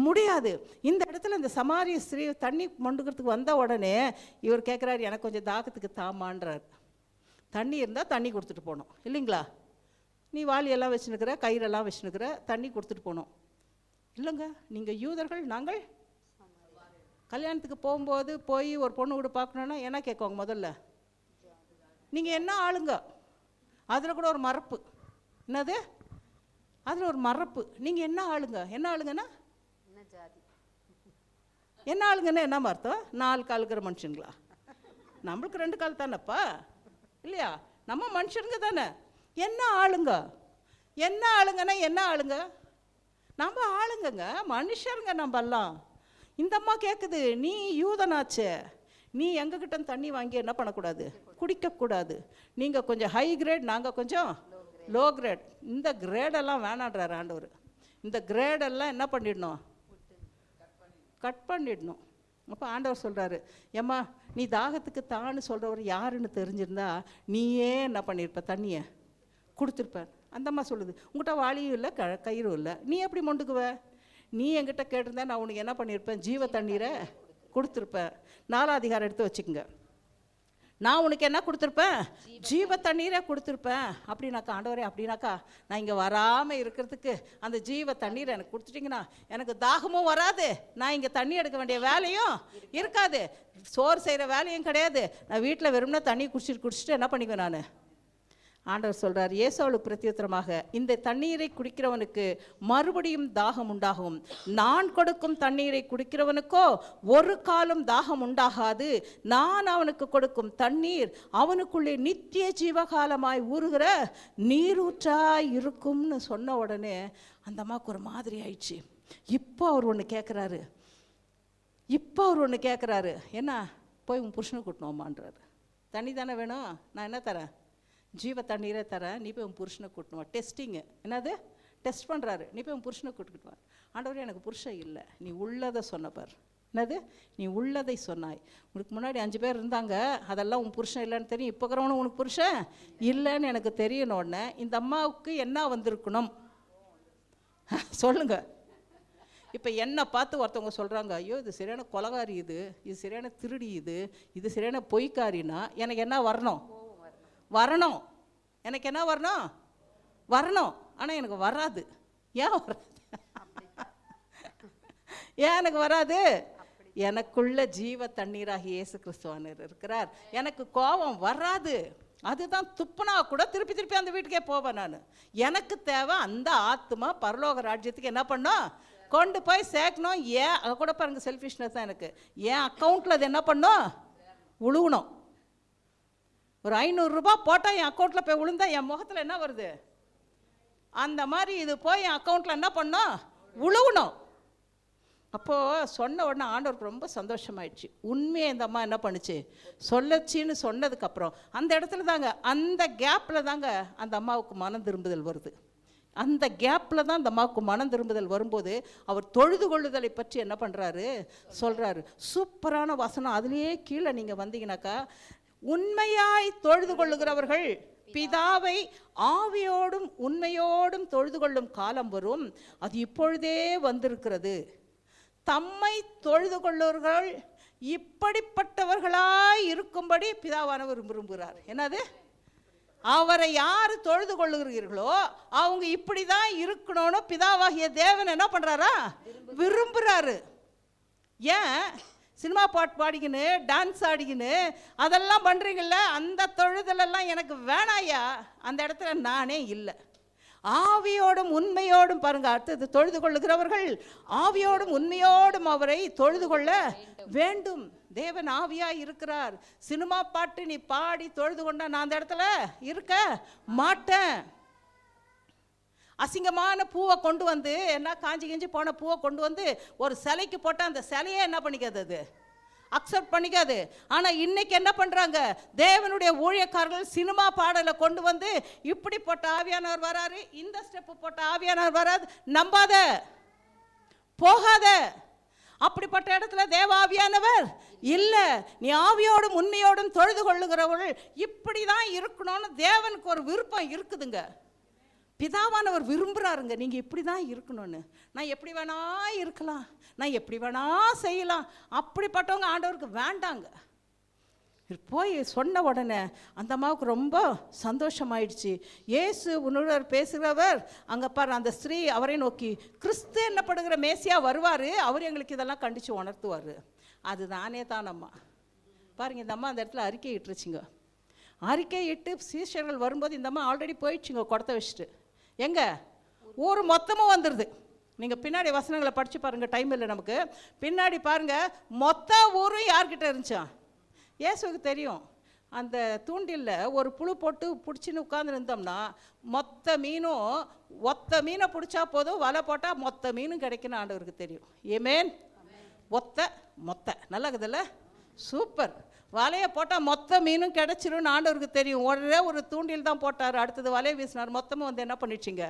முடியாது. இந்த இடத்துல இந்த சமாரிய ஸ்திரீ தண்ணி மொண்டுக்கிறதுக்கு வந்த உடனே இவர் கேட்குறாரு, எனக்கு கொஞ்சம் தாகத்துக்கு தாமான்றார். தண்ணி இருந்தால் தண்ணி கொடுத்துட்டு போகணும் இல்லைங்களா? நீ வாளியெல்லாம் வச்சுனுக்கிற, கயிறெல்லாம் வச்சுனுக்கிற, தண்ணி கொடுத்துட்டு போகணும் இல்லைங்க? நீங்கள் யூதர்கள், நாங்கள் கல்யாணத்துக்கு போகும்போது போய் ஒரு பொண்ணு கூட பார்க்கணுன்னா என்ன கேட்குவாங்க முதல்ல, நீங்கள் என்ன ஆளுங்க? அதில் கூட ஒரு மறப்பு. என்னது? அதில் ஒரு மறப்பு. நீங்கள் என்ன ஆளுங்க? என்ன ஆளுங்கன்னா என்ன ஆளுங்கன்னா என்ன அர்த்தம்? 4 கால் இருக்கிற மனுஷங்களா? நம்மளுக்கு 2 கால் தானேப்பா இல்லையா? நம்ம மனுஷனுங்க தானே. என்ன ஆளுங்க? என்ன ஆளுங்கன்னா என்ன ஆளுங்க? நம்ம ஆளுங்கங்க, மனுஷருங்க நம்மெல்லாம். இந்த அம்மா கேட்குது, நீ யூதனாச்சே, நீ எங்ககிட்ட தண்ணி வாங்கி என்ன பண்ணக்கூடாது, குடிக்கக்கூடாது. நீங்கள் கொஞ்சம் ஹை கிரேட், நாங்கள் கொஞ்சம் லோ கிரேட். இந்த கிரேடெல்லாம் வேணான்றார் ஆண்டவர். இந்த கிரேடெல்லாம் என்ன பண்ணிடணும், கட் பண்ணிடணும். அப்போ ஆண்டவர் சொல்கிறாரு, ஏம்மா நீ தாகத்துக்கு தான்னு சொல்கிறவர் யாருன்னு தெரிஞ்சிருந்தா நீயே என்ன பண்ணியிருப்ப, தண்ணியை கொடுத்துருப்பேன். அந்தம்மா சொல்லுது, உங்கள்கிட்ட வாளியும் இல்லை கயிறும் இல்லை, நீ எப்படி மொண்டுக்குவ? நீ என்கிட்ட கேட்டிருந்தா நான் உனக்கு என்ன பண்ணியிருப்பேன், ஜீவ தண்ணீரை கொடுத்துருப்பேன். 4ஆம் அதிகாரம் எடுத்து வச்சுக்கோங்க. நான் உனக்கு என்ன கொடுத்துருப்பேன்? ஜீவ தண்ணீரை கொடுத்துருப்பேன். அப்படின்னாக்கா ஆண்டவரே, அப்படின்னாக்கா நான் இங்கே வராமல் இருக்கிறதுக்கு அந்த ஜீவ தண்ணீரை எனக்கு கொடுத்துட்டிங்கன்னா எனக்கு தாகமும் வராது, நான் இங்கே தண்ணி எடுக்க வேண்டிய வேலையும் இருக்காது, சோறு செய்கிற வேலையும் கிடையாது, நான் வீட்டில் வெறும்னா தண்ணி குடிச்சிட்டு என்ன பண்ணிக்குவேன் நான்? ஆண்டவர் சொல்கிறார், இயேசுவுக்கு பிரத்யுத்தரமாக, இந்த தண்ணீரை குடிக்கிறவனுக்கு மறுபடியும் தாகம் உண்டாகும், நான் கொடுக்கும் தண்ணீரை குடிக்கிறவனுக்கோ ஒரு காலம் தாகம் உண்டாகாது, நான் அவனுக்கு கொடுக்கும் தண்ணீர் அவனுக்குள்ளே நித்திய ஜீவகாலமாய் ஊறுகிற நீரூற்றாய் இருக்கும்னு சொன்ன உடனே அந்த அம்மாவுக்கு ஒரு மாதிரி ஆயிடுச்சு. இப்போ அவர் ஒன்று கேட்குறாரு, என்ன? போய் உன் புருஷனை கூட்டணுமான்றாரு. தண்ணி தானே வேணும், நான் என்ன தரேன்? ஜீவ தண்ணீரை தரேன், நீ போய் உன் புருஷனை கூட்டணுவா. டெஸ்டிங்கு, என்னது? டெஸ்ட் பண்ணுறாரு. நீ போய் உன் புருஷனை கூட்டுக்கிட்டு வா. ஆண்டவரே, எனக்கு புருஷன் இல்லை, நீ உள்ளதை சொன்னப்பார். என்னது? நீ உள்ளதை சொன்னாய். உனக்கு முன்னாடி 5 பேர் இருந்தாங்க, அதெல்லாம் உன் புருஷன் இல்லைன்னு தெரியும், இப்போ இருக்கிறவனும் உனக்கு புருஷன் இல்லைன்னு எனக்கு தெரியணுன்னே இந்த அம்மாவுக்கு என்ன வந்திருக்கணும் சொல்லுங்க. இப்போ என்னை பார்த்து ஒருத்தவங்க சொல்கிறாங்க, ஐயோ இது சரியான கொலகாரி, இது சரியான திருடி, இது சரியான பொய்க்காரின்னா எனக்கு என்ன வரணும்? எனக்கு என்ன வரணும். ஆனால் எனக்கு வராது. ஏன் எனக்கு வராது? எனக்குள்ள ஜீவ தண்ணீராகி இயேசு கிறிஸ்துவானவர் இருக்கிறார். எனக்கு கோபம் வராது. அதுதான் துப்புனா கூட திருப்பி அந்த வீட்டுக்கே போவேன் நான். எனக்கு தேவை அந்த ஆத்மா பரலோக ராஜ்யத்துக்கு என்ன பண்ணோம்? கொண்டு போய் சேர்க்கணும். ஏன் கூட பாருங்க, செல்ஃபிஷ்னஸ் தான் எனக்கு. என் அக்கௌண்ட்டில் அது என்ன பண்ணோம்? உழுவணும். ஒரு 500 ரூபாய் போட்டால் என் அக்கௌண்ட்டில் போய் விழுந்தா என் முகத்தில் என்ன வருது? அந்த மாதிரி இது போய் என் அக்கௌண்ட்டில் என்ன பண்ணோம்? உழுவணும். அப்போது சொன்ன உடனே ஆண்டவருக்கு ரொம்ப சந்தோஷமாயிடுச்சு. உண்மையை இந்த அம்மா என்ன பண்ணுச்சு? சொல்லச்சின்னு சொன்னதுக்கப்புறம் அந்த இடத்துல தாங்க, அந்த கேப்பில் தாங்க அந்த அம்மாவுக்கு மனம் திரும்புதல் வருது. அந்த கேப்பில் தான் அந்த அம்மாவுக்கு மனம் திரும்புதல் வரும்போது அவர் தொழுது கொள்ளுதலை பற்றி என்ன பண்ணுறாரு? சொல்கிறாரு. சூப்பரான வசனம். அதுலேயே கீழே நீங்கள் வந்தீங்கன்னாக்கா, உண்மையாய் தொழுது கொள்ளுகிறவர்கள் பிதாவை ஆவியோடும் உண்மையோடும் தொழுது கொள்ளும் காலம் வரும், அது இப்பொழுதே வந்திருக்கிறது. தம்மை தொழுது கொள்ளுவர்கள் இப்படிப்பட்டவர்களாய் இருக்கும்படி பிதாவானவர் விரும்புகிறார். என்னது? அவரை யார் தொழுது கொள்ளுகிறீர்களோ அவங்க இப்படி தான் இருக்கணும்னு பிதாவாகிய தேவன் என்ன பண்ணுறாரா? விரும்புகிறாரு. ஏன்? சினிமா பாட்டு பாடிக்கின்னு டான்ஸ் ஆடிக்கின்னு அதெல்லாம் பண்ணுறீங்கள, அந்த தொழுதலெல்லாம் எனக்கு வேணாயா. அந்த இடத்துல நானே இல்லை. ஆவியோடும் உண்மையோடும் பாருங்க, அடுத்தது தொழுது கொள்ளுகிறவர்கள் ஆவியோடும் உண்மையோடும் அவரை தொழுது கொள்ள வேண்டும். தேவன் ஆவியாக இருக்கிறார். சினிமா பாட்டு நீ பாடி தொழுது கொண்டா நான் அந்த இடத்துல இருக்க மாட்டேன். அசிங்கமான பூவை கொண்டு வந்து, என்ன காஞ்சி போன பூவை கொண்டு வந்து ஒரு சிலைக்கு போட்டால் அந்த சிலையே என்ன பண்ணிக்காது? அது அக்செப்ட் பண்ணிக்காது. ஆனால் இன்னைக்கு என்ன பண்ணுறாங்க? தேவனுடைய ஊழியக்காரர்கள் சினிமா பாடலை கொண்டு வந்து, இப்படி போட்ட ஆவியானவர் வராரு, இந்த ஸ்டெப்பு போட்ட ஆவியானவர் வராது, நம்பாத, போகாத. அப்படிப்பட்ட இடத்துல தேவ ஆவியானவர் இல்லை. நீ ஆவியோடும் உண்மையோடும் தொழுது கொள்ளுகிறவர்கள் இப்படி தான் இருக்கணும்னு தேவனுக்கு ஒரு விருப்பம் இருக்குதுங்க. பிதாவானவர் விரும்புகிறாருங்க, நீங்கள் இப்படி தான் இருக்கணும்னு. நான் எப்படி வேணா இருக்கலாம், நான் எப்படி வேணா செய்யலாம், அப்படிப்பட்டவங்க ஆண்டவருக்கு வேண்டாங்க. போய் சொன்ன உடனே அந்த அம்மாவுக்கு ரொம்ப சந்தோஷமாயிடுச்சு. இயேசு உன்னுடன் பேசுகிறவர் அங்கே பாரு, அந்த ஸ்திரீ அவரை நோக்கி, கிறிஸ்து என்னப்படுகிற மேசியா வருவார், அவர் எங்களுக்கு இதெல்லாம் கண்டித்து உணர்த்துவார். அது தானே தானம்மா. பாருங்கள், இந்த அம்மா அந்த இடத்துல அறிக்கை இட்டுருச்சுங்க. அறிக்கை இட்டு சீஷர்கள் வரும்போது இந்த அம்மா ஆல்ரெடி போயிடுச்சுங்க குடத்தை வச்சுட்டு. எங்கே? ஊர் மொத்தமும் வந்துடுது. நீங்கள் பின்னாடி வசனங்களை படித்து பாருங்கள், டைம் இல்லை நமக்கு. பின்னாடி பாருங்கள், மொத்த ஊரும் யார்கிட்ட இருந்துச்சா? இயேசுக்கு தெரியும். அந்த தூண்டிலில் ஒரு புழு போட்டு பிடிச்சின்னு உட்காந்துருந்தோம்னா மொத்த மீனும், ஒத்த மீனை பிடிச்சா போதும், வலை போட்டால் மொத்த மீனும் கிடைக்குன்னு ஆண்டவருக்கு தெரியும். ஏமேன்? மொத்த நல்லா இருக்குதுல்ல? சூப்பர். வலையை போட்டால் மொத்த மீனும் கிடச்சிரும்னு ஆண்டவருக்கு தெரியும். ஒரே ஒரு தூண்டில் தான் போட்டார், அடுத்தது வலையை வீசினார், மொத்தமும் வந்து என்ன பண்ணிடுச்சிங்க?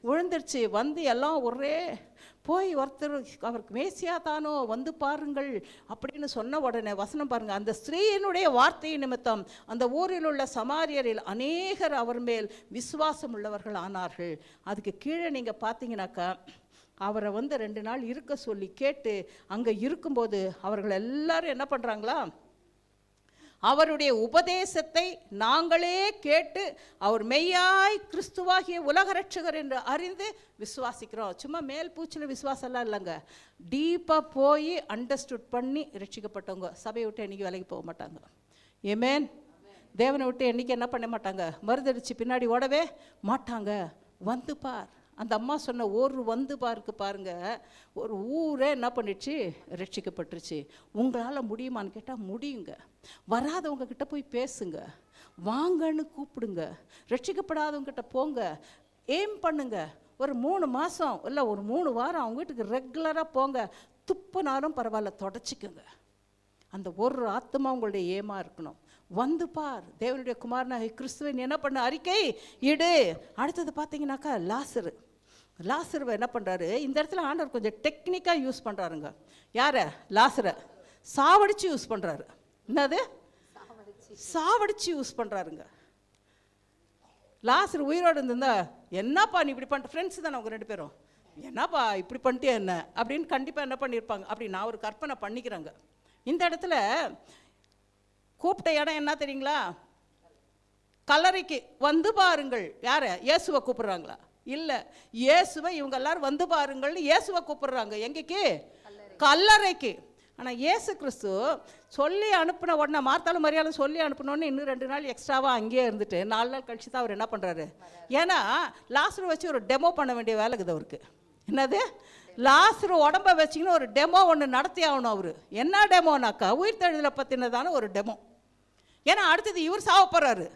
விழுந்துருச்சு. வந்து எல்லாம் ஒரே போய் ஒருத்தர் அவருக்கு மேசியா தானோ வந்து பாருங்கள் அப்படின்னு சொன்ன உடனே வசனம் பாருங்க, அந்த ஸ்திரீயினுடைய வார்த்தை நிமித்தம் அந்த ஊரில் உள்ள சமாரியரில் அநேகர் அவர் மேல் விசுவாசம் உள்ளவர்கள் ஆனார்கள். அதுக்கு கீழே நீங்கள் பார்த்தீங்கன்னாக்கா, அவரை வந்து 2 நாள் இருக்க சொல்லி கேட்டு அங்கே இருக்கும்போது அவர்கள் எல்லாரும் என்ன பண்ணுறாங்களா? அவருடைய உபதேசத்தை நாங்களே கேட்டு அவர் மெய்யாய் கிறிஸ்துவாகிய உலக ரட்சகர் என்று அறிந்து விசுவாசிக்கிறோம். சும்மா மேல் பூச்சில் விசுவாசம்லாம் இல்லைங்க, டீப்பாக போய் அண்டர்ஸ்டுட் பண்ணி ரட்சிக்கப்பட்டவங்க சபையை விட்டு என்றைக்கு விலைக்கு போக மாட்டாங்க. ஆமென். தேவனை விட்டு என்றைக்கு என்ன பண்ண மாட்டாங்க, மறுதடிச்சு பின்னாடி ஓடவே மாட்டாங்க. வந்து பார், அந்த அம்மா சொன்ன ஒரு வந்து பாருக்கு பாருங்க, ஒரு ஊரே என்ன பண்ணிடுச்சு, ரட்சிக்கப்பட்டுருச்சு. உங்களால் முடியுமான்னு கேட்டால் முடியுங்க. வராதவங்க கிட்ட போய் பேசுங்க, வாங்கன்னு கூப்பிடுங்க, ரட்சிக்கப்படாதவங்ககிட்ட போங்க, ஏம் பண்ணுங்க. ஒரு 3 மாதம் இல்லை ஒரு 3 வாரம் அவங்க வீட்டுக்கு ரெகுலராக போங்க. துப்புனாலும் பரவாயில்ல, தொடச்சிக்குங்க. அந்த ஒரு ஆத்மா உங்களுடைய ஏமா இருக்கணும். வந்து பார், தேவனுடைய குமாரனாகிய கிறிஸ்துவை என்ன பண்ண அறிக்கை இடு. அடுத்தது பார்த்தீங்கன்னாக்கா லாசருவை என்ன பண்ணுறாரு, இந்த இடத்துல ஆண்டவர் கொஞ்சம் டெக்னிக்காக யூஸ் பண்ணுறாருங்க. யாரை? லாசரை சாவடிச்சு யூஸ் பண்ணுறாரு. என்னது? சாவடிச்சு யூஸ் பண்ணுறாருங்க. லாசர் உயிரோடு இருந்திருந்தா, என்னப்பா நீ இப்படி பண்ணிட்ட, ஃப்ரெண்ட்ஸ் தானே அவங்க 2 பேரும், என்னப்பா இப்படி பண்ணிட்டே என்ன அப்படின்னு கண்டிப்பாக என்ன பண்ணியிருப்பாங்க. அப்படி நான் ஒரு கற்பனை பண்ணிக்கிறேங்க. இந்த இடத்துல கூப்பிட்ட இடம் என்ன தெரியுங்களா? கல்லறைக்கு வந்து பாருங்கள். யாரை? இயேசுவை கூப்பிடுறாங்களா? இல்லை, இயேசுவை இவங்க எல்லாரும் வந்து பாருங்கள்னு இயேசுவை கூப்பிடுறாங்க. எங்கேக்கு? கல்லறைக்கு. ஆனால் இயேசு கிறிஸ்து சொல்லி அனுப்பின உடனே, மார்த்தாலும் மரியாளும் சொல்லி அனுப்பினோன்னு இன்னும் 2 நாள் எக்ஸ்ட்ராவாக அங்கேயே இருந்துட்டு 4 நாள் கழிச்சு தான் அவர் என்ன பண்ணுறாரு. ஏன்னா லாசரை வச்சு ஒரு டெமோ பண்ண வேண்டிய வேலை இருக்குது அவருக்கு. என்னது? லாசரு உடம்ப வச்சிங்கன்னு ஒரு டெமோ ஒன்று நடத்தி ஆகணும் அவர். என்ன டெமோனாக்கா, உயிர்த்தெழுதலை பற்றினதான ஒரு டெமோ. ஏன்னா அடுத்தது இவர் சாவ போகிறாரு.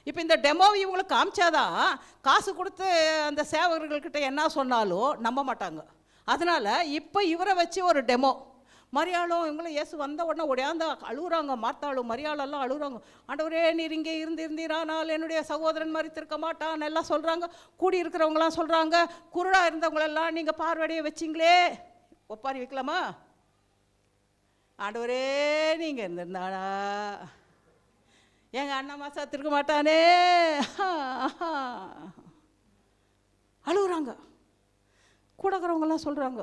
இப்போ இந்த டெமோவை இவங்களுக்கு காமிச்சாதான் காசு கொடுத்து அந்த சேவகர்கள்கிட்ட என்ன சொன்னாலும் நம்ப மாட்டாங்க. அதனால் இப்போ இவரை வச்சு ஒரு டெமோ. மரியாளும் இவங்களும் இயேசு வந்த உடனே உடையாந்து அழுகுறாங்க. மார்த்தாளும் மரியாளெல்லாம் அழுகுறாங்க. ஆண்டவரே, நீர் இங்கே இருந்தீரானால் என்னுடைய சகோதரன் மரித்திருக்க மாட்டான் எல்லாம் சொல்கிறாங்க. கூடி இருக்கிறவங்களாம் சொல்கிறாங்க. குருடாக இருந்தவங்களெல்லாம் நீங்கள் பார்வையை வச்சிங்களே, ஒப்பாரி வைக்கலாமா? ஆண்டவரே, நீங்கள் இருந்திருந்தாடா எங்கள் அண்ணன் மாசாத்திருக்க மாட்டானே. அழுகுறாங்க. கூடக்கிறவங்கெல்லாம் சொல்கிறாங்க,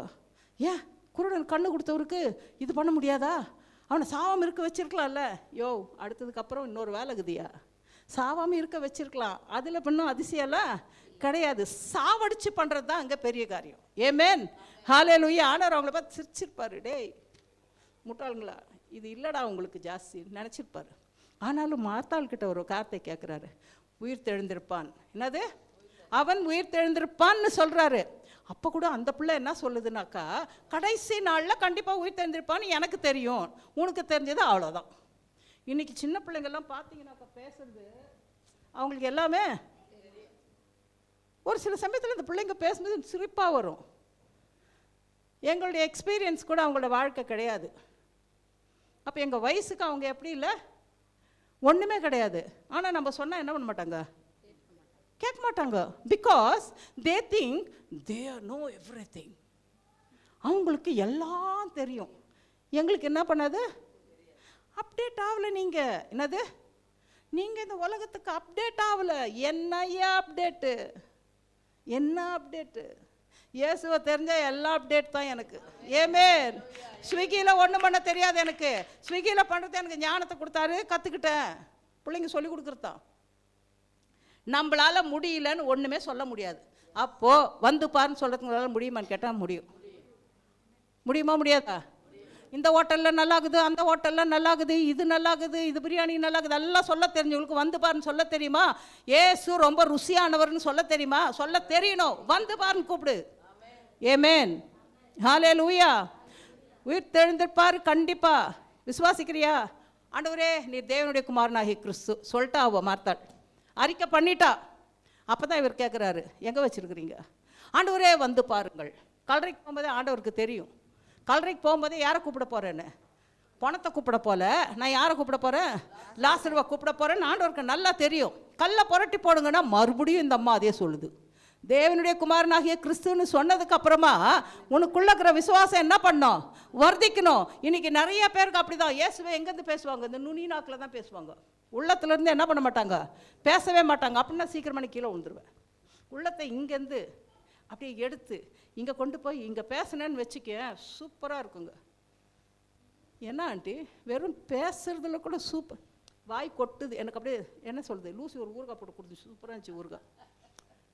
ஏன் குருடன் கண்ணு கொடுத்தவருக்கு இது பண்ண முடியாதா? அவனை சாவாமல் இருக்க வச்சிருக்கலாம்ல. யோ, அடுத்ததுக்கப்புறம் இன்னொரு வேலை இருக்குதியா, சாவாமல் இருக்க வச்சிருக்கலாம். அதில் இன்னும் அதிசயம்லாம் கிடையாது. சாவடிச்சு பண்ணுறது தான் அங்கே பெரிய காரியம். ஆமென். ஹல்லேலூயா. ஆண்டவர் அவங்கள பார்த்து சிரிச்சிருப்பார். டேய் முட்டாளுங்களா, இது இல்லைடா உங்களுக்கு ஜாஸ்தி நினச்சிருப்பார். ஆனாலும் மார்த்தாள்கிட்ட ஒரு கார்த்தை கேட்குறாரு, உயிர் தெழுந்திருப்பான். என்னது? அவன் உயிர் தெழுந்திருப்பான்னு சொல்கிறாரு. அப்போ கூட அந்த பிள்ளை என்ன சொல்லுதுனாக்கா, கடைசி நாளில் கண்டிப்பாக உயிர் தெரிஞ்சிருப்பான்னு எனக்கு தெரியும், உனக்கு தெரிஞ்சது அவ்வளோதான். இன்றைக்கி சின்ன பிள்ளைங்கள்லாம் பார்த்தீங்கன்னாக்கா பேசுறது அவங்களுக்கு எல்லாமே ஒரு சில சமயத்தில் இந்த பிள்ளைங்க பேசும்போது சிரிப்பாக வரும். எங்களுடைய எக்ஸ்பீரியன்ஸ் கூட அவங்களோட வாழ்க்கை கிடையாது. அப்போ எங்கள் வயசுக்கு அவங்க எப்படி இல்லை, ஒன்றுமே கிடையாது. ஆனால் நம்ம சொன்னால் என்ன பண்ண மாட்டாங்க, கேட்க மாட்டாங்க. Because they think they know everything. அவங்களுக்கு எல்லாம் தெரியும். எங்களுக்கு என்ன பண்ணாது, அப்டேட் ஆகலை. நீங்கள் என்னது, நீங்கள் இந்த உலகத்துக்கு அப்டேட் ஆகலை. என்னையா அப்டேட்டு, என்ன அப்டேட்டு? இயேசுவை தெரிஞ்சால் எல்லா அப்டேட் தான் எனக்கு. ஆமென். ஸ்விக்கியில் ஒன்றும் பண்ண தெரியாது எனக்கு. ஸ்விக்கியில் பண்ணுறது எனக்கு ஞானத்தை கொடுத்தாரு, கற்றுக்கிட்டேன். பிள்ளைங்க சொல்லி கொடுக்குறதான். நம்மளால் முடியலன்னு ஒன்றுமே சொல்ல முடியாது. அப்போது வந்து பாருன்னு சொல்கிறதுங்களால முடியுமான்னு கேட்டால் முடியும். முடியுமா முடியாதா? இந்த ஹோட்டலில் நல்லாகுது, அந்த ஹோட்டலில் நல்லாகுது, இது நல்லாகுது, இது பிரியாணி நல்லாகுது எல்லாம் சொல்ல தெரிஞ்சவங்களுக்கு வந்து பாருன்னு சொல்ல தெரியுமா? ஏசு ரொம்ப ருசியானவர்னு சொல்ல தெரியுமா? சொல்ல தெரியணும். வந்து பாருன்னு கூப்பிடு. ஆமென். ஹல்லேலூயா. உயிர் தெழுந்திருப்பார் கண்டிப்பாக. விசுவாசிக்கிறியா? ஆண்டவரே, நீ தேவனுடைய குமாரனாகிய கிறிஸ்து சொல்லிட்டா. அவ மார்த்தாள் அறிக்கை பண்ணிட்டா. அப்போ தான் இவர் கேட்குறாரு, எங்கே வச்சுருக்கிறீங்க? ஆண்டவரே வந்து பாருங்கள். கல்லறைக்கு போகும்போதே ஆண்டவருக்கு தெரியும். கல்லறைக்கு போகும்போதே யாரை கூப்பிட போகிறேன்னு, பணத்தை கூப்பிட போல, நான் யாரை கூப்பிட போகிறேன், லாசருவை கூப்பிட போகிறேன்னு ஆண்டவருக்கு நல்லா தெரியும். கல்லை புரட்டி போடுங்கன்னா மறுபடியும் இந்த அம்மா அதே சொல்லுது. தேவனுடைய குமாரனாகிய கிறிஸ்துன்னு சொன்னதுக்கு அப்புறமா உனக்குள்ள இருக்கிற விசுவாசம் என்ன பண்ணோம், வர்த்திக்கணும். இன்னைக்கு நிறைய பேருக்கு அப்படிதான். இயேசுவை எங்கேருந்து பேசுவாங்க, இந்த நுனி நாக்கில் தான் பேசுவாங்க. உள்ளத்துலேருந்து என்ன பண்ண மாட்டாங்க, பேசவே மாட்டாங்க. அப்படின்னா சீக்கிரமாக கீழே விழுந்துருவேன். உள்ளத்தை இங்கேருந்து அப்படியே எடுத்து இங்கே கொண்டு போய் இங்கே பேசினேன்னு வச்சுக்க, சூப்பராக இருக்குங்க. என்ன ஆண்டி, வெறும் பேசுறதுல கூட சூப்பர். வாய் கொட்டுது எனக்கு, அப்படியே என்ன சொல்கிறது, லூசி ஒரு ஊறுகாய் போட்டு கொடுத்து சூப்பராக இருந்துச்சு ஊறுகாய்,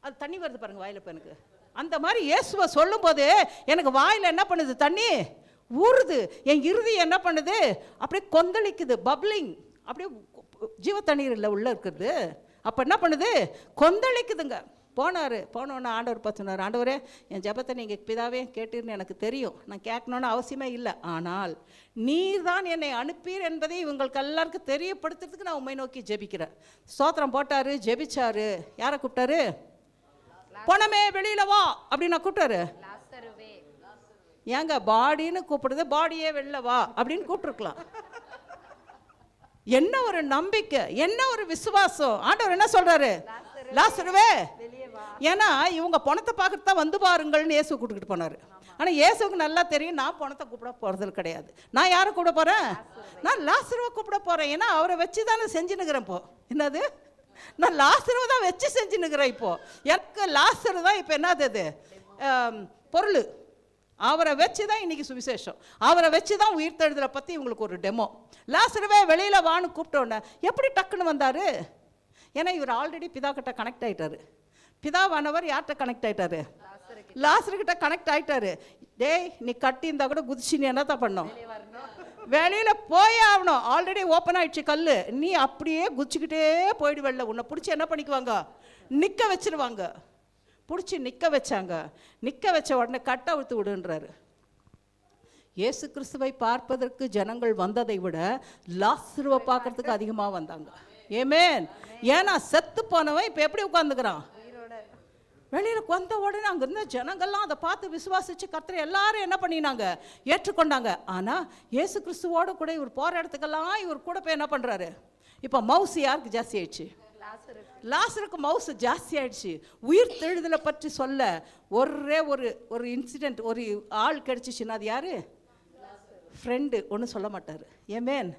அது தண்ணி வருது பாருங்கள் வாயில். இப்போ எனக்கு அந்த மாதிரி இயேசுவை சொல்லும்போது எனக்கு வாயில் என்ன பண்ணுது, தண்ணி ஊறுது. என் இறுதி என்ன பண்ணுது, அப்படியே கொந்தளிக்குது, பப்ளிங், அப்படியே ஜீவ தண்ணீர் இல்லை உள்ளே இருக்கிறது. அப்போ என்ன பண்ணுது, கொந்தளிக்குதுங்க. போனோன்னு ஆண்டவர் பார்த்து சொன்னார், ஆண்டவரே என் ஜெபத்தை நீங்கள் பிதாவே கேட்டீர்னு எனக்கு தெரியும், நான் கேட்கணுன்னு அவசியமே இல்லை, ஆனால் நீர் தான் என்னை அனுப்பீர் என்பதை இவங்களுக்கு எல்லாருக்கும் தெரியப்படுத்துறதுக்கு நான் உண்மை நோக்கி ஜெபிக்கிறேன். ஸ்தோத்திரம் போட்டார், ஜெபிச்சாரு. யாரை கூப்பிட்டாரு, பணமே வெளியில வா அப்படின்னு நான் கூப்பிட்டாரு. ஏங்க பாடின்னு கூப்பிடுறது, பாடியே வெளில வா அப்படின்னு கூப்பிட்டுருக்கலாம். என்ன ஒரு நம்பிக்கை, என்ன ஒரு விசுவாசம். ஆண்டவர் என்ன சொல்றாரு, லாசருவே. ஏன்னா இவங்க பணத்தை பார்க்கறது தான் வந்து பாருங்கள்னு இயேசு கூப்பிட்டுக்கிட்டு போனாரு. ஆனால் இயேசுக்கு நல்லா தெரியும், நான் பணத்தை கூப்பிட போகிறது கிடையாது. நான் யாரை கூப்பிட போகிறேன், நான் லாசருவை கூப்பிட போகிறேன். ஏன்னா அவரை வச்சு தானே செஞ்சுன்னுக்கிறேன். இப்போ என்னது, நான் லாசருவை தான் வச்சு செஞ்சுன்னுக்கிறேன். இப்போ எனக்கு லாசரு தான் இப்போ என்னது, அது பொருள். அவரை வச்சு தான் இன்றைக்கி சுவிசேஷம், அவரை வச்சு தான் உயிர்த்தெழுதலை பற்றி இவங்களுக்கு ஒரு டெமோ. லாசருவே வெளியில் வான்னு கூப்பிட்டோன்னே எப்படி டக்குன்னு வந்தார், ஏன்னா இவர் ஆல்ரெடி பிதா கிட்ட கனெக்ட் ஆகிட்டாரு. பிதாவானவர் யார்கிட்ட கனெக்ட் ஆகிட்டாரு, லாசருக்கிட்ட கனெக்ட் ஆகிட்டாரு. டேய் நீ கட்டி இருந்தால் கூட குதிச்சு நீ என்னத்தான் பண்ணோம், வெளியில் போயே ஆகணும். ஆல்ரெடி ஓப்பன் ஆகிடுச்சு கல், நீ அப்படியே குதிச்சுக்கிட்டே போயிடுவல்ல. உன்னை பிடிச்சி என்ன பண்ணிக்குவாங்க, நிற்க வச்சிருவாங்க. பிடிச்சி நிற்க வச்சாங்க. நிற்க வச்ச உடனே கட்டை அவுத்து விடுன்றாரு. இயேசு கிறிஸ்துவை பார்ப்பதற்கு ஜனங்கள் வந்ததை விட லாசருவை பார்க்கறதுக்கு அதிகமாக வந்தாங்க. ஆமென். ஏன்னா செத்து போனவன் இப்போ எப்படி உட்காந்துக்கிறான், வெளியில் வந்த உடனே அங்கே இருந்த ஜனங்கள்லாம் அதை பார்த்து விசுவாசிச்சு கர்த்தரை எல்லாரும் என்ன பண்ணினாங்க, ஏற்றுக்கொண்டாங்க. ஆனால் இயேசு கிறிஸ்துவோடு கூட இவர் போகிற இடத்துக்கெல்லாம் இவர் கூட போய் என்ன பண்ணுறாரு. இப்போ மவுசு யாருக்கு ஜாஸ்தி ஆயிடுச்சு, லாசருக்கு மவுசு ஜாஸ்தி ஆயிடுச்சு. உயிர் தெழுதலை பற்றி சொல்ல ஒரே ஒரு இன்சிடெண்ட், ஒரு ஆள் கிடைச்சிச்சுன்னா அது யாரு, ஃப்ரெண்டு. ஒன்றும் சொல்ல மாட்டார். ஆமென்.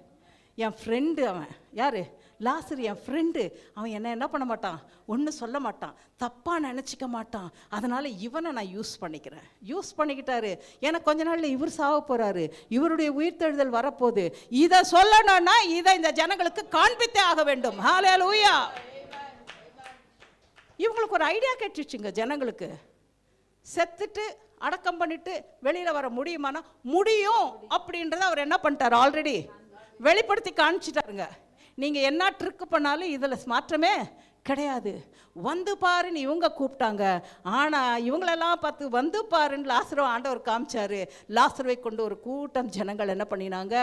என் ஃப்ரெண்டு அவன் யார், லாசரு என் ஃப்ரெண்டு. அவன் என்ன பண்ண மாட்டான், ஒன்றும் சொல்ல மாட்டான், தப்பாக நினச்சிக்க மாட்டான். அதனால் இவனை நான் யூஸ் பண்ணிக்கிட்டாரு. ஏன்னா கொஞ்ச நாளில் இவர் சாக போகிறாரு, இவருடைய உயிர்த்தெழுதல் வரப்போகுது. இதை சொல்லணும்னா இதை இந்த ஜனங்களுக்கு காண்பித்தே ஆக வேண்டும். ஹல்லேலூயா. இவங்களுக்கு ஒரு ஐடியா கேட்டுச்சுங்க ஜனங்களுக்கு. செத்துட்டு அடக்கம் பண்ணிட்டு வெளியில் வர முடியுமானா முடியும் அப்படின்றத அவர் என்ன பண்ணிட்டார், ஆல்ரெடி வெளிப்படுத்தி காமிச்சிட்டாருங்க. நீங்கள் என்ன ட்ரிக்கு பண்ணாலும் இதில் மாற்றமே கிடையாது. வந்து பாருன்னு இவங்க கூப்பிட்டாங்க. ஆனால் இவங்களெல்லாம் பார்த்து வந்து பாருன்னு லாசருவை ஆண்டவர் காமிச்சாரு. லாசருவை கொண்டு ஒரு கூட்டம் ஜனங்கள் என்ன பண்ணினாங்க,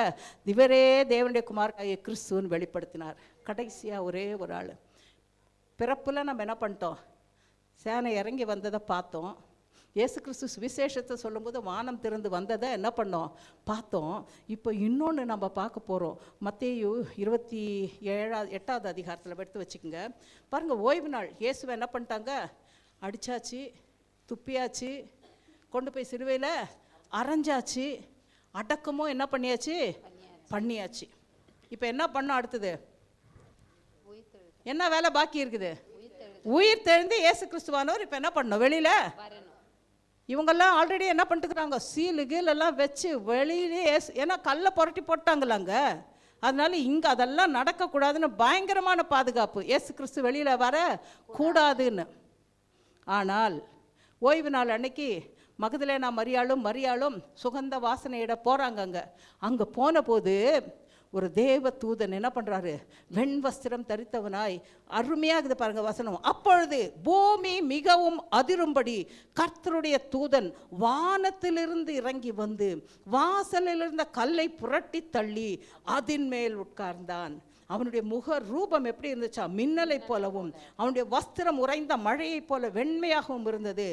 இவரே தேவனுடைய குமாரனாகிய கிறிஸ்துன்னு வெளிப்படுத்தினார். கடைசியாக ஒரே ஒரு ஆள். பிறப்பில் நம்ம என்ன பண்ணிட்டோம், சேனை இறங்கி வந்ததை பார்த்தோம். இயேசு கிறிஸ்து சுவிசேஷத்தை சொல்லும்போது வானம் திறந்து வந்ததை என்ன பண்ணோம், பார்த்தோம். இப்போ இன்னொன்று நம்ம பார்க்க போகிறோம். மத்தேயு 27:8 அதிகாரத்தில் எடுத்து வச்சுக்கோங்க. பாருங்கள், ஓய்வு நாள் இயேசுவை என்ன பண்ணிட்டாங்க, அடித்தாச்சு, துப்பியாச்சு, கொண்டு போய் சிலுவையில் அரைஞ்சாச்சு, அடக்கமும் என்ன பண்ணியாச்சு. இப்போ என்ன பண்ணோம், அடுத்தது என்ன வேலை பாக்கி இருக்குது, உயிர் தெழுந்து இயேசு கிறிஸ்துவானவர் இப்போ என்ன பண்ணோம், வெளியில். இவங்கெல்லாம் ஆல்ரெடி என்ன பண்ணிட்டுக்கிறாங்க, சீலு கீழெல்லாம் வச்சு வெளியிலே ஏன்னா கல்லை புரட்டி போட்டாங்களாங்க. அதனால இங்கே அதெல்லாம் நடக்கக்கூடாதுன்னு பயங்கரமான பாதுகாப்பு, இயேசு கிறிஸ்து வெளியில் வர கூடாதுன்னு. ஆனால் ஓய்வு நாள் அன்னைக்கு மகதலேனா மரியாளும் சுகந்த வாசனையிட போகிறாங்க. அங்கே போன போது ஒரு தேவ தூதன் என்ன பண்ணுறாரு, வெண் வஸ்திரம் தரித்தவனாய், அருமையாகுது பாருங்க வசனம். அப்பொழுது பூமி மிகவும் அதிரும்படி கர்த்தருடைய தூதன் வானத்திலிருந்து இறங்கி வந்து வாசலில் இருந்த கல்லை புரட்டி தள்ளி அதன் மேல் உட்கார்ந்தான். அவனுடைய முக ரூபம் எப்படி இருந்துச்சா, மின்னலை போலவும், அவனுடைய வஸ்திரம் உறைந்த மழையை போல வெண்மையாகவும் இருந்தது.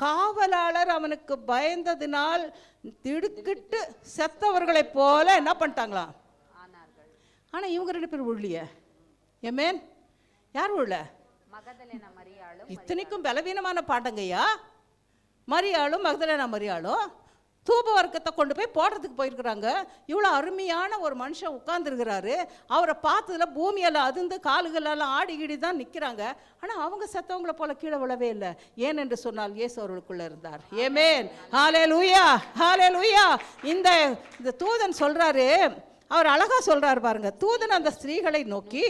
காவலாளர் அவனுக்கு பயந்ததினால் திடுக்கிட்டு செத்தவர்களை போல என்ன பண்ணிட்டாங்களாம். ஆனால் இவங்க 2 பேர் உள்ளிய. ஏமேன், யார் உள்ள, இத்தனைக்கும் பலவீனமான பாண்டங்கய்யா. மரியாளும் தூப வர்க்கத்தை கொண்டு போய் போடுறதுக்கு போயிருக்கிறாங்க. இவ்வளோ அருமையான ஒரு மனுஷன் உட்கார்ந்துருக்கிறாரு. அவரை பார்த்ததுல பூமியெல்லாம் அதிர்ந்து காலுகளெல்லாம் ஆடிகிடி தான் நிற்கிறாங்க. ஆனால் அவங்க செத்தவங்களை போல கீழே விழவே இல்லை. ஏனென்று சொன்னால் இயேசு அவர்களுக்குள்ளே இருந்தார். ஆமென், ஹல்லேலூயா, ஹல்லேலூயா. இந்த தூதன் சொல்கிறாரு, அவர் அழகா சொல்றாரு பாருங்க. தூதன் அந்த ஸ்திரீகளை நோக்கி,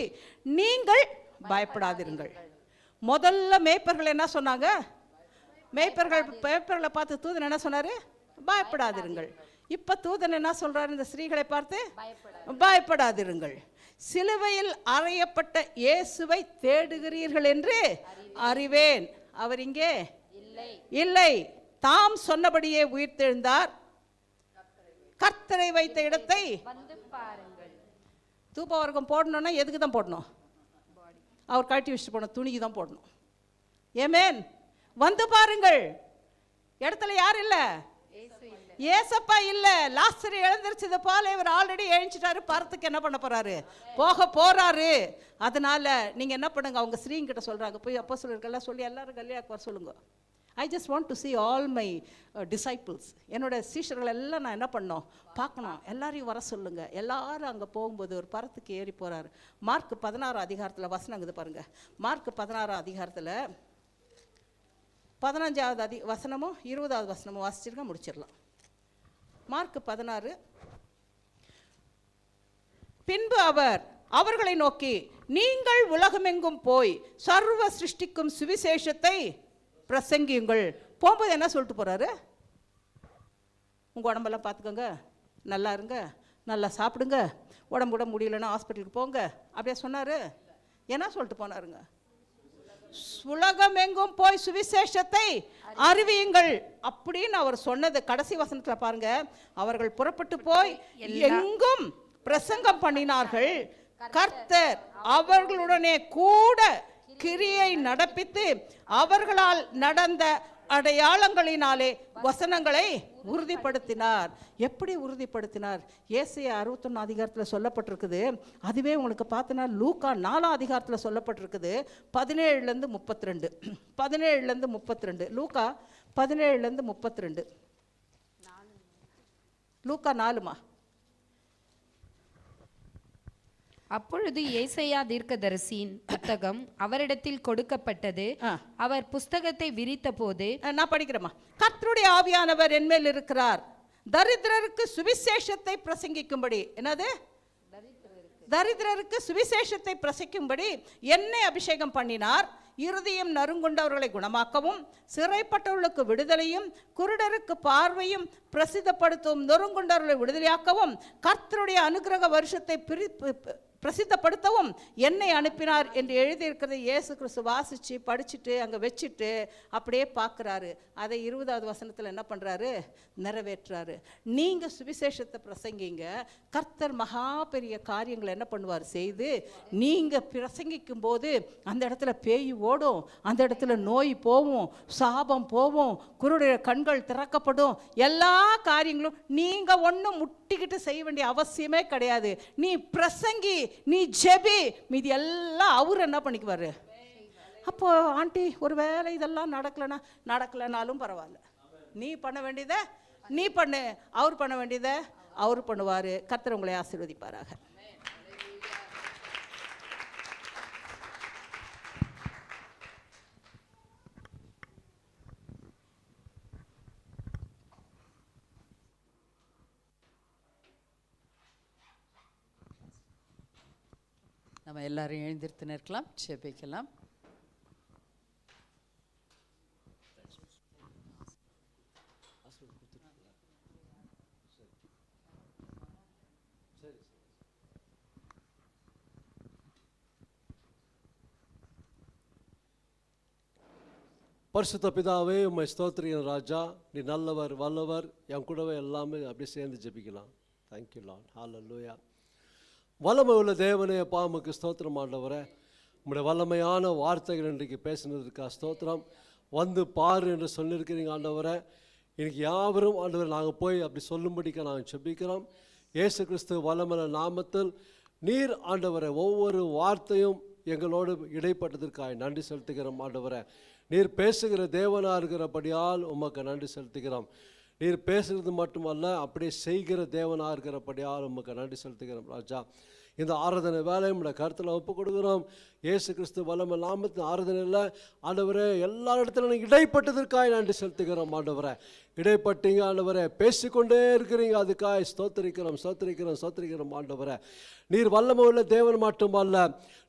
நீங்கள் பயப்படாதிருங்கள். முதல்ல மேய்ப்பர்கள் என்ன சொன்னாங்க? மேய்ப்பர்களை பார்த்து தூதன் என்ன சொன்னாரு? பயப்படாதிருங்கள். இப்ப தூதன் என்ன சொல்றாரு இந்த ஸ்திரீகளை பார்த்து? பயப்படாதிருங்கள். சிலுவையில் அறையப்பட்ட இயேசுவை தேடுகிறீர்கள் என்று அறிவேன். அவர் இங்கே இல்லை, தாம் சொன்னபடியே உயிர்த்தெழுந்தார். கர்த்தரை வைத்த இடத்தை தூபவர்க்கம் போடணும்னா எதுக்கு தான் போடணும்? அவர் கட்டி வச்சுட்டு போன துணிக்கு தான் போடணும். ஏமேன். வந்து பாருங்கள். இடத்துல யார் இல்லை? ஏசப்பா இல்லை. லாசரு எழுந்திருச்சது போல இவர் ஆல்ரெடி எழுந்துட்டாரு. பரத்துக்கு என்ன பண்ண போறாரு? போக போறாரு. அதனால நீங்க என்ன பண்ணுங்க, அவங்க ஸ்ரீங்கிட்ட சொல்றாங்க, போய் அப்போஸ்தலர்கள்லாம் சொல்லி எல்லாரும் கல்யாணம் வர சொல்லுங்க. I just want to see all my disciples. என்னோட சீஷர்கள் எல்லாம் நான் என்ன பண்ணோம்? பார்க்கணும். எல்லாரையும் வர சொல்லுங்க. எல்லாரும் அங்கே போகும்போது ஒரு பரத்துக்கு ஏறி போறாரு. மார்க் 16 அதிகாரத்தில் வசனங்குது பாருங்க. மார்க் 16 அதிகாரத்தில் 15வது வசனமும் 20வது வசனமும் வாசிச்சிருக்க முடிச்சிடலாம். மார்க் 16. பின்பு அவர் அவர்களை நோக்கி, நீங்கள் உலகமெங்கும் போய் சர்வ சிருஷ்டிக்கும் சுவிசேஷத்தை பிரசங்கியுங்கள். போகும்போது என்ன சொல்லிட்டு போறாரு? உங்க உடம்பெல்லாம் பார்த்துக்கோங்க, நல்லா இருங்க, நல்லா சாப்பிடுங்க, உடம்பு கூட முடியலன்னா ஹாஸ்பிட்டலுக்கு போங்க, அப்படியே சொன்னாரு? என்ன சொல்லிட்டு போனாருங்க? உலகம் எங்கும் போய் சுவிசேஷத்தை அறிவியுங்கள் அப்படின்னு அவர் சொன்னது. கடைசி வசனத்துல பாருங்க, அவர்கள் புறப்பட்டு போய் எங்கும் பிரசங்கம் பண்ணினார்கள். கர்த்தர் அவர்களுடனே கூட கிரியை நடப்பித்து அவர்களால் நடந்த அடையாளங்களினாலே வசனங்களை உறுதிப்படுத்தினார். எப்படி உறுதிப்படுத்தினார்? ஏசாயா 61 அதிகாரத்தில் சொல்லப்பட்டிருக்குது. அதுவே உங்களுக்கு பார்த்தனா லூக்கா 4 அதிகாரத்தில் சொல்லப்பட்டிருக்குது. 17லேருந்து 32. 17லேருந்து 32. லூக்கா 17லேருந்து 32. லூக்கா 4மா. அப்பொழுது ஏசாயா தீர்க்கதரிசியின் புத்தகம் அவரிடத்தில் கொடுக்கப்பட்டது. அவர் புஸ்தகத்தை விரித்த போது, நான் படிக்கிறேம்மா. கர்த்தருடைய ஆவியானவர் என்மேல் இருக்கிறார், தரித்திரருக்கு சுவிசேஷத்தை பிரசங்கிக்கும்படி. என்னது? தரித்திரருக்கு சுவிசேஷத்தை பிரசங்கிக்கும்படி என்னை அபிஷேகம் பண்ணினார். இருதயம் நறுங்குண்டவர்களை குணமாக்கவும், சிறைப்பட்டவர்களுக்கு விடுதலையும், குருடருக்கு பார்வையும் பிரசித்தப்படுத்தவும், நொறுங்குண்டவர்களை விடுதலையாக்கவும், கர்த்தருடைய அனுக்கிரக வருஷத்தை பிரசித்தப்படுத்தவும் என்னை அனுப்பினார் என்று எழுதியிருக்கிறது. இயேசு கிறிஸ்து வாசித்து படிச்சுட்டு அங்கே வச்சுட்டு அப்படியே பார்க்குறாரு. அதை 20வது வசனத்தில் என்ன பண்ணுறாரு? நிறைவேற்றுறாரு. நீங்கள் சுவிசேஷத்தை பிரசங்கிங்க, கர்த்தர் மகா பெரிய காரியங்களை என்ன பண்ணுவார்? செய்து நீங்கள் பிரசங்கிக்கும் போது அந்த இடத்துல பேய் ஓடும், அந்த இடத்துல நோய் போகும், சாபம் போகும், குருடைய கண்கள் திறக்கப்படும். எல்லா காரியங்களும் நீங்கள் ஒன்றும் முட்டிக்கிட்டு செய்ய வேண்டிய அவசியமே கிடையாது. நீ பிரசங்கி, நீ ஜெபி, மீதி எல்லாம் அவர் என்ன பண்ணிக்குவாரு? அப்போ ஆண்டி ஒரு வேளை இதெல்லாம் நடக்கலைனாலும் பரவாயில்ல, நீ பண்ண வேண்டியதை நீ பண்ணு, அவர் பண்ண வேண்டியதை அவர் பண்ணுவார். கர்த்தர் உங்களை ஆசீர்வதிப்பாராக. நம்ம எல்லாரும் எழுந்திருத்து நிற்கலாம், ஜெபிக்கலாம். பரிசுத்த பிதாவே, உம்மை ஸ்தோத்திரிக்கிற ராஜா, நீ நல்லவர், வல்லவர். என் கூடவே எல்லாமே அப்படியே சேர்ந்து ஜெபிக்கலாம். Thank you Lord. ஹல்லேலூயா. வல்லமை உள்ள தேவனே, அப்பா உமக்கு ஸ்தோத்திரம் ஆண்டவரே. உம்முடைய வல்லமையான வார்த்தைகள் இன்றைக்கு பேசினதுக்கா ஸ்தோத்திரம். வந்து பாரு என்று சொல்லியிருக்கிறீங்க ஆண்டவரே. இன்னைக்கு யாவரும் ஆண்டவரை நாங்கள் போய் அப்படி சொல்லும்படிக்க நாங்கள் ஜெபிக்கிறோம். இயேசு கிறிஸ்து வல்லமையான நாமத்தில் நீர் ஆண்டவரை ஒவ்வொரு வார்த்தையும் எங்களோடு இடைப்பட்டதற்காக நன்றி செலுத்துகிறோம் ஆண்டவரே. நீர் பேசுகிற தேவனாக இருக்கிறபடியால் உமக்கு நன்றி செலுத்துகிறோம். நீர் பேசுகிறது மட்டுமல்ல, அப்படியே செய்கிற தேவனாக இருக்கிறபடியால் உமக்கு நன்றி செலுத்துகிறோம் ராஜா. இந்த ஆராதனை வேலையை நம்முடைய கருத்தில் ஒப்பு கொடுக்குறோம். இயேசு கிறிஸ்து வல்லமை நாமத்தின் ஆராதனையில் ஆண்டவரே எல்லா இடத்துலையும் இடைப்பட்டதற்காக நன்றி செலுத்துகிறோம் ஆண்டவரே. இடைப்பட்டீங்க ஆண்டவரே, பேசிக்கொண்டே இருக்கிறீங்க, அதுக்காக ஸ்தோத்திரிக்கிறோம் ஆண்டவரே. நீர் வல்லமை உள்ள தேவன் மட்டுமல்ல,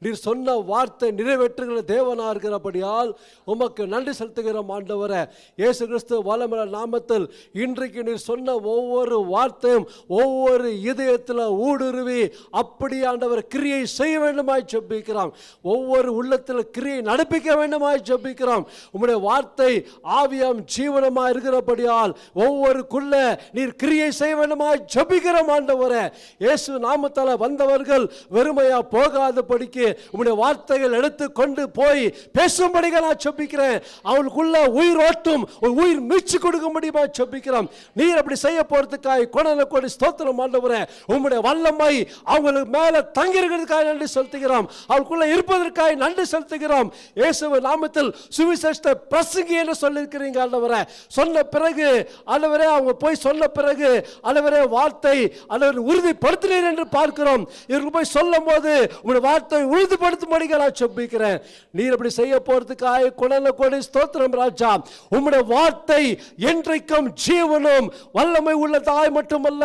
நீர் சொன்ன வார்த்தை நிறைவேற்றுகிற தேவனாக இருக்கிறபடியால் உமக்கு நன்றி செலுத்துகிறோம் ஆண்டவரே. இயேசு கிறிஸ்து வல்லமை நாமத்தில் இன்றைக்கு நீர் சொன்ன ஒவ்வொரு வார்த்தையும் ஒவ்வொரு இதயத்தில் ஊடுருவி அப்படி ஆண்டவர் கிரியை செய்ய வேண்டுமாய் ஜெபிக்கிறோம். ஒவ்வொரு உள்ளத்தில் கிரியை நடப்பிக்க வேண்டுமாய் ஜெபிக்கிறோம். உம்முடைய வார்த்தை ஆவியாம் ஜீவனமாக இருக்கிறபடியால் ஒவ்வொருக்குள்ள நீர் கிரியை செய்ய வேண்டுமாய் ஜெபிக்கிறோம் ஆண்டவரே. இயேசு நாமத்தால் வந்தவர்கள் வெறுமையா போகாதபடிக்கு உம்முடைய வார்த்தைகள் எடுத்து கொண்டு போய் பேசும்படியாக நான் ஜெபிக்கிறேன். அவளுக்குள்ள உயிர் ஓட்டும், உயிர் மீட்சி கொடுக்கும்படியா ஜெபிக்கிறோம். நீர் அப்படி செய்ய போறதுக்காக கொடி ஸ்தோத்திரம் ஆண்டவரே. உம்முடைய வல்லமை அவங்களுக்கு மேல தங்கி இருக்கிறதுக்காக நன்றி செலுத்துகிறோம். அவளுக்குள்ள இருப்பதற்காக நன்றி செலுத்துகிறோம். இயேசுவின் நாமத்தில் சுவிசேஷத்தை பிரசங்கி என்று சொல்லியிருக்கிறீங்க ஆண்டவரே. சொன்ன பிறகு ஆண்டவரே, அவங்க போய் சொன்ன பிறகு ஆண்டவரே வார்த்தை ஆண்டவர் உறுதிப்படுத்தினீர் என்று பார்க்கிறோம். இவர்கள் போய் சொல்லும் போது உங்களுடைய வார்த்தை உறுதிப்படுத்தும்படியாக நான் ஜெபிக்கிறேன். நீர் அப்படி செய்ய போறதுக்காக கொடி ஸ்தோத்திரம் ராஜா. உம்முடைய வார்த்தை என்றைக்கும் ஜீவனும் வல்லமை உள்ளதாய் மட்டுமல்ல,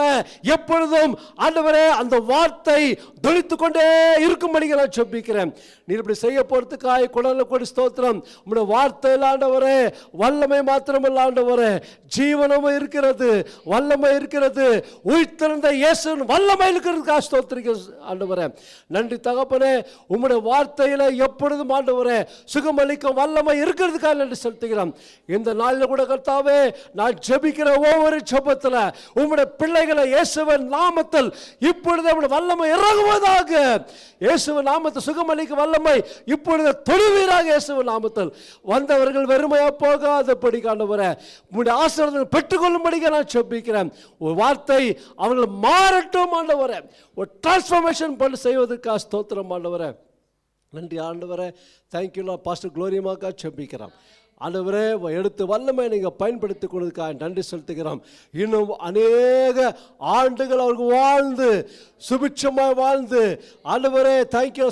எப்பொழுதும் ஆண்டவரே அந்த வார்த்தை தொழித்துக் கொண்டே இருக்கும்படியாக நான் ஜெபிக்கிறேன். நீர் இப்படி செய்ய போறதுக்காக கொடி ஸ்தோத்திரம். உம்முடைய வார்த்தையில் ஆண்டவரே வல்லமை மாத்திரமல்ல ஆண்டவரே, ஜீவனும் இருக்கிறது, வல்லமை இருக்கிறது. உயிர்த்தெழுந்த இயேசுவின் வல்லமை இருக்கிறதுக்காக ஸ்தோத்திரிக்கிறேன் ஆண்டவரே. நன்றி தகப்பனே. உம்முடைய வார்த்தையில எப்பொழுதும் ஆண்டவரே சுகமளிக்கும் வல்லமை இருக்கிறதுக்காக நன்றி செலுத்துகிறோம். இந்த நாளில் கூட கர்த்தாவே, நான் ஜெபிக்கிற ஒவ்வொரு ஜெபத்தில் உம்முடைய பிள்ளைகளை இயேசுவின் நாமத்தில் இப்பொழுது உம்முடைய வல்லமை இறங்குவதாக. இயேசுவின் நாமத்தில் சுகமளிக்கும் வல்லமை இப்பொழுது தொழுவீராக. இயேசுவின் நாமத்தில் வந்தவர்கள் வெறுமையா போகாதபடி ஆண்டவரே உம்முடைய ஆசீர்வாதங்களை பெற்றுக்கொள்ளும்படியாக நான் ஜெபிக்கிறேன். ஒரு வார்த்தை அவர்கள் மாறட்டும் ஆண்டவரே, ஒரு டிரான்ஸ்ஃபர்மேஷன் பண்ணி செய்வதற்காக ஸ்தோத்திரம் ஆண்டவரே. நன்றி ஆண்டவரே. தேங்க்யூ பாஸ்டர் குளோரியமாக்கா ஜெபிக்கிறோம் ஆண்டவரே. எடுத்து வல்லமை நீங்கள் பயன்படுத்திக் கொள்வதற்காக நன்றி செலுத்துகிறோம். இன்னும் அநேக ஆண்டுகள் அவர்கள் வாழ்ந்து சுபிட்சமாக வாழ்ந்து ஆண்டவரே தேங்க்யூ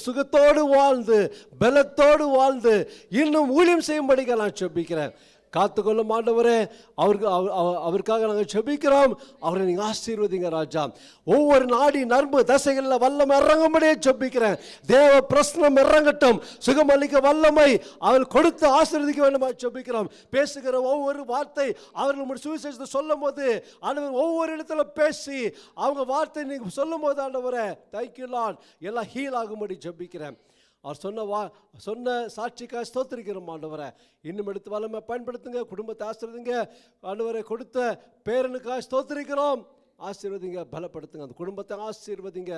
சுகத்தோடு வாழ்ந்து பலத்தோடு வாழ்ந்து இன்னும் ஊழியம் செய்யும்படியாக நான் ஜெபிக்கிறேன். காத்துக்கொள்ளும் ஆண்டவரே. அவருக்காக நாங்கள் ஜெபிக்கிறோம். அவரை நீங்கள் ஆசீர்வதிங்க ராஜா. ஒவ்வொரு நாடி நரம்பு தசைகளில் வல்லமை இறங்கும்படியே ஜெபிக்கிறேன். தேவ பிரசனம் இறங்கட்டும். சுகமளிக்க வல்லமை அவர் கொடுத்து ஆசீர்வதிக்க வேண்டுமா ஜெபிக்கிறோம். பேசுகிற ஒவ்வொரு வார்த்தை அவர்கள் சுவிசேஷத்தை சொல்லும் போது ஆண்டவர் ஒவ்வொரு இடத்துல பேசி அவங்க வார்த்தை நீங்கள் சொல்லும் போது ஆண்டவரே தேங்க்யூ லார்ட் எல்லாம் ஹீல் ஆகும்படி ஜெபிக்கிறேன். அவர் சொன்ன சாட்சிக்காக ஸ்தோத்திரிக்கிறோம் ஆண்டவரை. இன்னும் எடுத்து வல்லமை பயன்படுத்துங்க. குடும்பத்தை ஆசீர்வதிங்க ஆண்டவரை. கொடுத்த பேரனுக்காக ஸ்தோத்திரிக்கிறோம். ஆசீர்வதிங்க, பலப்படுத்துங்க. அந்த குடும்பத்தை ஆசீர்வதிங்க,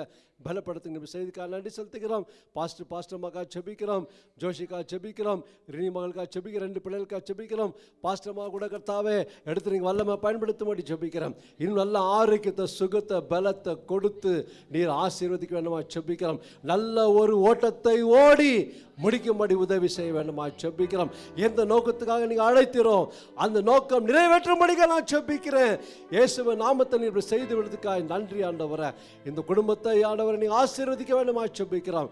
பலப்படுத்துங்க. செய்திக்காக நன்றி செலுத்துகிறோம். பாஸ்டர் மகா ஜெபிக்கிறோம், ஜோஷிக்கா ஜெபிக்கிறோம், ரினி மகளுக்காக ஜெபிக்கிறோம், 2 பிள்ளைகளுக்காக ஜெபிக்கிறோம். பாஸ்டர் மகா கூட கர்த்தாவே எடுத்து நீங்கள் வல்லமை பயன்படுத்தும்படி ஜெபிக்கிறோம். இன்னும் நல்ல ஆரோக்கியத்தை சுகத்தை பலத்தை கொடுத்து நீர் ஆசீர்வதிக்க வேண்டுமா ஜெபிக்கிறோம். நல்ல ஒரு ஓட்டத்தை ஓடி முடிக்கும்படி உதவி செய்ய வேண்டுமா ஜெபிக்கிறோம். எந்த நோக்கத்துக்காக நீங்கள் அழைக்கிறோம் அந்த நோக்கம் நிறைவேற்றும்படியாக நான் ஜெபிக்கிறேன். இயேசுவின் நாமத்தை நீர் செய்து விடுறதுக்காக நன்றி ஆண்டவரே. இந்த குடும்பத்தை ஆண்டவரை நீங்கள் ஆசீர்வதிக்க வேண்டுமா ஜெபிக்கிறோம்.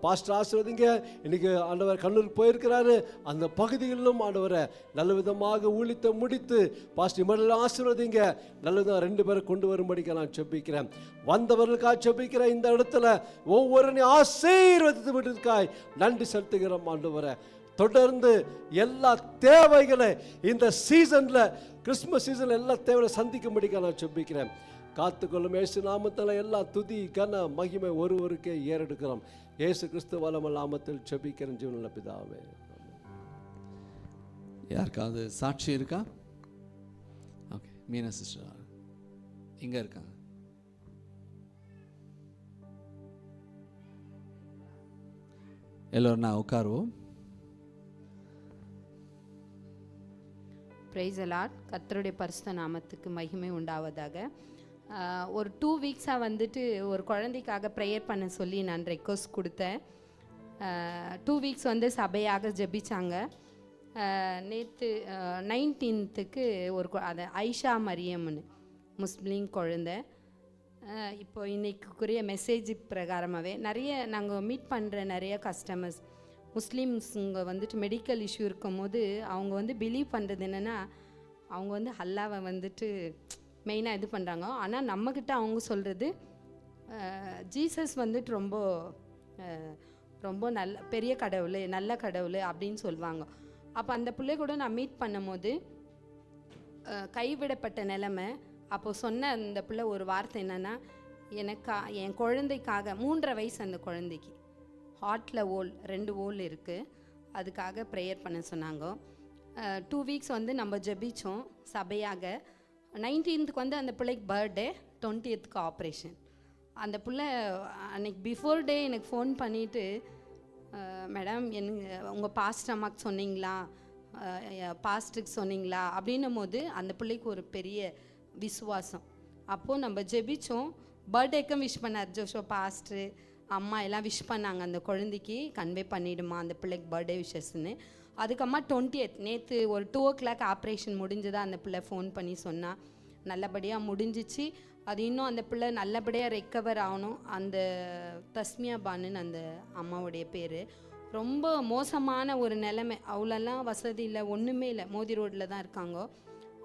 பாஸ்டர் ஆசீர்வதிங்க. இன்னைக்கு ஆண்டவர் கண்ணூருக்கு போயிருக்கிறாரு. அந்த பகுதிகளிலும் ஆண்டவரை நல்ல விதமாக ஊழியத்தை முடித்து பாஸ்டர் இமரெல்லாம் ஆசீர்வதிங்க. நல்ல விதமாக 2 பேரை கொண்டு வரும்படிக்க நான் ஜெபிக்கிறேன். வந்தவர்களுக்காக ஜெபிக்கிறேன். இந்த இடத்துல ஒவ்வொருவரையும் ஆசீர்வதித்து விடுறதுக்காக நன்றி செலுத்துகிறோம் ஆண்டவரை. தொடர்ந்து எல்லா தேவைகளை இந்த சீசனில் கிறிஸ்துமஸ் சீசனில் எல்லா தேவையை சந்திக்கும்படிக்க நான் ஜெபிக்கிறேன். காத்துக்கொள்ளும் இயேசு நாமத்தில் எல்லா துதி கன மகிமை ஒருவருக்கே ஏறெடுக்கிறோம். இயேசு கிறிஸ்து வல்லமையுள்ள நாமத்தில் ஜெபிக்கிறேன் ஜீவனுள்ள பிதாவே. யாருக்காவது சாட்சி இருக்கா? ஓகே, மீனா சிஸ்டர் இங்க இருக்காங்க. எல்லோரும் நான் உட்காருவோம். Price the Lord. கர்த்தருடைய பரிசுத்த நாமத்துக்கு மகிமை உண்டாவதாக. ஒரு 2 வீக்ஸாக வந்துட்டு ஒரு குழந்தைக்காக ப்ரேயர் பண்ண சொல்லி நான் ரெக்வஸ்ட் கொடுத்தேன். 2 வீக்ஸ் வந்து சபையாக ஜெபிச்சாங்க. நேற்று 19th ஒரு அது ஐஷா மரியம்னு முஸ்லீம் குழந்தை. இப்போ இன்றைக்குரிய மெசேஜ் பிரகாரமாகவே நிறைய நாங்கள் மீட் பண்ணுற நிறைய கஸ்டமர்ஸ் முஸ்லீம்ஸுங்க வந்துட்டு மெடிக்கல் இஷ்யூ இருக்கும் போது அவங்க வந்து பிலீவ் பண்ணுறது என்னென்னா, அவங்க வந்து அல்லாவை வந்துட்டு மெயினாக இது பண்ணுறாங்க. ஆனால் நம்மக்கிட்ட அவங்க சொல்கிறது ஜீசஸ் வந்துட்டு ரொம்ப ரொம்ப நல்ல பெரிய கடவுள், நல்ல கடவுள் அப்படின்னு சொல்லுவாங்க. அப்போ அந்த பிள்ளை கூட நான் மீட் பண்ணும்போது கைவிடப்பட்ட நிலைமை. அப்போ சொன்ன அந்த பிள்ளை ஒரு வார்த்தை என்னென்னா, என் குழந்தைக்காக 3.5 வயசு அந்த குழந்தைக்கு ஹார்ட்டில் 2 ஹோல் இருக்குது, அதுக்காக ப்ரேயர் பண்ண சொன்னாங்க. 2 வீக்ஸ் வந்து நம்ம ஜெபிச்சோம் சபையாக. 19th வந்து அந்த பிள்ளைக்கு பர்த்டே, 20th ஆப்ரேஷன். அந்த பிள்ளை அன்னைக்கு பிஃபோர் டே எனக்கு ஃபோன் பண்ணிவிட்டு, மேடம் உங்கள் பாஸ்ட் அம்மாவுக்கு சொன்னீங்களா, பாஸ்ட்டுக்கு சொன்னீங்களா அப்படின்னும் போது அந்த பிள்ளைக்கு ஒரு பெரிய விசுவாசம். அப்போது நம்ம ஜெபிச்சோம். பர்த்டேக்கும் விஷ் பண்ணார் ஜோஷோ பாஸ்ட்ரு, அம்மா எல்லாம் விஷ் பண்ணாங்க அந்த குழந்தைக்கு, கன்வே பண்ணிவிடுமா அந்த பிள்ளைக்கு பர்த்டே விஷஸ்ன்னு. அதுக்கம்மா 20th நேற்று ஒரு 2 o'clock ஆப்ரேஷன் முடிஞ்சுதான் அந்த பிள்ளை ஃபோன் பண்ணி சொன்னால். நல்லபடியாக முடிஞ்சிச்சு. அது இன்னும் அந்த பிள்ளை நல்லபடியாக ரெக்கவர் ஆகணும். அந்த தஸ்மியா பானுன்னு அந்த அம்மாவுடைய பேர். ரொம்ப மோசமான ஒரு நிலைமை, அவ்வளோலாம் வசதி இல்லை, ஒன்றுமே இல்லை, மோதி ரோட்டில் தான் இருக்காங்க.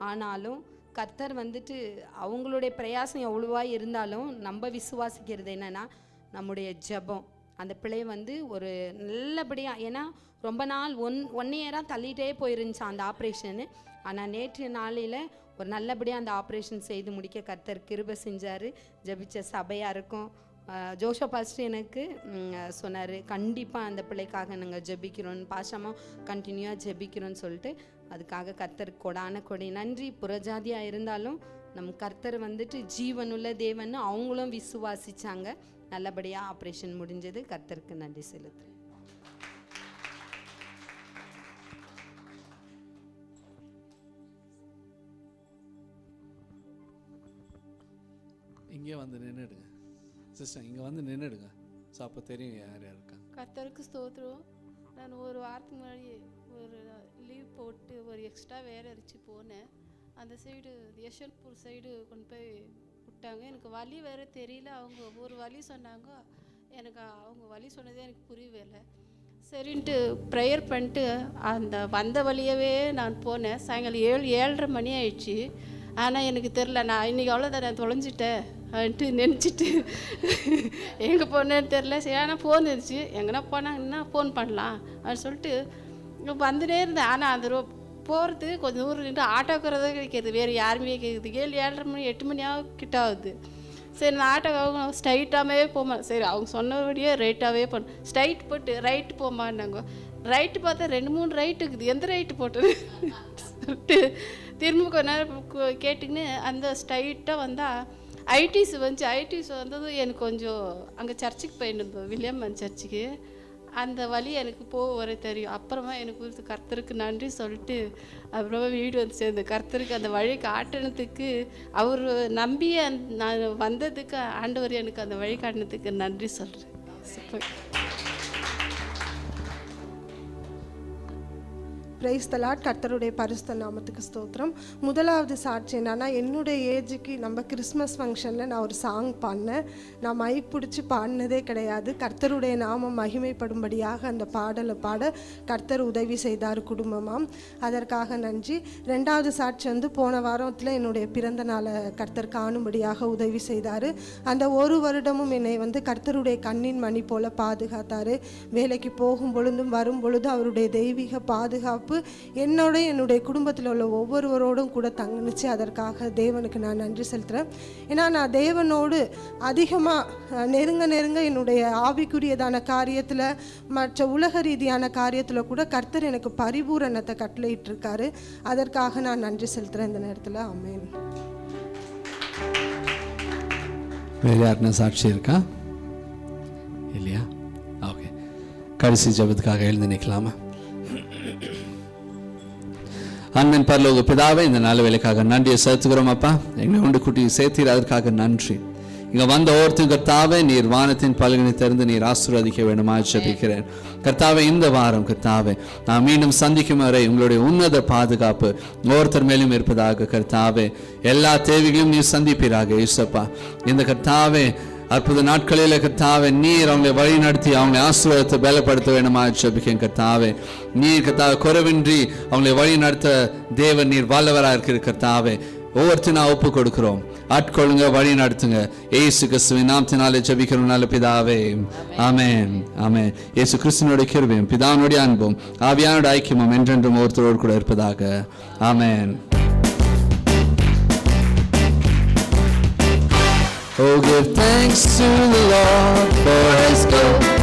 ஆனாலும் கர்த்தர் வந்துட்டு அவங்களுடைய பிரயாசம் எவ்வளோவா இருந்தாலும் நம்ம விசுவாசிக்கிறது என்னென்னா நம்முடைய ஜெபம். அந்த பிள்ளை வந்து ஒரு நல்லபடியாக, ஏன்னா ரொம்ப நாள் ஒன் இயராக தள்ளிகிட்டே போயிருந்துச்சு அந்த ஆப்ரேஷனு. ஆனால் நேற்று நாளையில் ஒரு நல்லபடியாக அந்த ஆப்ரேஷன் செய்து முடிக்க கர்த்தர் கிருபை செஞ்சார். ஜெபிச்ச சபையாக இருக்கும். ஜோஷோ பாஸ்டர் எனக்கு சொன்னார், கண்டிப்பாக அந்த பிள்ளைக்காக நாங்கள் ஜெபிக்கிறோம், பாசமாக கண்டினியூவாக ஜெபிக்கிறோன்னு சொல்லிட்டு. அதுக்காக கர்த்தர் கொடான கொடை நன்றி. புறஜாதியாக இருந்தாலும் நம் கர்த்தர் வந்துட்டு ஜீவனுள்ள தேவன்னு அவங்களும் விசுவாசித்தாங்க. நல்லபடியாக ஆப்ரேஷன் முடிஞ்சது. கர்த்தருக்கு நன்றி செலுத்துறேன். இங்கே வந்து நின்றுடுங்க சிஸ்டர், இங்கே வந்து நின்றுடுங்க. ஸோ அப்போ தெரியும் யார் யார் இருக்காங்க. கர்த்தருக்கு ஸ்தோத்திரம். நான் ஒரு வாரத்துக்கு முன்னாடி ஒரு லீவ் போட்டு ஒரு எக்ஸ்ட்ரா வேலை அரிச்சு போனேன். அந்த சைடு யஷ்வந்த்பூர் சைடு கொண்டு போய் விட்டாங்க. எனக்கு வழி வேறு தெரியல. அவங்க ஒரு வழி சொன்னாங்க, எனக்கு அவங்க வழி சொன்னதே எனக்கு புரியவே. சரின்ட்டு ப்ரேயர் பண்ணிட்டு அந்த வந்த வழியவே நான் போனேன். சாயங்காலம் 7-7:30 மணி ஆயிடுச்சு. ஆனால் எனக்கு தெரில, நான் இன்றைக்கி அவ்வளோதான் நான் தொலைஞ்சிட்டேன்ட்டு நினச்சிட்டு எங்கே போனேன்னு தெரில. சரி, ஆனால் ஃபோன் இருந்துச்சு, எங்கன்னா போனாங்கன்னா ஃபோன் பண்ணலாம் அப்படின்னு சொல்லிட்டு வந்துட்டே இருந்தேன். ஆனால் அந்த போகிறது கொஞ்சம் தூரம் நின்று ஆட்டோக்கிறதே கிடைக்கிது, வேறு யாருமே கேட்குது. 7-7:30 மணி 8 மணி கிட்ட ஆகுது. சரி, நான் ஆட்டோக்காக ஸ்ட்ரைட்டாகவே போமா. சரி, அவங்க சொன்னபடியே ரைட்டாகவே போனேன். ஸ்ட்ரைட் போட்டு ரைட்டு போமான்னாங்க. ரைட்டு பார்த்தா 2-3 ரைட்டு இருக்குது, எந்த ரைட்டு போட்டது சொல்லிட்டு திரும்ப கொஞ்ச நேரம் கேட்டுக்கின்னு அந்த ஸ்ட்ரைட்டாக வந்தால் ஐடிஸ் வந்துச்சு. ஐடிஸ் வந்ததும் எனக்கு கொஞ்சம் அங்கே சர்ச்சுக்கு போயிருந்தோம், வில்லியம்மன் சர்ச்சுக்கு. அந்த வழி எனக்கு வர தெரியும். அப்புறமா எனக்கு கர்த்தருக்கு நன்றி சொல்லிட்டு அப்புறமா வீடு வந்து சேர்ந்து கர்த்தருக்கு அந்த வழி காட்டினதுக்கு, அவர் நம்பி நான் வந்ததுக்கு ஆண்டவர் எனக்கு அந்த வழி காட்டினதுக்கு நன்றி சொல்கிறேன். Price the Lord. கர்த்தருடைய பரிசுத்த நாமத்துக்கு ஸ்தோத்திரம். முதலாவது சாட்சி என்னன்னா, என்னுடைய ஏஜுக்கு நம்ம கிறிஸ்மஸ் ஃபங்க்ஷனில் நான் ஒரு சாங் பாடினேன். நான் மைக் பிடிச்சி பாடினதே கிடையாது. கர்த்தருடைய நாமம் மகிமைப்படும்படியாக அந்த பாடலை பாட கர்த்தர் உதவி செய்தார் குடும்பமாம். அதற்காக நன்றி. ரெண்டாவது சாட்சி வந்து போன வாரத்தில் என்னுடைய பிறந்த நாளை கர்த்தர் காணும்படியாக உதவி செய்தார். அந்த ஒரு வருடமும் என்னை வந்து கர்த்தருடைய கண்ணின் மணி போல பாதுகாத்தார். வேலைக்கு போகும் பொழுதும் வரும் பொழுதும் அவருடைய தெய்வீக பாதுகாப்பு என்னுடைய குடும்பத்தில் உள்ள ஒவ்வொருவரோடும் கூட தங்குனுச்சு. அதற்காக தேவனுக்கு நான் நன்றி செலுத்துகிறேன். ஏன்னா நான் தேவனோடு அதிகமாக நெருங்க என்னுடைய ஆவிக்குரியதான காரியத்தில், மற்ற உலக ரீதியான காரியத்தில் கூட கர்த்தர் எனக்கு பரிபூரணத்தை கட்டளையிட்டிருக்காரு. அதற்காக நான் நன்றி செலுத்துகிறேன் இந்த நேரத்தில். ஆமென். வேறு யாருன்னா சாட்சி இருக்கா? இல்லையா? ஓகே, கடைசி ஜெபத்துக்காக எழுந்து நிற்கலாமா? அண்ணன் பரலோக பிதாவே, இந்த நாள் வேலைக்காக நன்றியை செலுத்துகிறோம் அப்பா. எங்களை உண்டு கூட்டி சேர்த்தீர், அதற்காக நன்றி. இங்க வந்த ஒவ்வொருத்தரும் கர்த்தாவே நீர் வானத்தின் பலகனை திறந்து நீர் ஆசீர்வதிக்க வேண்டுமா ஜெபிக்கிறேன். கர்த்தாவே இந்த வாரம் கர்த்தாவே நான் மீண்டும் சந்திக்கும் வரை உங்களுடைய உன்னத பாதுகாப்பு ஒவ்வொருத்தர் மேலும் இருப்பதாக கர்த்தாவே. எல்லா தேவைகளையும் நீர் சந்திப்பீராக இயேசுப்பா. இந்த கர்த்தாவே அற்புத நாட்களில் கர்த்தாவே நீர் அவங்களை வழி நடத்தி அவங்களை ஆசீர்வாதத்தை பலப்படுத்த வேண்டுமா ஜெபிக்கிறேன் கர்த்தாவே. நீர் கர்த்தாவே குறைவின்றி அவங்களை வழி நடத்த தேவன் நீர் வல்லவராக இருக்கிற கர்த்தாவே. ஒவ்வொருத்தரும் நான் ஒப்பு கொடுக்கிறோம். ஆட்கொள்ளுங்க, வழி நடத்துங்க. இயேசு கிறிஸ்துவின் நாமத்தினாலே ஜெபிக்கிறோம் நல்ல பிதாவே. ஆமென் ஆமென். இயேசு கிறிஸ்துவினுடைய கிருபையும் பிதாவினுடைய அன்பும் ஆவியானுடைய ஐக்கியமும் என்றென்றும் ஒருத்தரோடு கூட இருப்பதாக. ஆமென். Oh, give thanks to the Lord for his good.